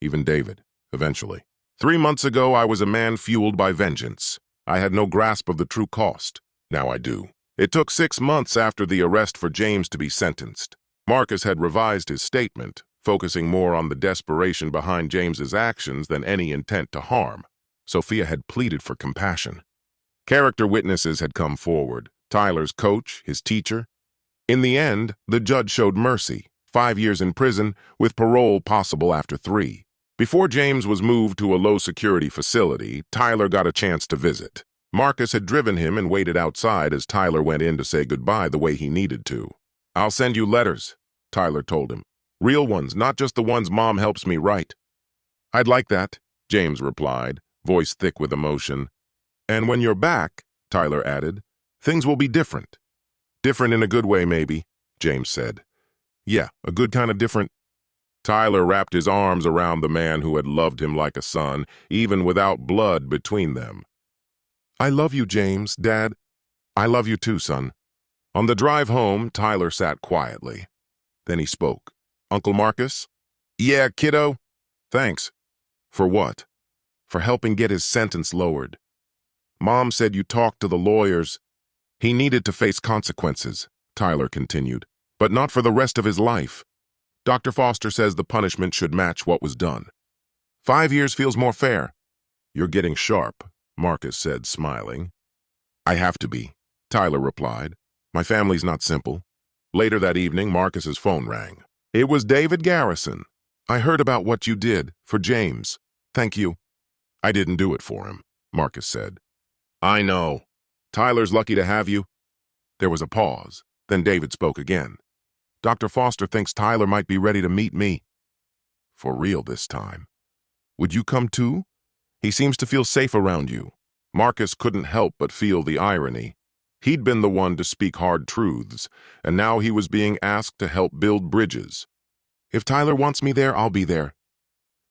Even David, eventually. 3 months ago, I was a man fueled by vengeance. I had no grasp of the true cost. Now I do. It took 6 months after the arrest for James to be sentenced. Marcus had revised his statement, focusing more on the desperation behind James's actions than any intent to harm. Sophia had pleaded for compassion. Character witnesses had come forward, Tyler's coach, his teacher. In the end, the judge showed mercy, 5 years in prison, with parole possible after 3. Before James was moved to a low-security facility, Tyler got a chance to visit. Marcus had driven him and waited outside as Tyler went in to say goodbye the way he needed to. I'll send you letters, Tyler told him. Real ones, not just the ones Mom helps me write. I'd like that, James replied, voice thick with emotion. And when you're back, Tyler added, things will be different. Different in a good way, maybe, James said. Yeah, a good kind of different. Tyler wrapped his arms around the man who had loved him like a son, even without blood between them. I love you, James, Dad. I love you too, son. On the drive home, Tyler sat quietly. Then he spoke. Uncle Marcus? Yeah, kiddo. Thanks. For what? For helping get his sentence lowered. Mom said you talked to the lawyers. He needed to face consequences, Tyler continued, but not for the rest of his life. Dr. Foster says the punishment should match what was done. 5 years feels more fair. You're getting sharp, Marcus said, smiling. I have to be, Tyler replied. My family's not simple. Later that evening, Marcus's phone rang. It was David Garrison. I heard about what you did for James. Thank you. I didn't do it for him, Marcus said. I know. Tyler's lucky to have you. There was a pause. Then David spoke again. Dr. Foster thinks Tyler might be ready to meet me. For real this time. Would you come too? He seems to feel safe around you. Marcus couldn't help but feel the irony. He'd been the one to speak hard truths, and now he was being asked to help build bridges. If Tyler wants me there, I'll be there.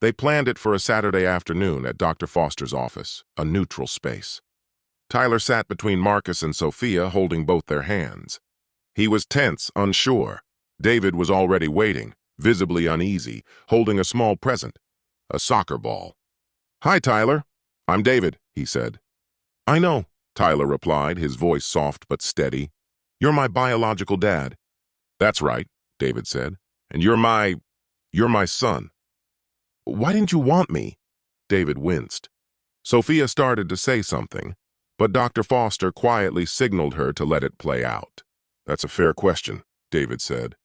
They planned it for a Saturday afternoon at Dr. Foster's office, a neutral space. Tyler sat between Marcus and Sophia, holding both their hands. He was tense, unsure. David was already waiting, visibly uneasy, holding a small present, a soccer ball. Hi, Tyler. I'm David, he said. I know, Tyler replied, his voice soft but steady. You're my biological dad. That's right, David said. And you're my son. Why didn't you want me? David winced. Sophia started to say something, But Dr. Foster quietly signaled her to let it play out. That's a fair question, David said.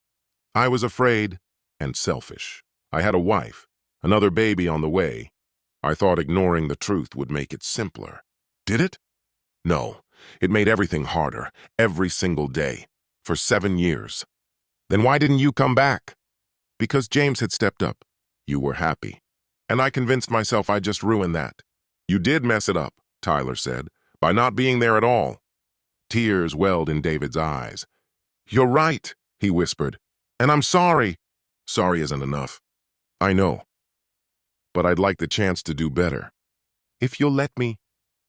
I was afraid and selfish. I had a wife, another baby on the way. I thought ignoring the truth would make it simpler. Did it? No. It made everything harder, every single day, for 7 years. Then why didn't you come back? Because James had stepped up. You were happy. And I convinced myself I'd just ruin that. You did mess it up, Tyler said, by not being there at all. Tears welled in David's eyes. You're right, he whispered. And I'm sorry. Sorry isn't enough. I know. But I'd like the chance to do better. If you'll let me.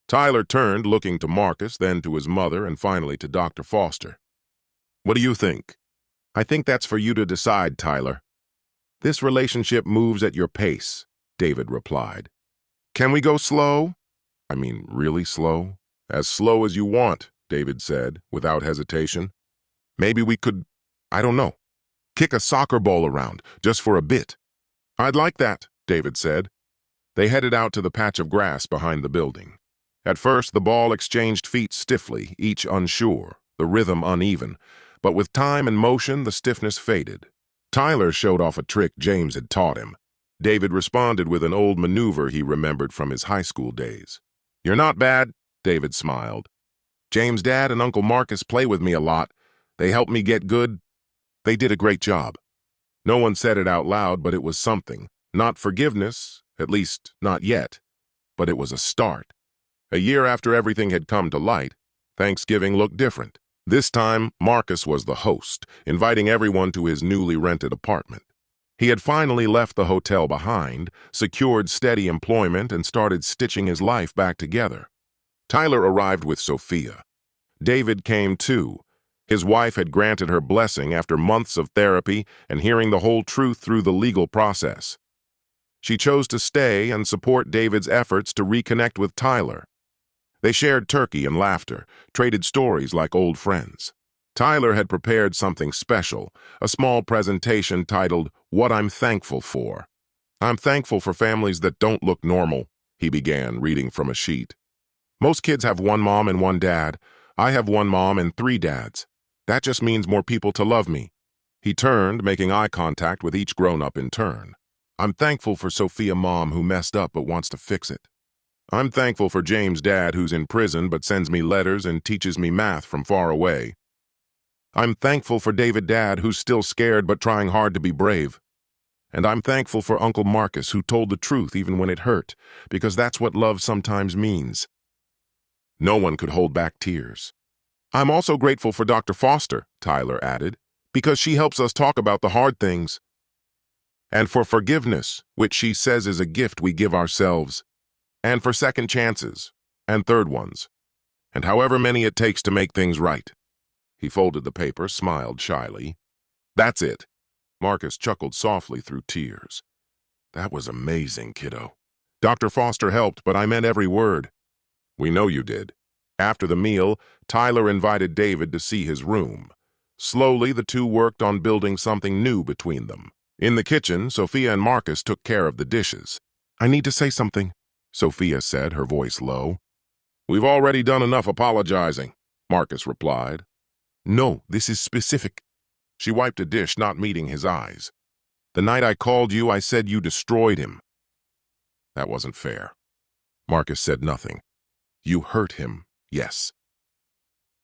Tyler turned, looking to Marcus, then to his mother, and finally to Dr. Foster. What do you think? I think that's for you to decide, Tyler. This relationship moves at your pace, David replied. Can we go slow? I mean, really slow? As slow as you want, David said, without hesitation. Maybe we could, I don't know, kick a soccer ball around, just for a bit. I'd like that, David said. They headed out to the patch of grass behind the building. At first, the ball exchanged feet stiffly, each unsure, the rhythm uneven, but with time and motion, the stiffness faded. Tyler showed off a trick James had taught him. David responded with an old maneuver he remembered from his high school days. You're not bad, David smiled. James' dad and Uncle Marcus play with me a lot. They helped me get good. They did a great job. No one said it out loud, but it was something. Not forgiveness, at least not yet, but it was a start. A year after everything had come to light, Thanksgiving looked different. This time, Marcus was the host, inviting everyone to his newly rented apartment. He had finally left the hotel behind, secured steady employment, and started stitching his life back together. Tyler arrived with Sophia. David came too. His wife had granted her blessing after months of therapy and hearing the whole truth through the legal process. She chose to stay and support David's efforts to reconnect with Tyler. They shared turkey and laughter, traded stories like old friends. Tyler had prepared something special, a small presentation titled, What I'm Thankful For. I'm thankful for families that don't look normal, he began, reading from a sheet. Most kids have one mom and one dad. I have one mom and 3 dads. That just means more people to love me. He turned, making eye contact with each grown-up in turn. I'm thankful for Sophia mom who messed up but wants to fix it. I'm thankful for James' dad who's in prison but sends me letters and teaches me math from far away. I'm thankful for David dad who's still scared but trying hard to be brave. And I'm thankful for Uncle Marcus who told the truth even when it hurt, because that's what love sometimes means. No one could hold back tears. I'm also grateful for Dr. Foster, Tyler added, because she helps us talk about the hard things. And for forgiveness, which she says is a gift we give ourselves. And for second chances, and third ones, and however many it takes to make things right. He folded the paper, smiled shyly. That's it. Marcus chuckled softly through tears. That was amazing, kiddo. Dr. Foster helped, but I meant every word. We know you did. After the meal, Tyler invited David to see his room. Slowly, the two worked on building something new between them. In the kitchen, Sophia and Marcus took care of the dishes. I need to say something, Sophia said, her voice low. We've already done enough apologizing, Marcus replied. No, this is specific. She wiped a dish, not meeting his eyes. The night I called you, I said you destroyed him. That wasn't fair. Marcus said nothing. You hurt him, yes.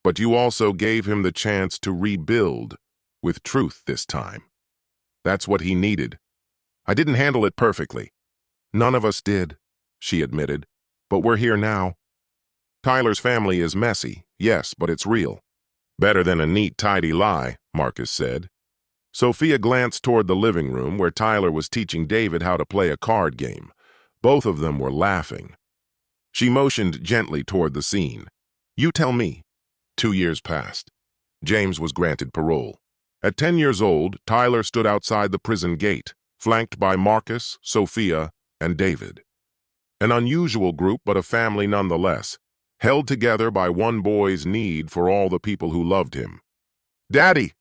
But you also gave him the chance to rebuild, with truth this time. That's what he needed. I didn't handle it perfectly. None of us did, she admitted, but we're here now. Tyler's family is messy, yes, but it's real. Better than a neat, tidy lie, Marcus said. Sophia glanced toward the living room where Tyler was teaching David how to play a card game. Both of them were laughing. She motioned gently toward the scene. You tell me. 2 years passed. James was granted parole. At 10 years old, Tyler stood outside the prison gate, flanked by Marcus, Sophia, and David. An unusual group, but a family nonetheless, held together by one boy's need for all the people who loved him. Daddy!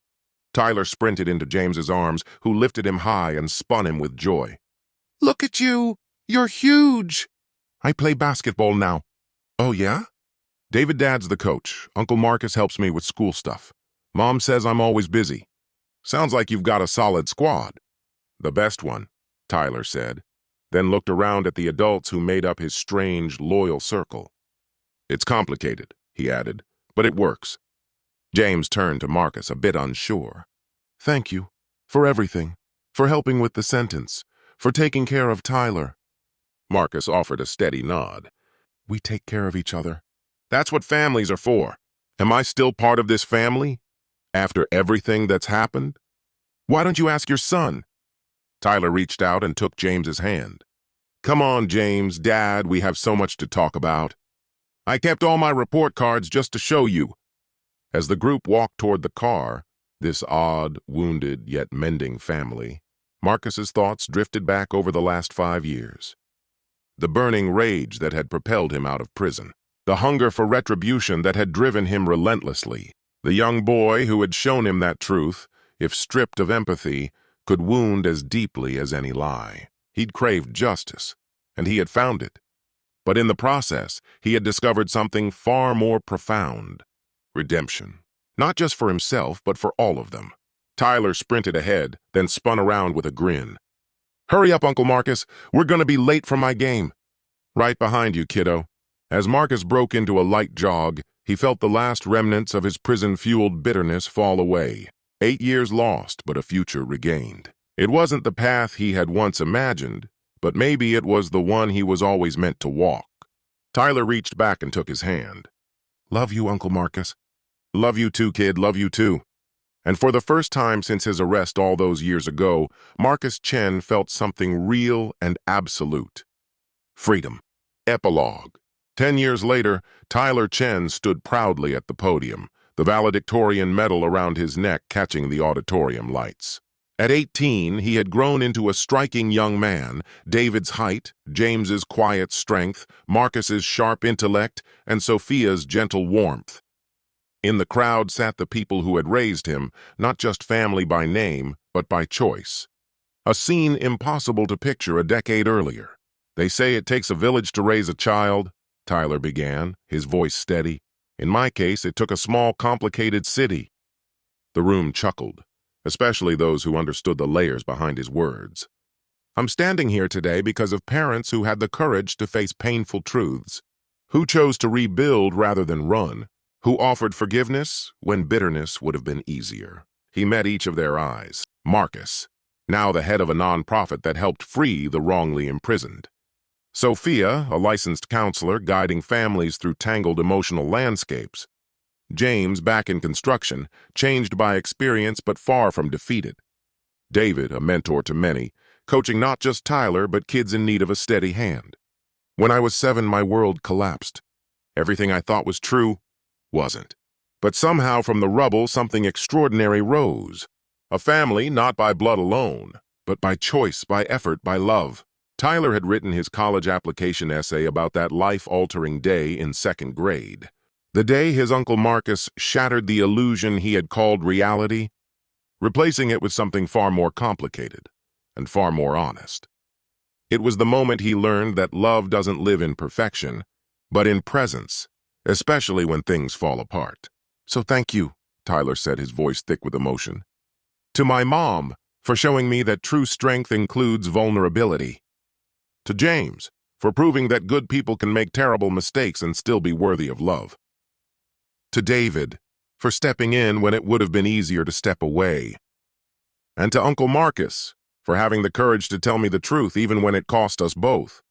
Tyler sprinted into James's arms, who lifted him high and spun him with joy. Look at you! You're huge! I play basketball now. Oh, yeah? David Dad's the coach. Uncle Marcus helps me with school stuff. Mom says I'm always busy. Sounds like you've got a solid squad. The best one, Tyler said, then looked around at the adults who made up his strange, loyal circle. It's complicated, he added, but it works. James turned to Marcus, a bit unsure. Thank you. For everything. For helping with the sentence. For taking care of Tyler. Marcus offered a steady nod. We take care of each other. That's what families are for. Am I still part of this family? After everything that's happened? Why don't you ask your son? Tyler reached out and took James's hand. Come on, James, Dad, we have so much to talk about. I kept all my report cards just to show you. As the group walked toward the car, this odd, wounded, yet mending family, Marcus's thoughts drifted back over the last 5 years. The burning rage that had propelled him out of prison. The hunger for retribution that had driven him relentlessly. The young boy who had shown him that truth, if stripped of empathy, could wound as deeply as any lie. He'd craved justice, and he had found it. But in the process, he had discovered something far more profound. Redemption. Not just for himself, but for all of them. Tyler sprinted ahead, then spun around with a grin. Hurry up, Uncle Marcus. We're gonna be late for my game. Right behind you, kiddo. As Marcus broke into a light jog, he felt the last remnants of his prison-fueled bitterness fall away. 8 years lost, but a future regained. It wasn't the path he had once imagined, but maybe it was the one he was always meant to walk. Tyler reached back and took his hand. Love you, Uncle Marcus. Love you too, kid, love you too. And for the first time since his arrest all those years ago, Marcus Chen felt something real and absolute. Freedom. Epilogue. 10 years later, Tyler Chen stood proudly at the podium, the valedictorian medal around his neck catching the auditorium lights. At 18, he had grown into a striking young man, David's height, James's quiet strength, Marcus's sharp intellect, and Sophia's gentle warmth. In the crowd sat the people who had raised him, not just family by name, but by choice. A scene impossible to picture a decade earlier. They say it takes a village to raise a child, Tyler began, his voice steady. In my case, it took a small, complicated city. The room chuckled, especially those who understood the layers behind his words. I'm standing here today because of parents who had the courage to face painful truths, who chose to rebuild rather than run, who offered forgiveness when bitterness would have been easier. He met each of their eyes. Marcus, now the head of a nonprofit that helped free the wrongly imprisoned. Sophia, a licensed counselor guiding families through tangled emotional landscapes. James, back in construction, changed by experience but far from defeated. David, a mentor to many, coaching not just Tyler but kids in need of a steady hand. When I was 7, my world collapsed. Everything I thought was true wasn't. But somehow from the rubble something extraordinary rose. A family not by blood alone, but by choice, by effort, by love. Tyler had written his college application essay about that life-altering day in 2nd grade. The day his Uncle Marcus shattered the illusion he had called reality, replacing it with something far more complicated and far more honest. It was the moment he learned that love doesn't live in perfection, but in presence, especially when things fall apart. So thank you, Tyler said, his voice thick with emotion. To my mom, for showing me that true strength includes vulnerability. To James, for proving that good people can make terrible mistakes and still be worthy of love. To David, for stepping in when it would have been easier to step away. And to Uncle Marcus, for having the courage to tell me the truth even when it cost us both.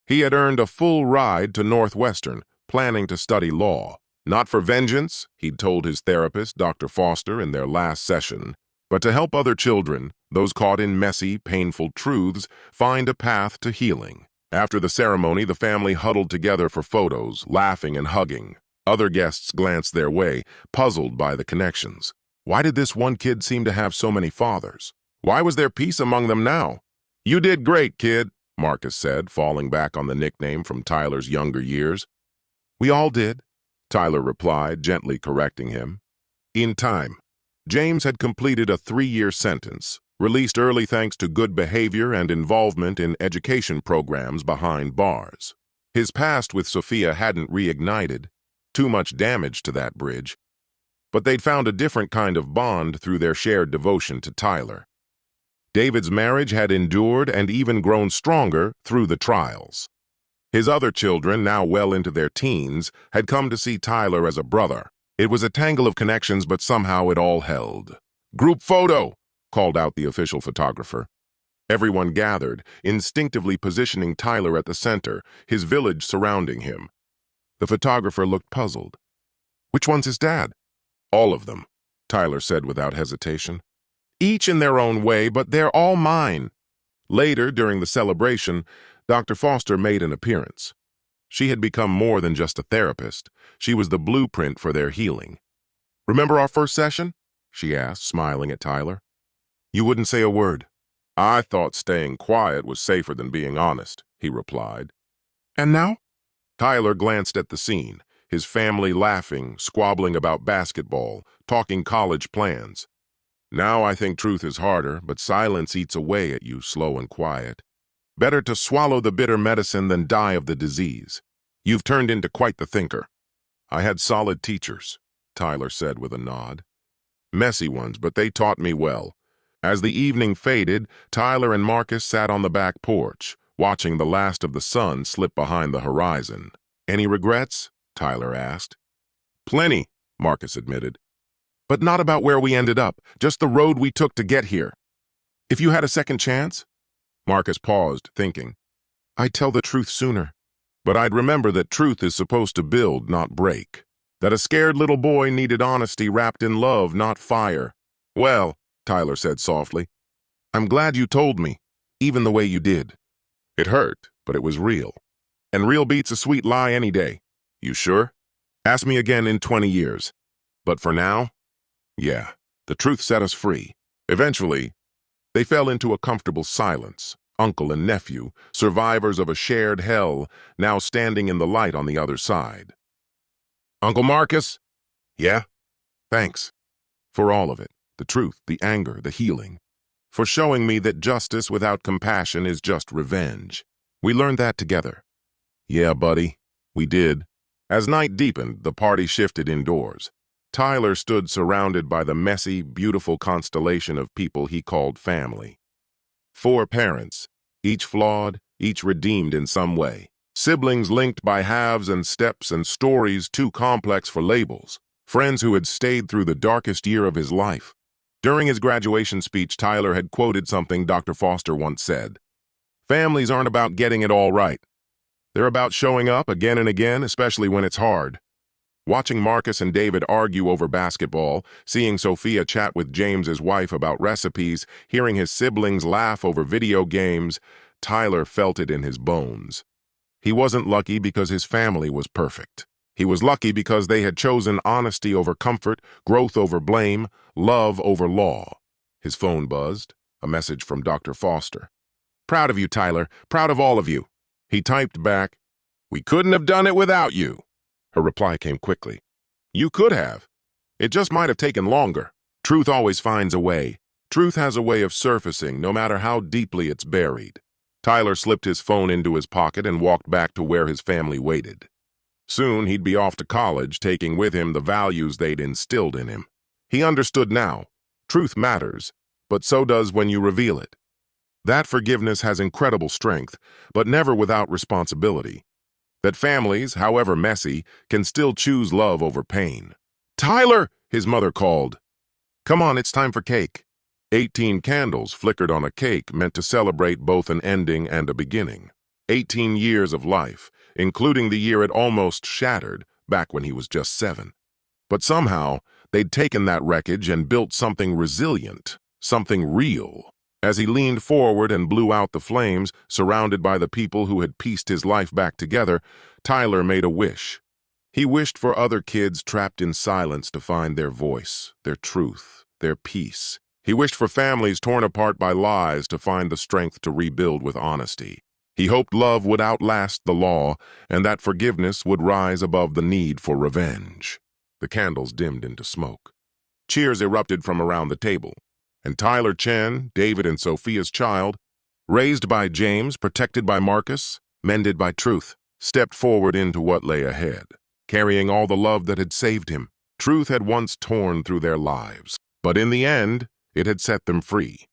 He had earned a full ride to Northwestern, planning to study law. Not for vengeance, he'd told his therapist, Dr. Foster, in their last session, but to help other children, those caught in messy, painful truths, find a path to healing. After the ceremony, the family huddled together for photos, laughing and hugging. Other guests glanced their way, puzzled by the connections. Why did this one kid seem to have so many fathers? Why was there peace among them now? You did great, kid, Marcus said, falling back on the nickname from Tyler's younger years. We all did, Tyler replied, gently correcting him. In time. James had completed a 3-year sentence, released early thanks to good behavior and involvement in education programs behind bars. His past with Sophia hadn't reignited, too much damage to that bridge. But they'd found a different kind of bond through their shared devotion to Tyler. David's marriage had endured and even grown stronger through the trials. His other children, now well into their teens, had come to see Tyler as a brother. It was a tangle of connections, but somehow it all held. "Group photo!" called out the official photographer. Everyone gathered, instinctively positioning Tyler at the center, his village surrounding him. The photographer looked puzzled. "Which one's his dad?" "All of them," Tyler said without hesitation. "Each in their own way, but they're all mine." Later, during the celebration, Dr. Foster made an appearance. She had become more than just a therapist. She was the blueprint for their healing. "Remember our first session?" she asked, smiling at Tyler. "You wouldn't say a word." "I thought staying quiet was safer than being honest," he replied. "And now?" Tyler glanced at the scene, his family laughing, squabbling about basketball, talking college plans. "Now I think truth is harder, but silence eats away at you, slow and quiet. Better to swallow the bitter medicine than die of the disease. You've turned into quite the thinker." "I had solid teachers," Tyler said with a nod. "Messy ones, but they taught me well." As the evening faded, Tyler and Marcus sat on the back porch, watching the last of the sun slip behind the horizon. "Any regrets?" Tyler asked. "Plenty," Marcus admitted. "But not about where we ended up, just the road we took to get here. If you had a second chance?" Marcus paused, thinking. "I'd tell the truth sooner. But I'd remember that truth is supposed to build, not break. That a scared little boy needed honesty wrapped in love, not fire. Well," Tyler said softly, "I'm glad you told me, even the way you did. It hurt, but it was real. And real beats a sweet lie any day. You sure? Ask me again in 20 years. But for now, yeah, the truth set us free." Eventually, they fell into a comfortable silence, uncle and nephew, survivors of a shared hell, now standing in the light on the other side. "Uncle Marcus?" "Yeah?" "Thanks. For all of it. The truth, the anger, the healing. For showing me that justice without compassion is just revenge. We learned that together." "Yeah, buddy, we did." As night deepened, the party shifted indoors. Tyler stood surrounded by the messy, beautiful constellation of people he called family. 4 parents, each flawed, each redeemed in some way. Siblings linked by halves and steps and stories too complex for labels. Friends who had stayed through the darkest year of his life. During his graduation speech, Tyler had quoted something Dr. Foster once said. "Families aren't about getting it all right. They're about showing up again and again, especially when it's hard." Watching Marcus and David argue over basketball, seeing Sophia chat with James's wife about recipes, hearing his siblings laugh over video games, Tyler felt it in his bones. He wasn't lucky because his family was perfect. He was lucky because they had chosen honesty over comfort, growth over blame, love over law. His phone buzzed, a message from Dr. Foster. "Proud of you, Tyler. Proud of all of you." He typed back, "We couldn't have done it without you." Her reply came quickly. "You could have. It just might have taken longer. Truth always finds a way. Truth has a way of surfacing, no matter how deeply it's buried." Tyler slipped his phone into his pocket and walked back to where his family waited. Soon he'd be off to college, taking with him the values they'd instilled in him. He understood now. Truth matters, but so does when you reveal it. That forgiveness has incredible strength, but never without responsibility. That families, however messy, can still choose love over pain. "Tyler!" his mother called. "Come on, it's time for cake." 18 candles flickered on a cake meant to celebrate both an ending and a beginning. 18 years of life, including the year it almost shattered, back when he was just 7. But somehow, they'd taken that wreckage and built something resilient, something real. As he leaned forward and blew out the flames, surrounded by the people who had pieced his life back together, Tyler made a wish. He wished for other kids trapped in silence to find their voice, their truth, their peace. He wished for families torn apart by lies to find the strength to rebuild with honesty. He hoped love would outlast the law and that forgiveness would rise above the need for revenge. The candles dimmed into smoke. Cheers erupted from around the table, and Tyler Chen, David and Sophia's child, raised by James, protected by Marcus, mended by truth, stepped forward into what lay ahead. carrying all the love that had saved him. Truth had once torn through their lives, but in the end, it had set them free.